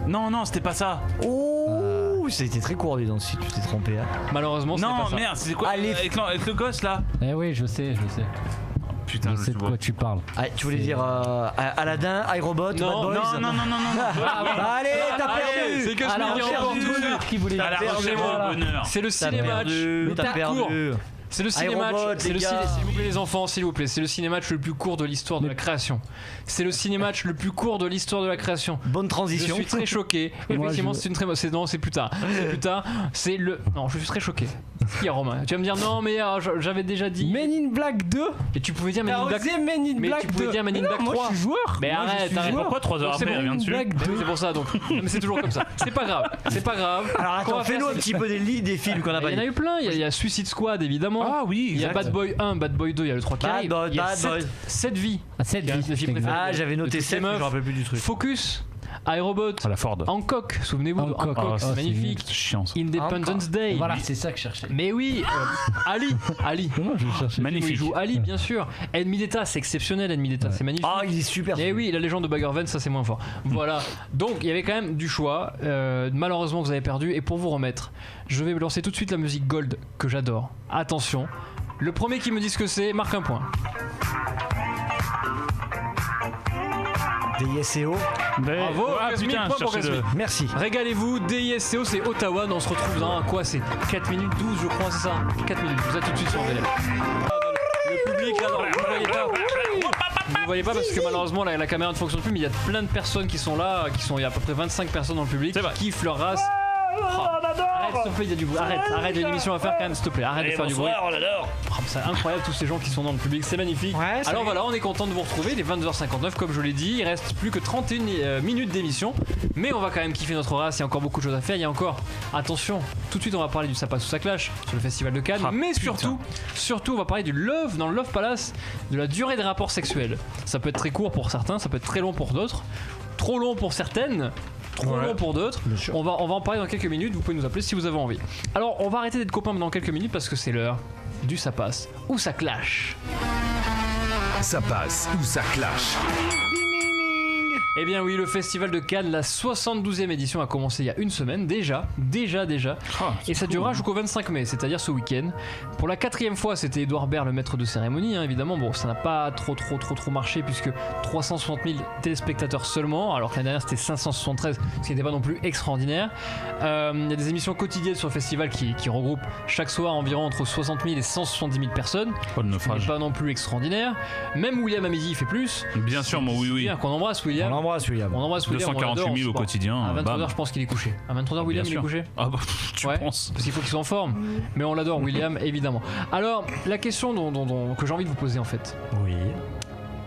Non, c'était pas ça. Oh, ça a été très court, dis donc, si tu t'es trompé. Hein. Malheureusement c'est Non, pas ça. merde, c'est quoi Allez. avec le gosse là? Eh oui, je sais. putain, je sais de quoi tu parles. Ah, tu voulais dire Aladdin, iRobot, Bad Non, Boys? non. Allez, t'as perdu. C'est que je me dis c'est le cinématch. T'as perdu. C'est le cinématch, s'il vous plaît les enfants, s'il vous plaît, c'est le cinématch le plus court de l'histoire de la création. C'est le cinématch le plus court de l'histoire de la création. Bonne transition. Je suis très choqué. Effectivement, c'est une très c'est non, c'est plus tard. C'est plus tard. C'est le non, je suis très choqué. Qu'est-ce qu'il y a, Romain? Tu vas me dire non, mais j'avais déjà dit Men in Black 2. Et tu pouvais dire Men in Black 2. Mais tu pouvais dire Men in Black 3. Moi je suis joueur. Mais arrête. Pourquoi 3 heures après, rien dessus? C'est pour ça donc. Mais c'est toujours comme ça. C'est pas grave. Alors attends, fais-nous un petit peu des films qu'on a pas dit. Il y en a eu plein. Il y a Suicide Squad évidemment. Ah oui, il y a Bad Boy 1, Bad Boy 2, il y a le 3 qui arrive. Bad Boy. 7 vies. 7 vies. Ah, j'avais noté 7, mais je me rappelle plus du truc. Focus, iRobot, la Ford. Hancock, souvenez-vous de Hancock, c'est magnifique. C'est chiant ça. Independence Day. Voilà, c'est ça que je cherchais. Mais oui, Ali. Magnifique. Il joue Ali, bien sûr. Enemy d'État, c'est exceptionnel, Enemy d'État, c'est magnifique. Ah, il est super. Mais oui, la légende de Baggervance, ça c'est moins fort. Voilà. Donc il y avait quand même du choix. Malheureusement, vous avez perdu. Et pour vous remettre, je vais lancer tout de suite la musique Gold que j'adore. Attention. Le premier qui me dit ce que c'est marque un point. DISCO. Bravo, putain, merci. Régalez-vous, DISCO, c'est Ottawa. On se retrouve dans quoi? C'est 4 minutes 12, je crois, c'est ça. 4 minutes, vous êtes tout de suite sur VLM. Le public, là, vous ne voyez pas. Vous ne voyez pas parce que malheureusement la caméra ne fonctionne plus, mais il y a plein de personnes qui sont là, il y a à peu près 25 personnes dans le public qui kiffent leur race. Arrête, s'il te plaît, il y a du bruit. Arrête, il y a une émission à faire quand même, s'il te plaît. Arrête de faire du bruit. On adore. C'est incroyable tous ces gens qui sont dans le public, c'est magnifique. Alors voilà, on est content de vous retrouver, il est 22h59 comme je l'ai dit, il reste plus que 31 minutes d'émission, mais on va quand même kiffer notre race, il y a encore beaucoup de choses à faire, il y a encore, attention, tout de suite on va parler du Ça passe ou ça clash sur le festival de Cannes, mais surtout on va parler du Love dans le Love Palace, de la durée des rapports sexuels. Ça peut être très court pour certains, ça peut être très long pour d'autres, trop long pour certaines. Trop long pour d'autres. On va en parler dans quelques minutes. Vous pouvez nous appeler si vous avez envie. Alors, on va arrêter d'être copains dans quelques minutes parce que c'est l'heure du Ça passe ou ça clash. Ça passe ou ça clash. Eh bien oui, le festival de Cannes, la 72e édition a commencé il y a une semaine déjà. Et ça durera jusqu'au 25 mai, c'est-à-dire ce week-end. Pour la 4e fois, c'était Edouard Baird, le maître de cérémonie, évidemment. Bon, ça n'a pas trop marché puisque 360 000 téléspectateurs seulement, alors que l'année dernière c'était 573, ce qui n'était pas non plus extraordinaire. Il y a des émissions quotidiennes sur le festival qui regroupent chaque soir environ entre 60 000 et 170 000 personnes. Ce n'est pas non plus extraordinaire. Même William à midi il fait plus. Bien sûr, moi oui. Bien qu'on embrasse William. On embrasse William. 248 000 au quotidien. À 23h, je pense qu'il est couché. À 23h, William, il est couché. Ah bah, tu penses. Parce qu'il faut qu'il soit en forme. Mais on l'adore, William, évidemment. Alors, la question que j'ai envie de vous poser, en fait. Oui.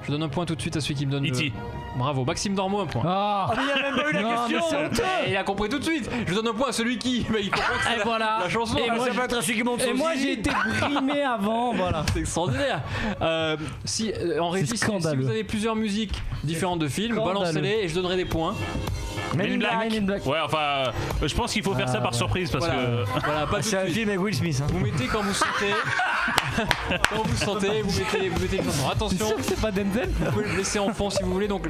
Je donne un point tout de suite à celui qui me donne. E.T. Bravo, Maxime Dormo, un point. Ah, mais il a même pas eu la question. Il a compris tout de suite. Je donne un point à celui qui. Il comprend que c'est la chanson. Et moi, ça peut être celui qui monte. Et moi, j'ai été brimé avant, voilà. C'est extraordinaire. En régie, si vous avez plusieurs musiques différentes de films, balancez-les et je donnerai des points. Men in Black. Ouais, enfin, je pense qu'il faut faire ça par surprise parce que. Voilà, pas c'est un film avec Will Smith. Vous mettez quand vous sentez. vous mettez une chanson. Attention. C'est sûr que c'est pas Denzel. Vous pouvez le laisser en fond si vous voulez. Donc,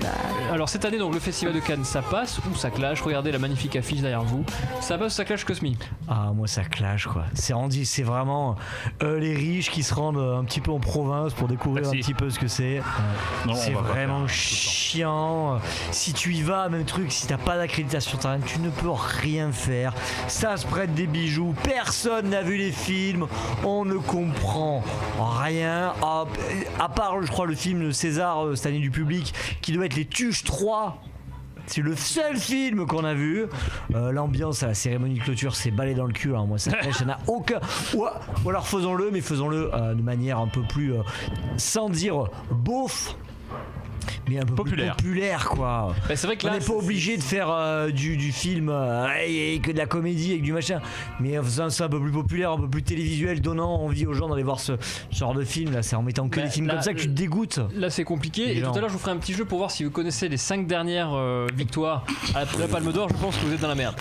alors cette année, donc le festival de Cannes, ça passe ou ça clash? Regardez la magnifique affiche derrière vous. Ça passe ou ça clash, Cosmi? Ah, moi ça clash quoi. C'est vraiment les riches qui se rendent un petit peu en province pour découvrir un petit peu ce que c'est. C'est vraiment chiant. Si tu y vas, même truc, si t'as pas d'accréditation, tu ne peux rien faire. Ça se prête des bijoux. Personne n'a vu les films. On ne comprend rien. À part, je crois, le film de César cette année du public qui doit être Les Tuches 3. C'est le seul film qu'on a vu. L'ambiance à la cérémonie de clôture, c'est balai dans le cul. Moi, ça n'a aucun. Ou alors faisons-le, mais faisons-le de manière un peu plus, sans dire beauf, mais un peu populaire. Plus populaire quoi. Bah, c'est vrai que là, on n'est pas obligé de faire du film et que de la comédie avec du machin, mais en faisant ça un peu plus populaire, un peu plus télévisuel, donnant envie aux gens d'aller voir ce genre de film là. C'est en mettant que des films comme ça que tu te dégoûtes. Là c'est compliqué. Et tout à l'heure je vous ferai un petit jeu pour voir si vous connaissez les 5 dernières victoires à la Palme d'Or. Je pense que vous êtes dans la merde.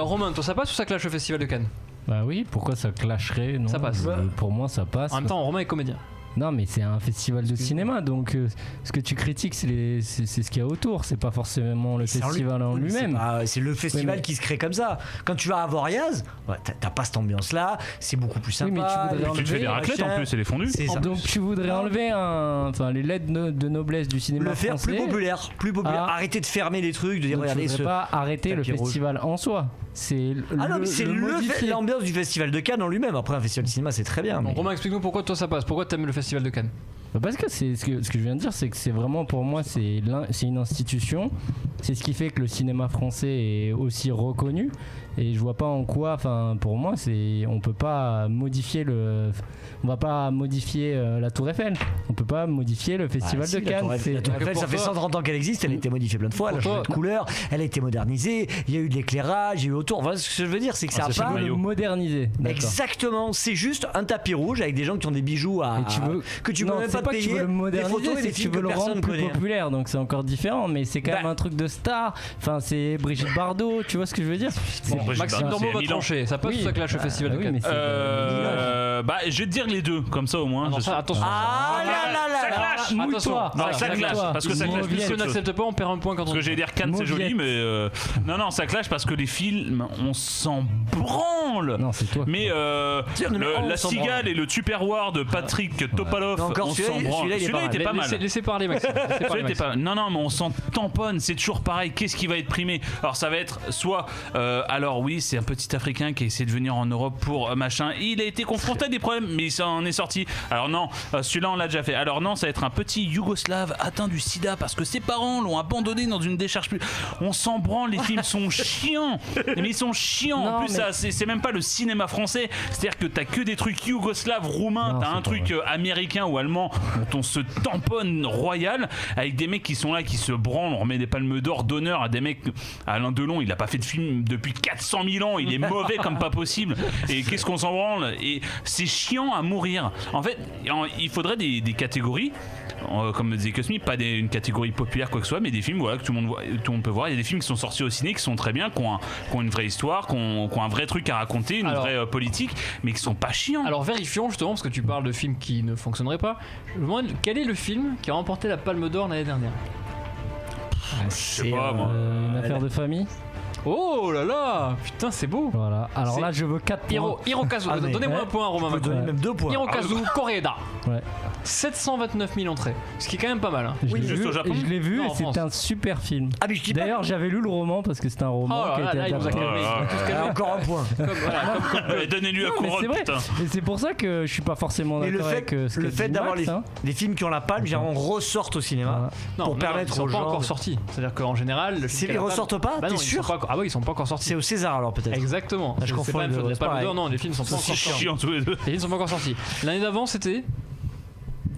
Romain, toi ça passe ou ça clash au Festival de Cannes? Bah oui, pourquoi ça clasherait? Non, ça passe. Pour moi ça passe. En même temps, Romain est comédien. Non, mais c'est un festival de cinéma, donc ce que tu critiques, c'est ce qu'il y a autour, c'est pas forcément le festival en lui-même. C'est le festival qui se crée comme ça. Quand tu vas à Voriaz, t'as pas cette ambiance-là, c'est beaucoup plus sympa. Oui, mais tu te fais des raclettes en plus et des fondus. Donc tu voudrais enlever les lettres de noblesse du cinéma le faire français, plus populaire. Arrêter de fermer les trucs, de dire regardez ce. Pas arrêter le festival en soi. C'est l'ambiance du festival de Cannes en lui-même. Après un festival de cinéma, c'est très bien. Romain, explique-nous pourquoi toi ça passe. Pourquoi t'aimes le festival de Cannes? Parce que c'est ce que je viens de dire, c'est que c'est vraiment pour moi c'est une institution. C'est ce qui fait que le cinéma français est aussi reconnu. Et je vois pas en quoi, pour moi, on peut pas modifier on va pas modifier la Tour Eiffel. On peut pas modifier le festival de Cannes. La Tour Eiffel, ça fait 130 ans qu'elle existe, elle a été modifiée plein de fois, elle a changé de couleur, elle a été modernisée, il y a eu de l'éclairage, il y a eu autour. Enfin, ce que je veux dire, c'est que ça a pas modernisé. Exactement, c'est juste un tapis rouge avec des gens qui ont des bijoux que tu peux même pas payer. Tu veux le moderniser, c'est que tu veux le rendre plus populaire, donc c'est encore différent, mais c'est quand même un truc de star. Enfin, c'est Brigitte Bardot, tu vois ce que je veux dire? Maxime Dormeau va trancher, ça passe ou ça clash au festival de Cannes? Je vais te dire les deux, comme ça au moins. Attention. Ça clash. Mouille-toi. Ça clash parce que ça clash. Si on n'accepte pas, on perd un point quand on. Parce que j'allais dire Cannes, c'est joli, mais non, ça clash parce que les films, on s'en branle. Non, c'est toi. Mais La Cigale et le Tupperware de Patrick Topalov, on s'en branle. Celui-là était pas mal. Laissez parler, Maxime. Non, mais on s'en tamponne. C'est toujours pareil. Qu'est-ce qui va être primé? Alors ça va être soit alors oui, c'est un petit Africain qui a essayé de venir en Europe pour machin. Il a été confronté à des problèmes, mais il s'en est sorti. Alors non, celui-là on l'a déjà fait. Alors non, ça va être un petit Yougoslave atteint du sida parce que ses parents l'ont abandonné dans une décharge publique. On s'en branle, les films sont chiants. Mais ils sont chiants. En plus, ça, c'est même pas le cinéma français. C'est-à-dire que t'as que des trucs yougoslaves, roumains, t'as un truc américain ou allemand dont on se tamponne royal avec des mecs qui sont là, qui se branlent. On remet des palmes d'or d'honneur à des mecs. Alain Delon, il a pas fait de film depuis 400 000 ans, il est mauvais comme pas possible. Et qu'est-ce qu'on s'en branle? Et c'est chiant à mourir. En fait, il faudrait des catégories, comme disait Cosmi, pas une catégorie populaire quoi que ce soit, mais des films que tout le monde peut voir. Il y a des films qui sont sortis au ciné qui sont très bien, qui ont une vraie histoire, qui ont un vrai truc à raconter, une vraie politique, mais qui sont pas chiants. Alors vérifions justement, parce que tu parles de films qui ne fonctionneraient pas. Je me demande quel est le film qui a remporté la Palme d'Or l'année dernière? Je sais pas, moi. Une affaire de famille. Oh là là, putain, c'est beau. Voilà. Alors là, je veux 4 points. Hirokazu. Donnez-moi un point, Romain. Donner même 2 points. Hirokazu Koreeda. Ouais. 729 000 entrées, ce qui est quand même pas mal. Hein. Je l'ai vu et c'était un super film. D'ailleurs, j'avais lu le roman parce que c'était un roman qui a été adapté. Encore un point. Donnez-lui un couronne, putain. Et c'est pour ça que je suis pas forcément d'accord avec ce que le fait d'avoir les films qui ont la palme, on ressorte au cinéma pour permettre aux gens. Ils sont pas encore sortis. C'est-à-dire qu'en général, ils ressortent pas. T'es sûr? Ah oui, ils sont pas encore sortis. C'est au César alors peut-être. Exactement. Je confonds les deux. Non, les films sont pas encore sortis. Les films sont pas encore sortis. L'année d'avant, c'était.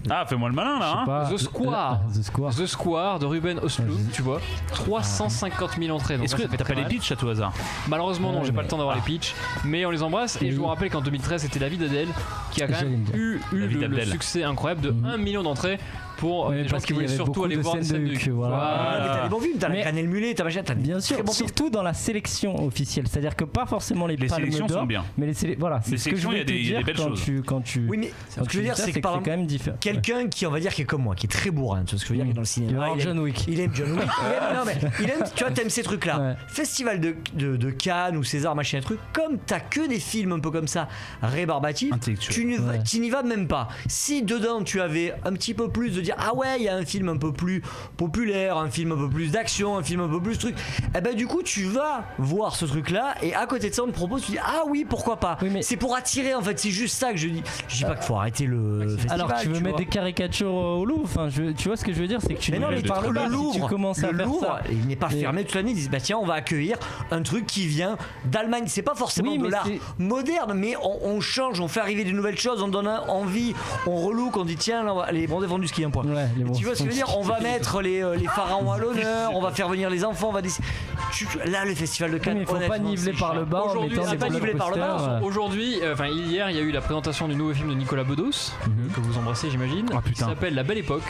Ah, fais-moi le malin là, hein. The Square de Ruben Östlund, tu vois. 350 000 entrées. Est-ce que t'as pas les pitchs à tout hasard? Malheureusement, non, j'ai pas le temps d'avoir les pitchs. Mais on les embrasse. Et je vous rappelle qu'en 2013, c'était La vie d'Adèle qui a quand même eu le succès incroyable de 1 million d'entrées pour les gens qui voulaient surtout aller voir des scènes de cul. Mais t'as des bons films, t'as la Granelle Mulet, t'as machin. Bien sûr, surtout dans la sélection officielle. C'est-à-dire que pas forcément les palmes sélections d'or, sont bien. Mais voilà, c'est ce que je voulais te dire quand tu. Oui, mais ce que je veux dire, c'est que quand même différent. Quelqu'un qui, on va dire, qui est comme moi, qui est très bourrin, tu vois ce que je veux dire, dans le cinéma. Il aime John Wick. Il aime John Wick. Non, mais il aime, tu vois, t'aimes ces trucs-là. Festival de Cannes ou César, machin, truc. Comme t'as que des films un peu comme ça, rébarbatifs, tu n'y vas même pas. Si dedans tu avais un petit peu plus de dire, ah ouais, il y a un film un peu plus populaire, un film un peu plus d'action, un film un peu plus truc, et ben du coup tu vas voir ce truc-là et à côté de ça on te propose, tu dis ah oui pourquoi pas. Oui, mais c'est pour attirer en fait, c'est juste ça que je dis. Je dis pas qu'il faut arrêter le festival. Alors tu veux mettre des caricatures au Louvre, enfin tu vois ce que je veux dire, c'est que tu mais non, mais le Louvre, si tu commences à faire ça, il n'est pas fermé toute l'année. Ils disent bah tiens on va accueillir un truc qui vient d'Allemagne. C'est pas forcément de l'art moderne, mais on change, on fait arriver des nouvelles choses, on donne envie, on relook, on dit tiens là, les bons défendus ski un point. Ouais, tu vois ce que je veux dire, on va mettre les pharaons à l'honneur, on va faire venir les enfants, on va là le festival de Cannes. Il faut pas niveler par le bas. Aujourd'hui, c'est pas niveler par le bas. Aujourd'hui, hier, il y a eu la présentation du nouveau film de Nicolas Bedos que vous embrassez, j'imagine, qui s'appelle La Belle Époque.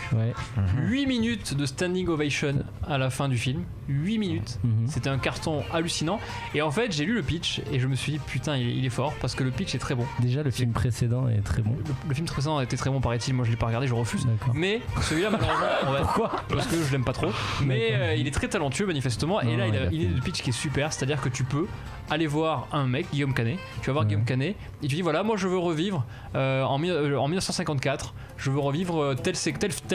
8 minutes de standing ovation à la fin du film. 8 minutes. C'était un carton hallucinant. Et en fait, j'ai lu le pitch et je me suis dit putain, il est fort parce que le pitch est très bon. Déjà, le film précédent est très bon. Le film précédent était très bon, paraît-il. Moi, je l'ai pas regardé, je refuse. Mais celui-là, malheureusement, pourquoi ? Parce que je l'aime pas trop. Mais il est très talentueux, manifestement. Et là, il est de pitch qui est super. C'est-à-dire que tu peux aller voir un mec, Guillaume Canet. Tu vas voir Guillaume Canet et tu dis voilà, moi je veux revivre en 1954. Je veux revivre tel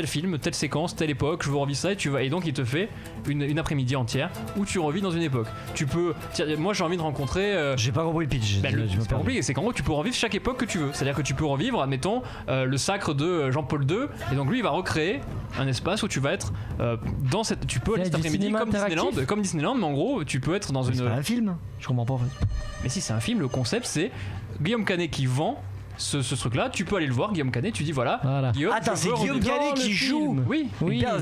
film, telle séquence, telle époque. Je veux revivre ça et donc il te fait une après-midi entière où tu revis dans une époque. Tu peux. Moi j'ai envie de rencontrer. J'ai pas compris le pitch. C'est pas compliqué. C'est qu'en gros tu peux revivre chaque époque que tu veux. C'est-à-dire que tu peux revivre, admettons, le sacre de Jean-Paul II. Et donc lui il va recréer un espace où tu vas être dans cette. Tu peux aller cet après-midi comme Disneyland, mais en gros tu peux être dans une. C'est pas un film. Je comprends pas en fait. Mais si c'est un film, le concept c'est Guillaume Canet qui vend. Ce truc-là, tu peux aller le voir, Guillaume Canet. Tu dis voilà. Guillaume, attends, c'est Guillaume Canet qui joue. Oui.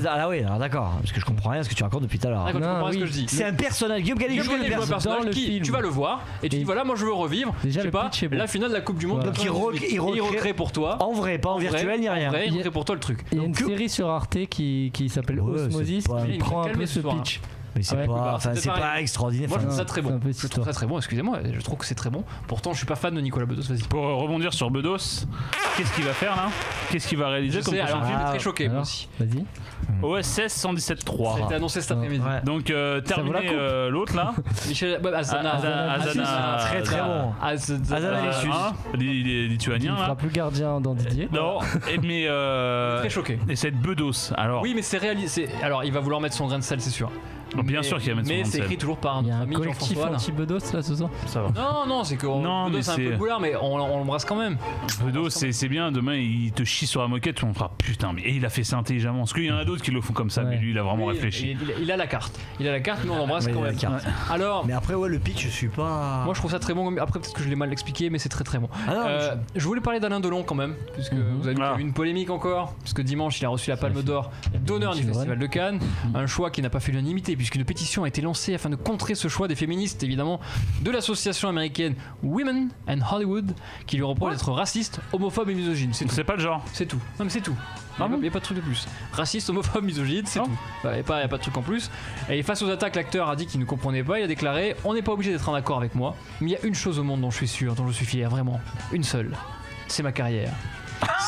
Ah oui, alors d'accord, parce que je comprends rien à ce que tu racontes depuis tout à l'heure. D'accord, tu comprends ce que je dis. C'est un personnage. Guillaume Canet joue un personnage dans qui tu vas le voir et tu dis voilà, moi je veux revivre. Déjà, je sais pas, la finale de la Coupe du Monde. Donc il recrée pour toi. En vrai, pas en virtuel ni rien. Il recrée pour toi le truc. Il y a une série sur Arte qui s'appelle Osmosis qui prend un peu ce pitch. Mais c'est pas extraordinaire. Moi je trouve ça très bon. Je trouve ça très bon, excusez-moi, je trouve que c'est très bon. Pourtant je suis pas fan de Nicolas Bedos, vas-y. Pour rebondir sur Bedos, qu'est-ce qu'il va faire là ? Qu'est-ce qu'il va réaliser comme prochain film ? Je suis très choqué moi aussi. Vas-y. OSS 117.3. Ça a été annoncé cet après-midi. Donc terminé l'autre là. Michel Azana. Très très bon. Azana lituanien. Il sera plus gardien dans Didier. Non, mais très choqué. Et c'est Bedos. Alors. Oui, mais c'est réalisé. Alors il va vouloir mettre son grain de sel, c'est sûr. Bien sûr qu'il va mettre son grain de sel. Mais c'est écrit toujours par un ami collectif anti-Bedos là ce soir. Ça va. Non, c'est que Bedos c'est un peu boulard, mais on l'embrasse quand même. Bedos c'est bien. Demain il te chie sur la moquette, on fera putain. Mais il a fait ça intelligemment. Parce qu'il y en a d'autres qui le font comme ça, mais lui il a vraiment réfléchi. Il a la carte. Mais on l'embrasse quand même. Alors. Mais après le pitch je suis pas. Moi je trouve ça très bon. Après peut-être que je l'ai mal expliqué, mais c'est très très bon. Je voulais parler d'Alain Delon quand même, puisque vous avez eu une polémique encore, puisque dimanche il a reçu la Palme d'Or d'honneur du Festival de Cannes, un choix qui n'a pas fait l'unanimité puisqu'une pétition a été lancée afin de contrer ce choix des féministes évidemment de l'association américaine Women and Hollywood qui lui reproche d'être raciste, homophobe et misogyne. C'est pas le genre. C'est tout. Non mais c'est tout. Il n'y a pas de truc de plus. Raciste, homophobe, misogyne, c'est tout. Il n'y a pas de truc en plus. Et face aux attaques, l'acteur a dit qu'il ne comprenait pas. Il a déclaré on n'est pas obligé d'être en accord avec moi, mais il y a une chose au monde dont je suis sûr, dont je suis fier, vraiment. Une seule. C'est ma carrière.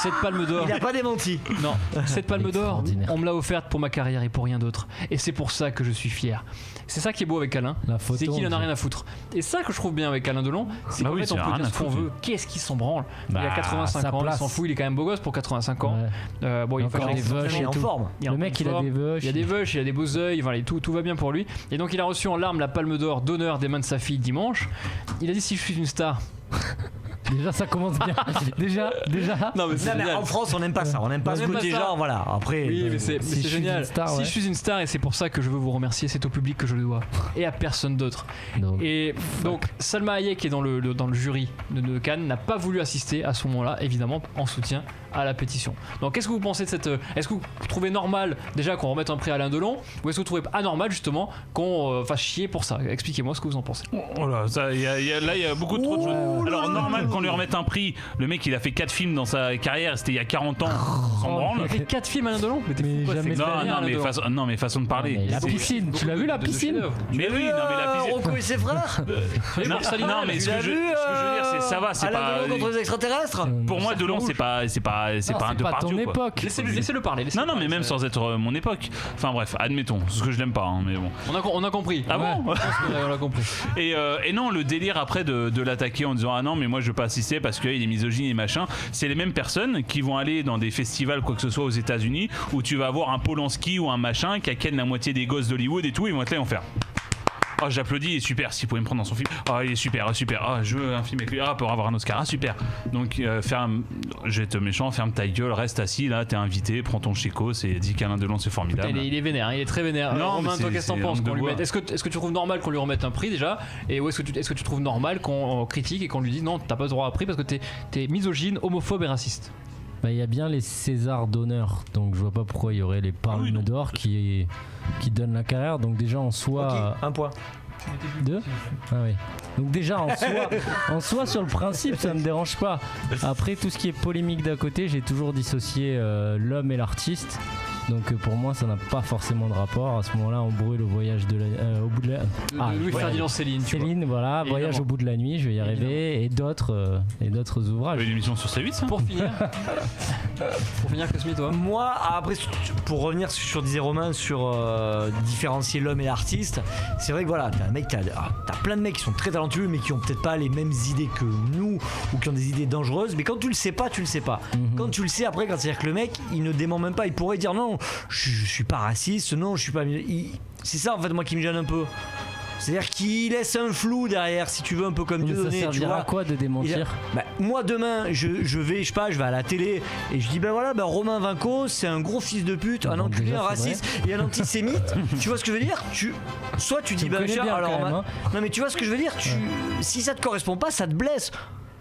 Cette palme d'or. Il n'a pas démenti. Non, cette palme d'or, on me l'a offerte pour ma carrière et pour rien d'autre. Et c'est pour ça que je suis fier. C'est ça qui est beau avec Alain, c'est qu'il en a rien à foutre. Et ça que je trouve bien avec Alain Delon, c'est qu'en fait on peut dire ce qu'on veut. Qu'est-ce qu'il s'en branle ? Il a 85 ans, il s'en fout, il est quand même beau gosse pour 85 ans. Bon, il a des veuches, il est en forme. Le mec il a des veuches. Il a des veuches, il a des beaux yeux, voilà, tout va bien pour lui. Et donc il a reçu en larmes la palme d'or d'honneur des mains de sa fille dimanche. Il a dit si je suis une star. Déjà ça commence bien. déjà. Non mais en France on n'aime pas ça. On n'aime pas ce côté genre voilà. Après. Oui mais c'est génial. Si je suis une star et c'est pour ça que je veux vous remercier, c'est au public que je le dois et à personne d'autre. Et donc Salma Hayek qui est dans le jury de Cannes n'a pas voulu assister à ce moment-là évidemment en soutien à la pétition. Donc qu'est-ce que vous pensez de cette est-ce que vous trouvez normal déjà qu'on remette un prix à Alain Delon ou est-ce que vous trouvez anormal justement qu'on fasse chier pour ça ? Expliquez-moi ce que vous en pensez. Oh là, il y a beaucoup trop de choses. Alors normal qu'on lui remette un prix. Le mec il a fait 4 films dans sa carrière, c'était il y a 40 ans. S'en branle. Il a fait 4 films Alain Delon. Mais t'es fou, non mais façon de parler. La piscine, tu l'as vu la piscine ? Mais oui, non mais la piscine. Rocco et ses frères. Non mais ce que je veux dire c'est ça va, c'est pas. Alain Delon contre les extraterrestres. Pour moi Delon c'est pas un Depardieu quoi. Laissez-le parler. Non mais même sans être mon époque. Enfin bref, admettons, ce que je l'aime pas mais bon. On a compris. Ah bon ? On a compris. Et non, le délire après de l'attaquer en disant ah non mais moi je veux pas assister parce qu'il est misogyne et machin, c'est les mêmes personnes qui vont aller dans des festivals quoi que ce soit aux États-Unis où tu vas avoir un Polanski ou un machin qui a ken la moitié des gosses d'Hollywood et tout, ils vont être là et vont faire oh j'applaudis, il est super, s'il pouvait me prendre dans son film, oh il est super, je veux un film avec lui, pour avoir un Oscar, super. Donc je vais être méchant, ferme ta gueule, reste assis là, t'es invité, prends ton chéco, et dis qu'Alain Delon c'est formidable. Il est vénère, il est très vénère. Non, Romain, toi qu'est-ce que t'en penses qu'on lui mette ? Est-ce que tu trouves normal qu'on lui remette un prix déjà ? Et est-ce que tu trouves normal qu'on critique et qu'on lui dise non t'as pas le droit à un prix parce que t'es misogyne, homophobe et raciste ? Il y a bien les Césars d'honneur, donc je vois pas pourquoi il y aurait les Palmes d'or qui donnent la carrière. Donc déjà en soi, un point. 2 Ah oui. Donc déjà en soi sur le principe ça me dérange pas. Après tout ce qui est polémique d'à côté, j'ai toujours dissocié l'homme et l'artiste. Donc pour moi, ça n'a pas forcément de rapport. À ce moment-là, on brûle au voyage au bout de la. Louis-Ferdinand Céline. Céline, voilà, Évidemment. voyage au bout de la nuit, je vais y arriver, et d'autres ouvrages. Une émission sur C8, ça. Pour finir, Cosmi, toi. Moi, après, pour revenir sur disait Romain sur différencier l'homme et l'artiste, c'est vrai que voilà, t'as plein de mecs qui sont très talentueux mais qui ont peut-être pas les mêmes idées que nous ou qui ont des idées dangereuses, mais quand tu le sais pas, tu le sais pas. Quand tu le sais après, quand c'est-à-dire que le mec il ne dément même pas, il pourrait dire non, je suis pas raciste, non, je suis pas. C'est ça en fait moi qui me gêne un peu. C'est-à-dire qu'il laisse un flou derrière, si tu veux, un peu comme Dieu donné. Ça servira à quoi de démentir? Moi demain, je vais à la télé et je dis Romain Vinco, c'est un gros fils de pute, un enculé, un raciste et un antisémite. Tu vois ce que je veux dire? Soit tu dis non mais tu vois ce que je veux dire? Si ça te correspond pas, ça te blesse.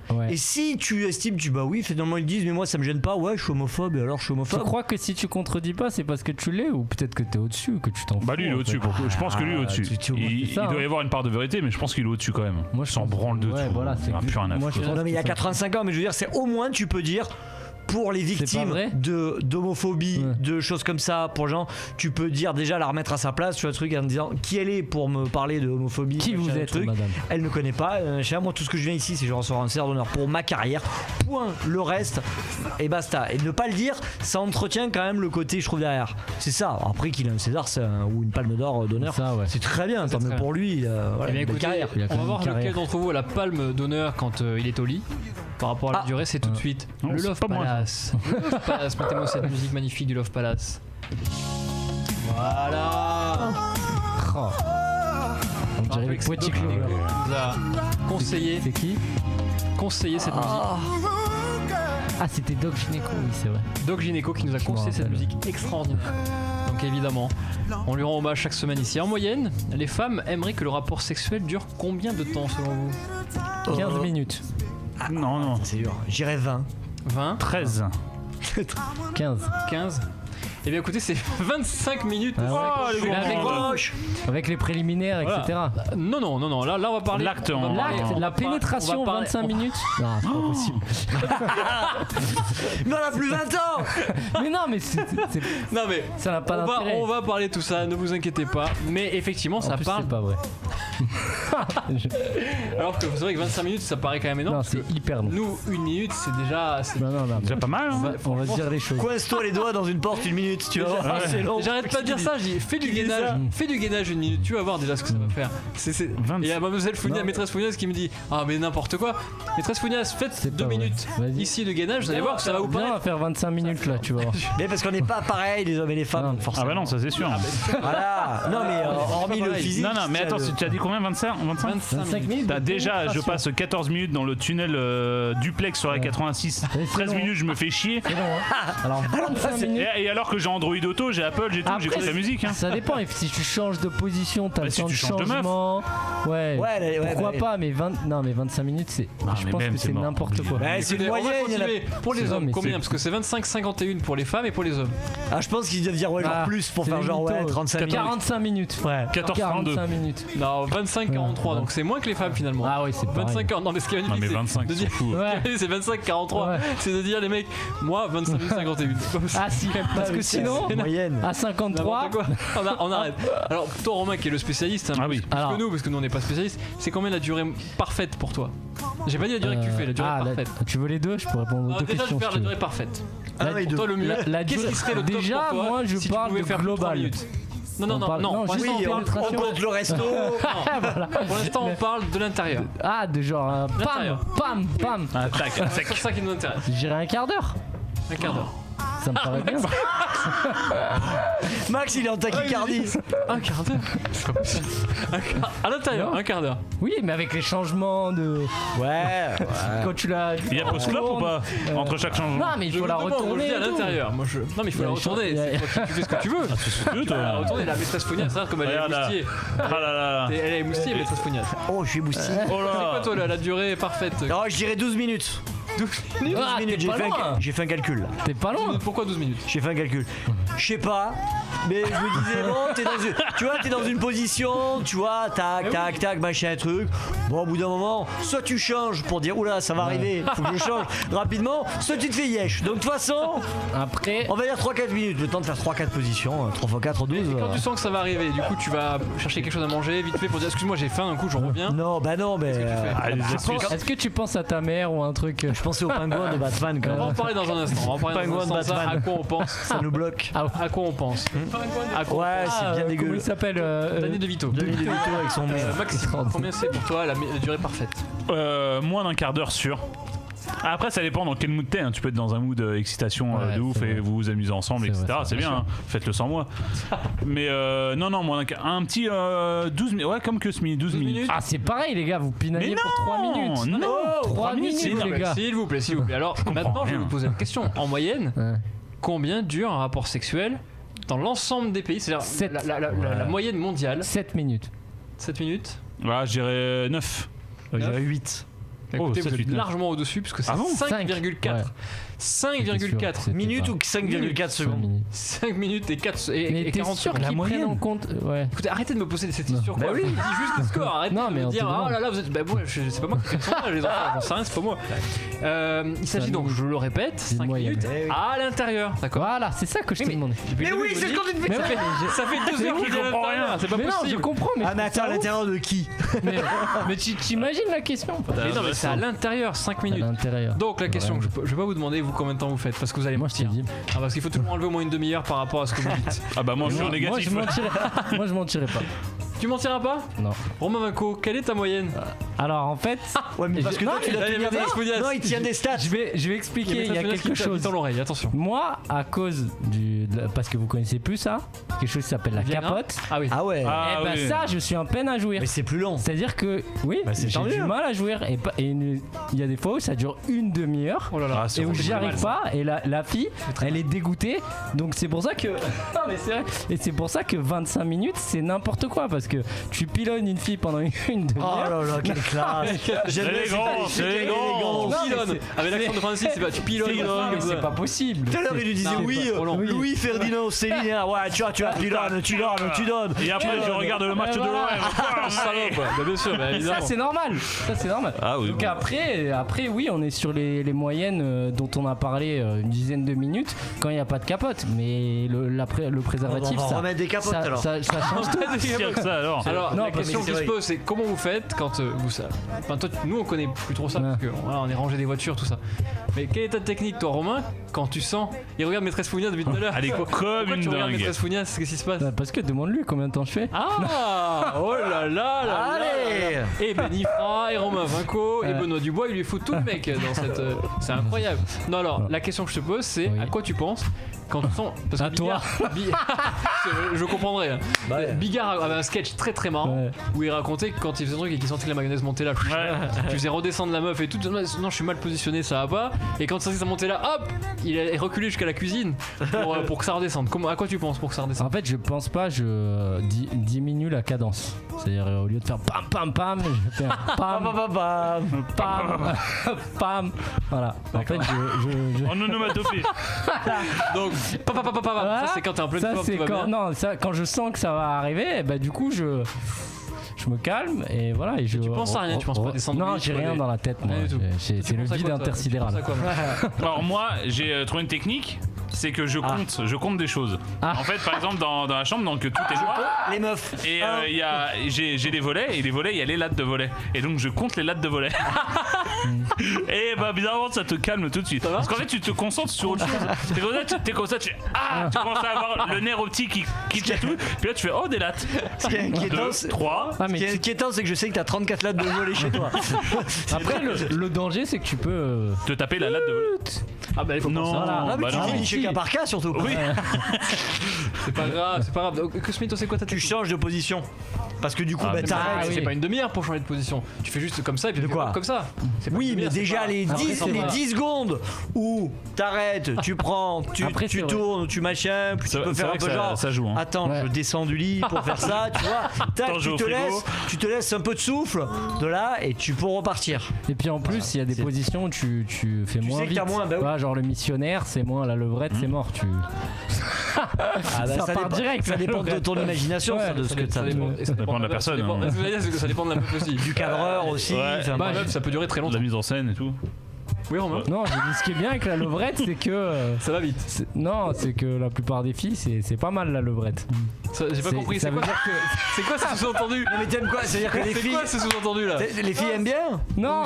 Ouais. Et si tu estimes, oui, finalement ils disent, mais moi ça me gêne pas, ouais, je suis homophobe, et alors je suis homophobe. Tu crois que si tu contredis pas, c'est parce que tu l'es, ou peut-être que t'es au-dessus, que tu t'en fous? Lui il est au-dessus, je pense que lui est au-dessus. Il doit y avoir une part de vérité, mais je pense qu'il est au-dessus quand même. Moi je s'en branle de tout. Voilà, c'est plus rien à foutre. Non, mais il y a 85 ans, mais je veux dire, c'est au moins tu peux dire. Pour les victimes d'homophobie, de choses comme ça, pour les gens, tu peux dire déjà la remettre à sa place, tu vois le truc en disant qui elle est pour me parler de homophobie. Qui vous êtes, madame? Elle ne connaît pas. Moi, tout ce que je viens ici, c'est que je recevoir un César d'honneur pour ma carrière. Point. Le reste, et basta. Et ne pas le dire, ça entretient quand même le côté, je trouve, derrière. C'est ça. Après qu'il ait un César ou une Palme d'Or d'honneur, c'est très bien. Tant mieux pour lui. Carrière. On va voir lequel d'entre vous a la Palme d'Honneur quand il est au lit. Par rapport à la durée, c'est tout de suite le Love Palace. Le Love Palace, mettez-moi cette musique magnifique du Love Palace. Voilà. On dirait les Poitiers Club. Nous a conseillé. C'est qui? Conseillé cette musique. Ah, c'était Doc Gynéco, oui, c'est vrai. Doc Gynéco qui nous a conseillé cette musique extraordinaire. Donc évidemment, on lui rend hommage chaque semaine ici. En moyenne, les femmes aimeraient que le rapport sexuel dure combien de temps selon vous? 15 minutes. Non. C'est dur. J'irais 20. 20 13 15 Eh bien écoutez, c'est 25 minutes. Avec les préliminaires, etc. Non. Là on va parler. La pénétration, 25 minutes. Non, c'est pas possible. Mais on a plus 20 ans. Mais non, mais non, mais ça n'a pas d'intérêt. On va parler de tout ça, ne vous inquiétez pas. Mais effectivement, ça parle. C'est pas vrai. Alors que c'est vrai que 25 minutes, ça paraît quand même énorme. Non, c'est hyper long. Nous, 1 minute, c'est déjà. Non. Déjà pas mal. On va se dire les choses. Coince-toi les doigts dans une porte 1 minute, tu vois. C'est long. J'arrête pas de dire ça, je dis fais du gainage. Fais du gainage 1 minute, tu vas voir déjà ce que ça va faire. Et il y a mademoiselle Founias, maîtresse Founias qui me dit ah, mais n'importe quoi. Maîtresse Founias, faites 2 minutes ici de gainage, vous allez voir que ça va vous paraître. On va faire 25 minutes là, tu vois. Mais parce qu'on n'est pas pareil, les hommes et les femmes, forcément. Ah, bah non, ça c'est sûr. Voilà. Non, mais hormis le physique. Non, mais attends, tu as dit combien? 25 minutes. T'as déjà, je passe 14 minutes dans le tunnel duplex sur la 86. 13 minutes, je me fais chier. C'est long, hein. Alors 25 minutes. Et alors que j'ai Android Auto, j'ai Apple, j'ai tout, j'écoute la musique. Ça dépend, et si tu changes de position, t'as le temps de changement. Pourquoi pas, mais 25 minutes, c'est. Je pense que c'est n'importe quoi. C'est une moyenne. Pour les hommes, combien? Parce que c'est 25-51 pour les femmes et pour les hommes. Ah, je pense qu'ils doivent dire genre plus pour faire genre 35 minutes. 45 minutes. Ouais. 14-32. minutes. Non, 25-43, donc c'est moins que les femmes finalement. Ah oui, c'est 25-40. Non, mais ce qui est magnifique, mais 25, c'est de dire. C'est 25-43. C'est de dire les mecs, moi 25 minutes 51. Ah si, parce que sinon, à 53, on arrête. Alors toi Romain qui est le spécialiste, parce que nous on n'est pas spécialiste, c'est combien la durée parfaite pour toi? J'ai pas dit la durée que tu fais, la durée parfaite. Tu veux les deux? Je peux répondre aux deux questions. Déjà je vais faire la durée parfaite. Pour toi le mieux. Qu'est-ce qui serait le top déjà, pour toi moi je si parle de global. Non, on compte le resto. Pour l'instant, on parle de l'intérieur. Ah, de genre pam. C'est ça qui nous intéresse. J'irai un quart d'heure. Un quart d'heure. Ça me paraît bien. Max, il est en tachycardie. Un quart d'heure. C'est pas possible. À l'intérieur, un quart d'heure. Oui, mais avec les changements de. Ouais. Quand tu l'as. Il y a pause clope ou pas entre chaque changement? Non, mais il faut la retourner. À l'intérieur. Non, mais il faut la retourner. Tu fais ce que tu veux. Tu veux, la retourner. La maîtresse Founias, ça, comme elle est moustillée. Ah là là. Elle est moustillée, maîtresse Founias. Oh, je suis moustillé. C'est quoi, toi, la durée parfaite? Non, je dirais 12 minutes. 12 minutes, j'ai fait un calcul. T'es pas loin. Pourquoi 12 minutes? J'ai fait un calcul. Je sais pas. Mais je me disais, bon, t'es dans une position, tu vois, tac, machin, truc. Bon, au bout d'un moment, soit tu changes pour dire, oula, ça va arriver, faut que je change rapidement, soit tu te fais yesh. Donc, de toute façon, après, on va dire 3-4 minutes, le temps de faire 3-4 positions, 3x4, 12. Et quand tu sens que ça va arriver, du coup, tu vas chercher quelque chose à manger vite fait pour dire, excuse-moi, j'ai faim, un coup, je reviens. Non, mais. est-ce que tu penses à ta mère ou un truc Je pensais au pingouin de Batman quand même. On va en parler dans un instant. Ça, à quoi on pense. Ça nous bloque. À quoi on pense. Ouais, c'est bien dégueu. Comment il s'appelle Danny DeVito. Danny DeVito avec son nez. Maxime, combien c'est pour toi la durée parfaite? Moins d'un quart d'heure sûr. Après, ça dépend dans quel mood t'es. Tu peux être dans un mood excitation de ouf et vous vous amusez ensemble, etc. C'est bien, hein. Faites-le sans moi. Mais non, moins d'un quart. Un petit 12 minutes. Ouais, comme que ce 12 minutes. Ah, c'est pareil, les gars, vous pinaillez pour 3 minutes. Non, 3 minutes, les gars. S'il vous plaît. Alors, maintenant, je vais vous poser une question. En moyenne, combien dure un rapport sexuel dans l'ensemble des pays? C'est-à-dire la moyenne mondiale. 7 minutes. 7 minutes? Ouais, je dirais 9. Je dirais 8. Écoutez, vous êtes largement au-dessus puisque c'est 5,4. 5,4 minutes ou 5,4 secondes. 5 minutes et 40 secondes. La moyenne en compte. Ouais. Écoutez, arrêtez de me poser cette question. Bah oui. Je dis juste le score. Arrêtez de me dire oh là là, vous êtes. Bah ouais, c'est pas moi qui fais le sondage, les enfants. J'en sais rien, c'est pas moi. Il s'agit donc, je le répète, 5 minutes à l'intérieur. D'accord. Voilà, c'est ça que je t'ai demandé. Mais oui, c'est ce qu'on dit. Ça fait 2 heures que je comprends rien. C'est pas possible. Je comprends, mais. Ah, mais attends, à l'intérieur de qui? Mais tu t'imagines la question? Mais non, mais c'est à l'intérieur, 5 minutes. Donc la question, je vais pas vous demander vous combien de temps vous faites parce que vous allez mentir. Parce qu'il faut toujours enlever au moins une demi-heure par rapport à ce que vous dites. Ah bah moi je suis en négatif. Moi je mentirais pas. Tu mentiras pas? Non. Romain Vinco, quelle est ta moyenne? Alors en fait, ouais, mais parce que toi tu il tient des stats. Je vais expliquer. Il y a quelque chose dans l'oreille. Attention. Moi, à cause parce que vous connaissez plus ça, quelque chose qui s'appelle la capote. Ah oui. Ah ouais. Et ben ça, je suis en peine à jouir. Mais c'est plus long. C'est-à-dire que oui, j'ai du mal à jouir et il y a des fois où ça dure une demi-heure et où j'y arrive pas et la fille, elle est dégoûtée. Donc c'est pour ça que non mais c'est vrai. Et c'est pour ça que 25 minutes c'est n'importe quoi parce que tu pilonnes une fille pendant une demi-heure. Oh là là, quelle classe. C'est élégant. Avec l'accent de Francis, c'est pas tu pilonnes. C'est pas possible. Tout à l'heure il lui disait oui, Louis Ferdinand Céline, ouais tu pilonnes, tu donnes. Et après je regarde le match de l'OM. Salope. Bien sûr, évidemment. Ça c'est normal. Ah oui. Donc après oui, on est sur les moyennes dont on a parlé une dizaine de minutes quand il n'y a pas de capote. Mais le préservatif, on va remettre des capotes alors. Ça change tout. Alors la question qui se pose, c'est comment vous faites quand vous ça. Enfin toi, nous on connaît plus trop ça parce que on est rangé des voitures tout ça. Mais quelle est ta technique toi Romain quand tu sens? Il regarde Maîtresse Founia depuis tout à l'heure. Elle est comme une tu regardes dingue. Maîtresse Founia, qu'est-ce qui se passe? Parce que demande-lui combien de temps je fais. Ah oh là là. Allez. Et Benifra et Romain Vinco et Benoît Dubois, il lui faut tout le mec dans cette. C'est incroyable. Non alors la question que je te pose c'est à quoi tu penses quand tu sens parce que toi. Je comprendrais. Bigard avait un sketch très très marrant où il racontait que quand il faisait un truc et qu'il sentait que la mayonnaise montait là, tu faisais redescendre la meuf et tout. Non, je suis mal positionné, ça va pas. Et quand ça montait là, hop, il est reculé jusqu'à la cuisine pour que ça redescende. À quoi tu penses pour que ça redescende? En fait, je pense pas, je diminue la cadence. C'est-à-dire au lieu de faire pam pam pam, je fais un pam pam pam pam. Voilà. En fait, je en onomatopée. Donc ça c'est quand t'es en pleine forme, tout va bien. Non, ça quand je sens que ça va arriver, bah du coup je me calme et voilà. Et tu penses à rien, tu penses pas descendre. Non, j'ai rien dans la tête moi. C'est le vide intersidéral. Alors moi, j'ai trouvé une technique. C'est que je compte des choses. En fait, par exemple, dans la chambre, donc tout est noir. Les meufs. Et j'ai des volets, et les volets, il y a les lattes de volets. Et donc je compte les lattes de volets. Et bah bizarrement, ça te calme tout de suite. Parce qu'en fait, tu te concentres sur autre chose. T'es comme ça, tu commences à avoir le nerf optique qui chatouille. Puis là, tu fais des lattes. Ce qui est inquiétant, 3. Ce qui est inquiétant, c'est que je sais que t'as 34 lattes de volets chez toi. Après, le danger, c'est que tu peux te taper la latte de volet. Ah bah il faut penser. Ah mais tu finis chez cas par cas surtout. Oui. C'est pas grave. Que Smith, c'est quoi ta technique? Tu changes de position. Parce que du coup, t'arrêtes. C'est pas une demi-heure pour changer de position. Tu fais juste comme ça et puis comme ça. Oui, mais déjà les 10 secondes où t'arrêtes, tu prends, tu tournes, tu machin, puis tu peux faire un peu genre. Ça joue. Attends, je descends du lit pour faire ça, tu vois. Tac, tu te laisses un peu de souffle de là et tu peux repartir. Et puis en plus, il y a des positions où tu fais moins vite. Genre le missionnaire, c'est moins la levrette, c'est mort. Ça part direct. Ça dépend de ton imagination, ça, de ce que ça dépend de la personne. Ça dépend de la meuf aussi. Du cadreur aussi. Ça peut durer très longtemps. La mise en scène et tout. Oui, Romain. Non, j'ai dit ce qui est bien avec la levrette, c'est que. Ça va vite. Non, c'est que la plupart des filles, c'est pas mal la levrette. J'ai pas compris, c'est quoi ce sous-entendu? Non, mais t'aimes quoi? C'est-à-dire que les filles. C'est quoi ce sous-entendu là? Les filles aiment bien? Non,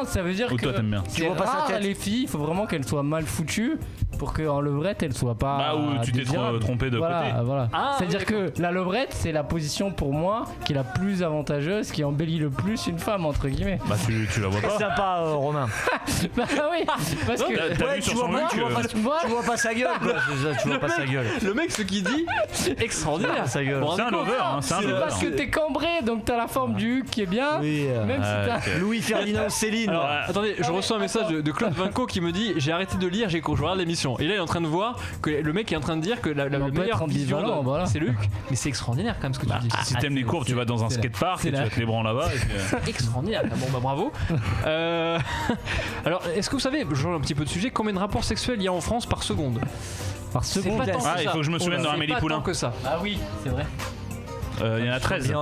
ça veut dire Ou que. toi t'aimes bien. C'est rare les filles, il faut vraiment qu'elles soient mal foutues pour qu'en levrette elles soient pas. Bah, ou tu t'es trompé de côté. Voilà. Ah, c'est-à-dire que la levrette, c'est la position pour moi qui est la plus avantageuse, qui embellit le plus une femme, entre guillemets. Bah, tu la vois pas. C'est sympa, Romain. Bah oui, parce que. T'as vu sur son look. Tu vois pas sa gueule, quoi. Tu vois pas sa gueule. Le mec, ce qu'il dit, extraordinaire. Sa gueule. C'est un lover, hein, c'est un C'est lover. parce que t'es cambré, donc t'as la forme du huc qui est bien. Oui, Même si t'as. Louis Ferdinand Céline. Alors, attendez, je reçois un message de Claude Vinco qui me dit j'ai arrêté de lire, je regarde l'émission. Et là, il est en train de voir que le mec est en train de dire que la meilleure vision, c'est le huc. Mais c'est extraordinaire quand même ce que tu dis. Si t'aimes les cours, tu vas dans un skatepark et tu vas te les branler là-bas. Extraordinaire. Bon, bah bravo. Alors, est-ce que vous savez, je change un petit peu de sujet, combien de rapports sexuels il y a en France par seconde? Par seconde. C'est pas tant que ça. Il faut que je me souvienne dans Amélie Poulain. Que ça. Ah oui, c'est vrai. Il y en a 13.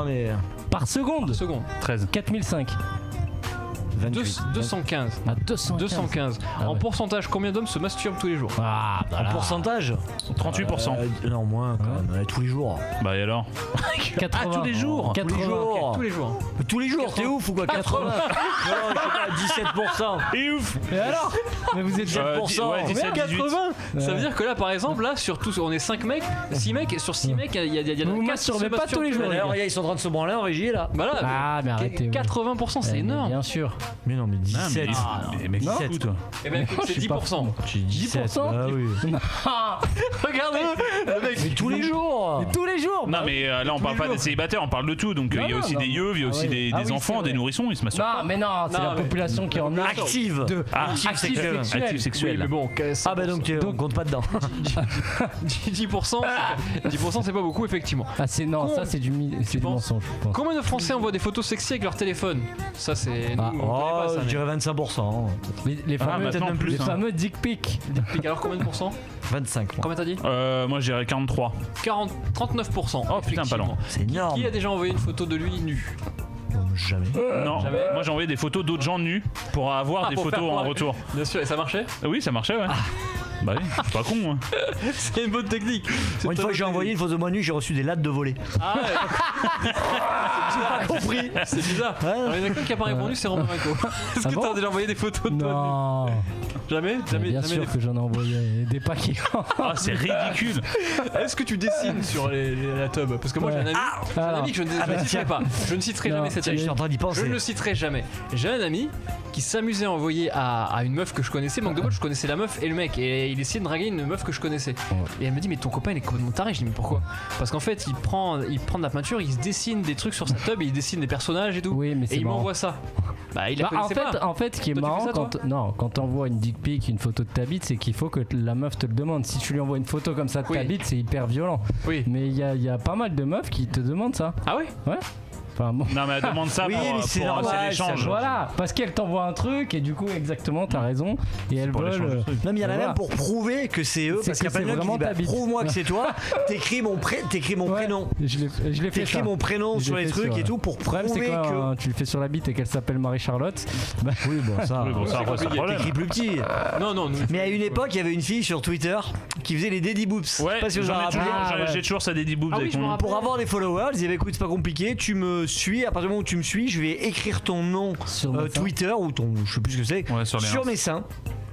Par seconde. 13. 4005. 215. Ah, 215. En pourcentage, combien d'hommes se masturbent tous les jours? Ah, En pourcentage 38%. Non, moins quand même. Tous les jours. Bah, et alors? 80. tous les jours. 80. Tous les jours. Tous les jours, t'es ouf ou quoi? 80. Non, je sais pas, 17%. Et ouf. Et alors? Mais vous êtes 17%. Ouais, 17, 18. 80. Ça veut dire que là, par exemple, là, sur tous, on est 5 mecs, 6 mecs, sur 6 mecs, il y a Vous 4 masturbez pas tous les jours. D'ailleurs, ils sont en train de se branler en régie là. Voilà. Ah, mais arrêtez. 80%, c'est énorme. Bien sûr. Mais non, mais 17. Mais mec, Non. c'est fou, toi. Eh ben écoute, c'est 10%. J'ai 17. 10%. Ah oui. Regardez, le mec. Mais tous les jours. Tous les jours. Non, mais là, on parle pas des célibataires, on parle de tout. Donc, il y a aussi des yeux, il y a aussi des enfants, des nourrissons, ils se masturbent. Non, mais non, c'est la population qui en a Active. active sexuelle. Actif Oui, sexuel. mais bon, Ah bah donc on compte pas dedans. 10%, 10% c'est pas beaucoup effectivement. Ah c'est non, ça c'est du mensonge. Je pense. Combien de Français envoient des photos sexy avec leur téléphone? Ça c'est nous, on connaît pas ça. Je dirais 25%. Les fameux, maintenant même plus, les hein. fameux dick pics. Alors combien de pourcents? 25. Combien t'as dit? Moi, je dirais 43. 39%. Oh putain, pas loin. C'est énorme. Qui a déjà envoyé une photo de lui nu? Jamais. Non, Jamais. moi j'ai envoyé des photos d'autres gens nus pour avoir des pour photos faire en croire. retour. Bien sûr, et ça marchait? Oui, ça marchait, ouais. Bah oui, je suis pas con. Hein. C'est une bonne technique. Une fois que j'ai envoyé une photo de moi nu, j'ai reçu des lattes de volée. Ah ouais. J'ai pas compris. C'est bizarre. Alors, il y en a quelqu'un qui a pas répondu, c'est Romain Vinco. Est-ce que t'as déjà envoyé des photos de toi Non. nu? Jamais? Bien sûr que j'en ai envoyé des paquets. Ah, c'est ridicule. Est-ce que tu dessines sur la tub? Parce que moi j'ai un ami, que je ne citerai pas. Je ne citerai jamais cet ami. Je suis en train d'y penser. Je ne le citerai jamais. J'ai un ami qui s'amusait à envoyer à une meuf que je connaissais. Manque de bol, je connaissais la meuf et le mec. Et il essayait de draguer une meuf que je connaissais. Et elle me dit, mais ton copain il est complètement taré. Je dis, mais pourquoi? Parce qu'en fait, il prend de la peinture, il se dessine des trucs sur sa tub et il dessine des personnages et tout. Oui, mais et il m'envoie ça. Bah, il la connaissait pas. En fait, ce qui est Toi, tu marrant, fais ça, quand t'envoies une dick pic, une photo de ta bite, c'est qu'il faut que la meuf te le demande. Si tu lui envoies une photo comme ça de ta bite, c'est hyper violent. Oui. Mais il y a pas mal de meufs qui te demandent ça. Ah oui? Ouais. Enfin, bon. Non, mais elle demande ça Oui, mais c'est pour normal, l'échange. Voilà, parce qu'elle t'envoie un truc et du coup, exactement, t'as raison. Et elles pour l'échange veulent. de trucs. Non mais il y en a Voilà. même pour prouver que c'est eux, C'est parce qu'il y a que plein de c'est gens qui vraiment disent ta bite. prouve-moi que c'est toi, t'écris mon Ouais, prénom. Je l'ai fait. T'écris ça. mon prénom Je sur l'ai les fait trucs sur, et tout pour Le problème, c'est prouver quand que... tu le fais sur la bite et qu'elle s'appelle Marie-Charlotte. Bah, Oui bon ça, Oui, bon, ça, après, c'est un problème. t'écris plus petit. Non, non. Mais à une époque, il y avait une fille sur Twitter qui faisait les daddy boobs. Ouais, Pas si vous en j'en ai rappelez. toujours, j'ai toujours ça des daddy boobs Ah oui, avec je me mon. rappelle. Pour avoir des followers, elle disait bah, écoute c'est pas compliqué, tu me suis, à partir du moment où tu me suis, je vais écrire ton nom Sur mes seins. Twitter ou ton je sais plus ce que c'est Ouais, sur les mes seins.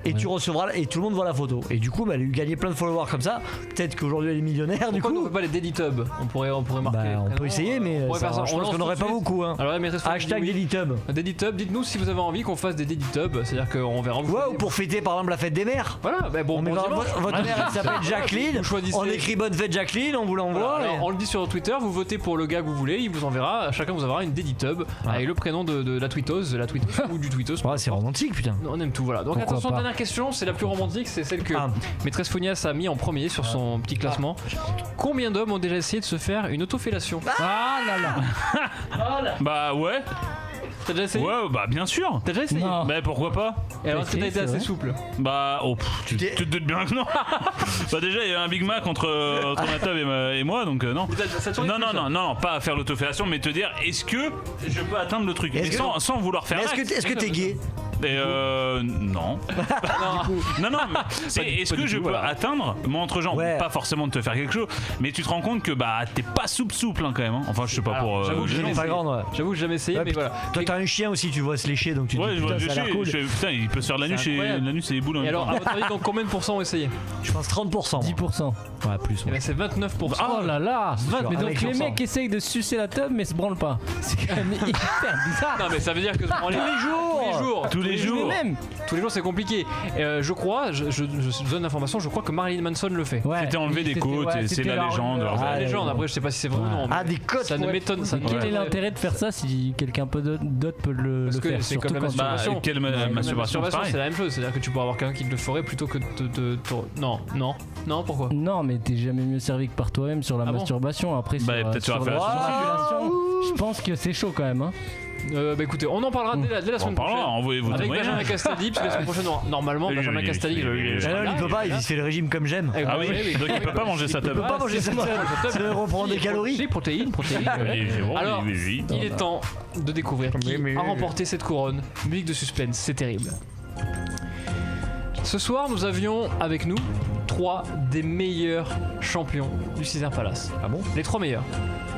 Et tu recevras et tout le monde voit la photo. Et du coup, bah, elle a eu gagné plein de followers comme ça. Peut-être qu'aujourd'hui elle est millionnaire. Du Pourquoi on coup, ne fait pas les Daddy Tub? On pourrait marquer. bah, les on peut prénoms, essayer, mais on pourrait ça, faire ça. je On pense lance qu'on tout n'aurait de pas suite. beaucoup. Hein. Alors la maîtresse Fouine Hashtag dit oui. DailyTub. Daddy Tub, dites-nous si vous avez envie qu'on fasse des Daddy Tub, c'est-à-dire qu'on verra. Ouais, ou pour fêter par exemple la fête des mères. Voilà, bah bon, On met bon dimanche. votre mère elle s'appelle Jacqueline. Vous choisissez. On écrit bonne fête Jacqueline, on vous l'envoie. Alors, on le dit sur Twitter, vous votez pour le gars que vous voulez, il vous enverra, chacun vous enverra une Daddy Tub avec le prénom de la tweeteuse ou du tweetos. Ouais, c'est romantique putain. On aime tout, voilà. Donc Pourquoi attention, pas. dernière question, c'est la plus romantique, c'est celle que Maîtresse Founias a mis en premier sur son petit classement. Combien d'hommes ont déjà essayé de se faire une autofellation? Ah là là. Bah ouais. T'as déjà essayé? Ouais, bah bien sûr. T'as déjà essayé? Bah pourquoi pas? Et alors, est-ce que t'as été assez souple? Bah, tu te doutes bien que non. Bah déjà, il y a un Big Mac entre ma table et moi, donc non. Non, pas à faire l'autofellation, mais te dire, est-ce que je peux atteindre le truc, mais sans vouloir faire. Est-ce que t'es gay? Non. Non, mais est-ce que je peux atteindre, moi entre gens, pas forcément de te faire quelque chose, mais tu te rends compte que bah t'es pas souple hein, quand même. Hein. Enfin, je sais pas. Alors, j'avoue que j'ai jamais essayé, mais voilà. Toi, t'as un chien aussi, tu vois se lécher, donc tu te dis, je vois putain, ça a l'air cool. Putain, il peut se faire la nuit c'est des boules. Et alors, à votre avis, donc combien de pourcents ont essayé? Je pense 30%. 10%. Ouais, plus. Et ben c'est 29%. Oh là là. Mais donc les 20%. mecs essayent de sucer la tube mais se branlent pas. C'est quand même hyper bizarre. Non mais ça veut dire que tous les jours. Tous les jours c'est compliqué. Je crois, je donne l'information, je crois que Marilyn Manson le fait. C'était enlevé des côtes, c'est la légende. La légende, après je sais pas si c'est vrai ou non. Ah, des côtes. Ça ne m'étonne. Quel est l'intérêt de faire ça si quelqu'un d'autre peut le faire? C'est comme la masturbation. Quelle masturbation, c'est la même chose, c'est-à-dire que tu pourras avoir quelqu'un qui le ferait plutôt que de non, pourquoi? Non, mais t'es jamais mieux servi que par toi-même sur la masturbation. Après, peut-être sur la circulation, je pense que c'est chaud quand même. Hein. Bah écoutez, on en parlera dès la semaine prochaine. Avec Benjamin Castaldi, parce que la semaine prochaine, normalement, Benjamin Castaldi. Il peut pas, il fait le régime comme j'aime. Ah oui, donc il peut pas manger sa table. Il peut pas manger sa table. Ça va reprendre des calories. Protéines. Alors, il est temps de découvrir qui a remporté cette couronne. Musique de suspense, c'est terrible. Ce soir, nous avions avec nous 3 des meilleurs champions du Caesars Palace. Ah bon? Les 3 meilleurs.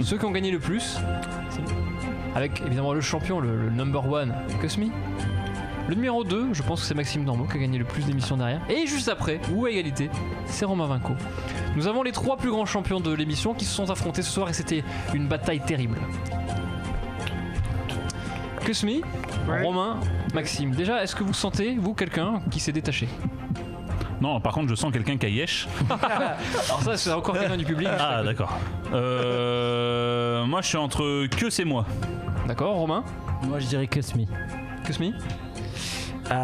Ceux qui ont gagné le plus, avec évidemment le champion, le number 1, Cosmi. Le numéro 2, je pense que c'est Maxime Dormeau qui a gagné le plus d'émissions derrière. Et juste après, ou à égalité, c'est Romain Vinco. Nous avons les 3 plus grands champions de l'émission qui se sont affrontés ce soir et c'était une bataille terrible. Cosmi, Romain, Maxime. Déjà, est-ce que vous sentez, vous, quelqu'un qui s'est détaché? Non, par contre, je sens quelqu'un qui a yesh. Alors ça, c'est encore quelqu'un du public. Ah, d'accord. Moi, je suis entre que c'est moi. D'accord, Romain? Moi, je dirais Cosmi. Cosmi? Tu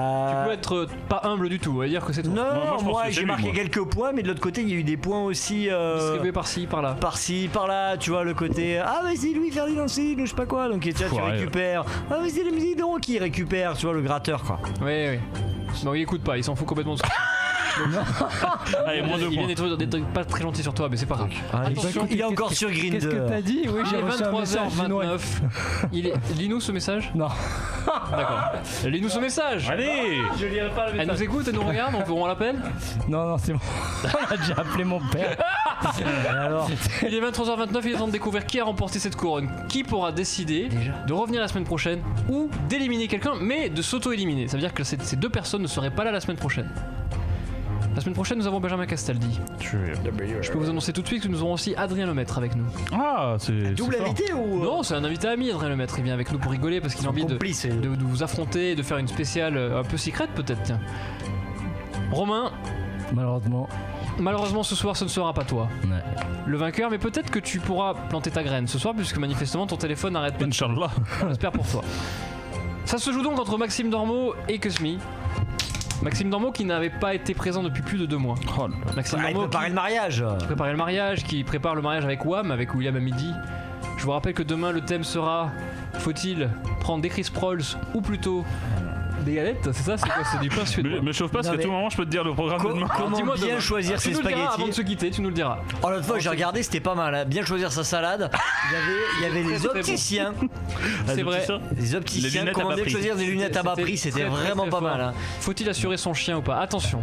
peux être pas humble du tout, on va dire que c'est toi. Non, moi j'ai marqué quelques points, mais de l'autre côté il y a eu des points aussi. Distribués par-ci, par-là. Par-ci, par-là, tu vois le côté. Ah, mais c'est Louis Ferdinand Céline, je sais pas quoi, donc tu récupères. Ah, mais c'est le Misidon qui récupère, tu vois, le gratteur quoi. Oui. Bon, il écoute pas, il s'en fout complètement de ça. Allez, moins 2 points. Il vient des trucs pas très gentils sur toi, mais c'est pas grave. Il est encore sur Grindr. Qu'est-ce que t'as dit? Oui, j'ai reçu un message. 23h29. Lis-nous ce message? Non. D'accord. Lis-nous ce message. Allez. Je lirai pas le message. Elle nous écoute, elle nous regarde, on l'appelle? Non, c'est bon. On a déjà appelé mon père. Alors, il est 23h29, il est temps de découvrir qui a remporté cette couronne. Qui pourra décider de revenir la semaine prochaine ou d'éliminer quelqu'un, mais de s'auto-éliminer. Ça veut dire que ces 2 personnes ne seraient pas là la semaine prochaine. La semaine prochaine, nous avons Benjamin Castaldi. Je peux vous annoncer tout de suite que nous aurons aussi Adrien Lemaître avec nous. Ah, c'est double invité ou Non, c'est un invité ami, Adrien Lemaître. Il vient avec nous pour rigoler parce qu'il a envie de vous affronter, de faire une spéciale un peu secrète peut-être. Tiens. Romain. Malheureusement, ce soir, ce ne sera pas toi. Ouais. Le vainqueur, mais peut-être que tu pourras planter ta graine ce soir, puisque manifestement ton téléphone n'arrête pas. Inch'Allah. J'espère pour toi. Ça se joue donc entre Maxime Dormeau et Cosmi. Maxime Dormeau qui n'avait pas été présent depuis plus de 2 mois. Maxime Dormeau il préparait le mariage. Qui prépare le mariage avec Wham, avec William à midi. Je vous rappelle que demain le thème sera: faut-il prendre des Chris Prolls ou plutôt des galettes? C'est ça? C'est quoi? C'est du pain suédois. Me chauffe pas parce qu'à tout moment je peux te dire le programme de demain. Comment bien choisir ses spaghettis? Avant de se quitter, tu nous le diras. Oh, l'autre fois j'ai regardé, c'était pas mal. Hein. Bien choisir sa salade. Il y avait les opticiens. C'est vrai. Les opticiens commandaient de choisir des lunettes à bas prix. C'était vraiment pas mal. Hein. Faut-il assurer son chien ou pas? Attention.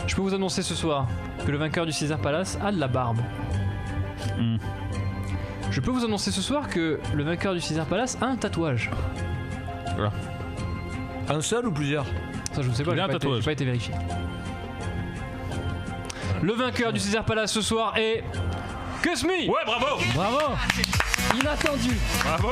Je peux vous annoncer ce soir que le vainqueur du Caesars Palace a de la barbe. Je peux vous annoncer ce soir que le vainqueur du Caesars Palace a un tatouage. Voilà. Un seul ou plusieurs? Ça je ne sais pas, j'ai pas été vérifié. Le vainqueur du Caesars Palace ce soir est Cosmi. Ouais, bravo. Inattendu. Bravo.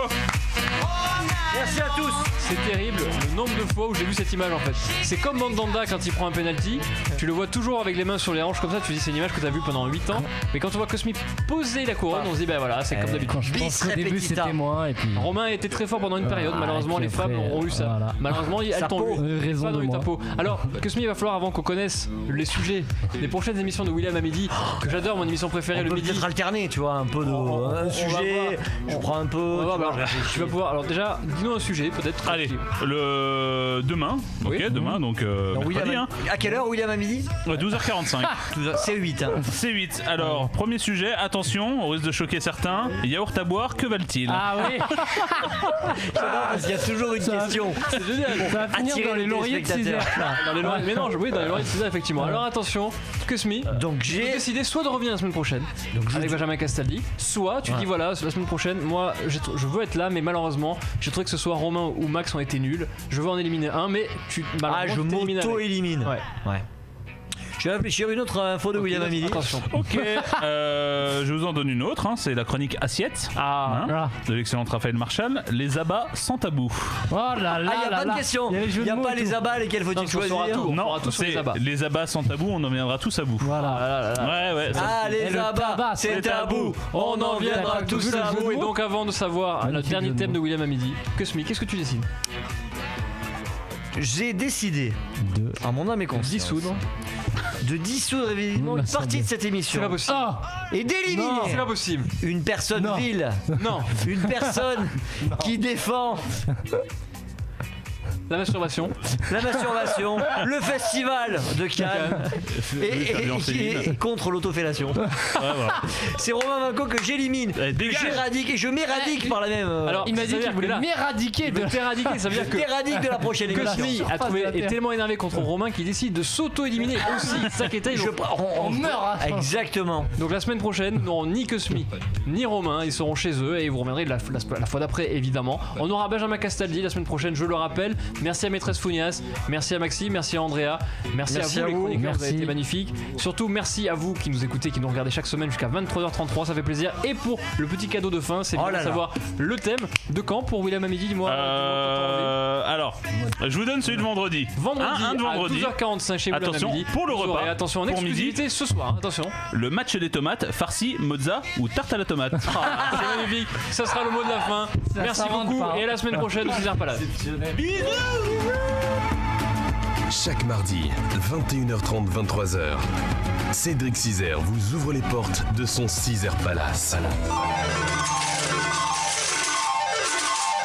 Merci à tous. C'est terrible le nombre de fois où j'ai vu cette image en fait. C'est comme Mandanda quand il prend un penalty, tu le vois toujours avec les mains sur les hanches comme ça, tu dis c'est une image que tu as vue pendant 8 ans. Mais quand on voit Cosmi poser la couronne, on se dit bah voilà, c'est comme d'habitude. Je pense qu'au début c'était moi et puis Romain était très fort pendant une période, malheureusement les femmes ont eu ça. Voilà. Malheureusement elles t'ont eu. Raison de moi. Alors Cosmi, il va falloir avant qu'on connaisse les sujets des prochaines émissions de William à midi, que j'adore, mon émission préférée, le midi. Peut-être alterner, tu vois, un peu de un sujet, je prends un peu. Tu vas pouvoir. Alors déjà, dis-nous un sujet peut-être. Allez, le demain. Oui. Ok, demain donc. mercredi, hein. À quelle heure, William, à midi? 12h45. C'est 8. Hein. C'est 8. Alors, premier sujet, attention, on risque de choquer certains. Yaourt à boire, que valent-ils? Ah oui. Parce qu'il y a toujours une question. C'est génial. Ça va finir dans les lauriers de 6 heures. Dans les lauriers, mais non, oui, dans les lauriers de César, effectivement. Alors attention, Cosmi, Donc j'ai j'ai. décidé soit de revenir la semaine prochaine avec Benjamin Castaldi, soit tu dis voilà, la semaine prochaine, moi je veux être là, mais malheureusement, j'ai trouvé que ce soit Romain ou Max ont été nuls. Je veux en éliminer un, mais tu. Je m'auto-élimine. Ouais. Je vais réfléchir une autre info de William à midi. Attention. Ok, je vous en donne une autre, hein, c'est la chronique Assiette de l'excellent Raphaël Marchal. Les abats sans tabou. Oh là là. Il n'y a pas de question. Il n'y a pas les abats, lesquels faut-il choisir? Non, c'est les abats sans tabou, on en viendra tous à bout. Voilà. Ouais. Les abats, c'est tabou. On en viendra tous à bout. Et donc avant de savoir le dernier thème de William à midi, Cosmi, qu'est-ce que tu décides? J'ai décidé, à mon âme et conscience, de dissoudre évidemment une partie de cette émission. C'est pas possible. Et d'éliminer. C'est pas possible. Une personne vile. Non. Une personne qui défend La masturbation. Le festival de Cannes et qui est contre l'autofellation. C'est Romain Vinco que j'élimine, que j'éradique et je m'éradique par la même. Alors, il m'a dit qu'il voulait m'éradiquer ça veut dire que t'éradique de la prochaine émission. Cosmi est tellement énervé contre Romain qu'il décide de s'auto-éliminer aussi. Ça qui était, on meurt. Exactement. Donc la semaine prochaine, nous n'aurons ni Cosmi ni Romain, ils seront chez eux et vous reviendrez la fois d'après évidemment. On aura Benjamin Castaldi la semaine prochaine, je le rappelle. Merci à Maîtresse Founias, merci à Maxime, merci à Andrea, merci à vous les chroniqueurs, vous avez été magnifiques. Surtout merci à vous qui nous écoutez, qui nous regardez chaque semaine jusqu'à 23h33, ça fait plaisir. Et pour le petit cadeau de fin, c'est bien de savoir le thème de quand pour William à midi, dis-moi. Alors, je vous donne celui de vendredi. Un de vendredi. À 12h45 chez William à midi. Pour le repas. Et attention, en exclusivité ce soir, attention. Le match des tomates, farci, mozza ou tarte à la tomate. C'est magnifique, ça sera le mot de la fin. Merci beaucoup et à la semaine prochaine au César Palace. Chaque mardi, 21h30, 23h, Cédric Cizer vous ouvre les portes de son Cizer Palace.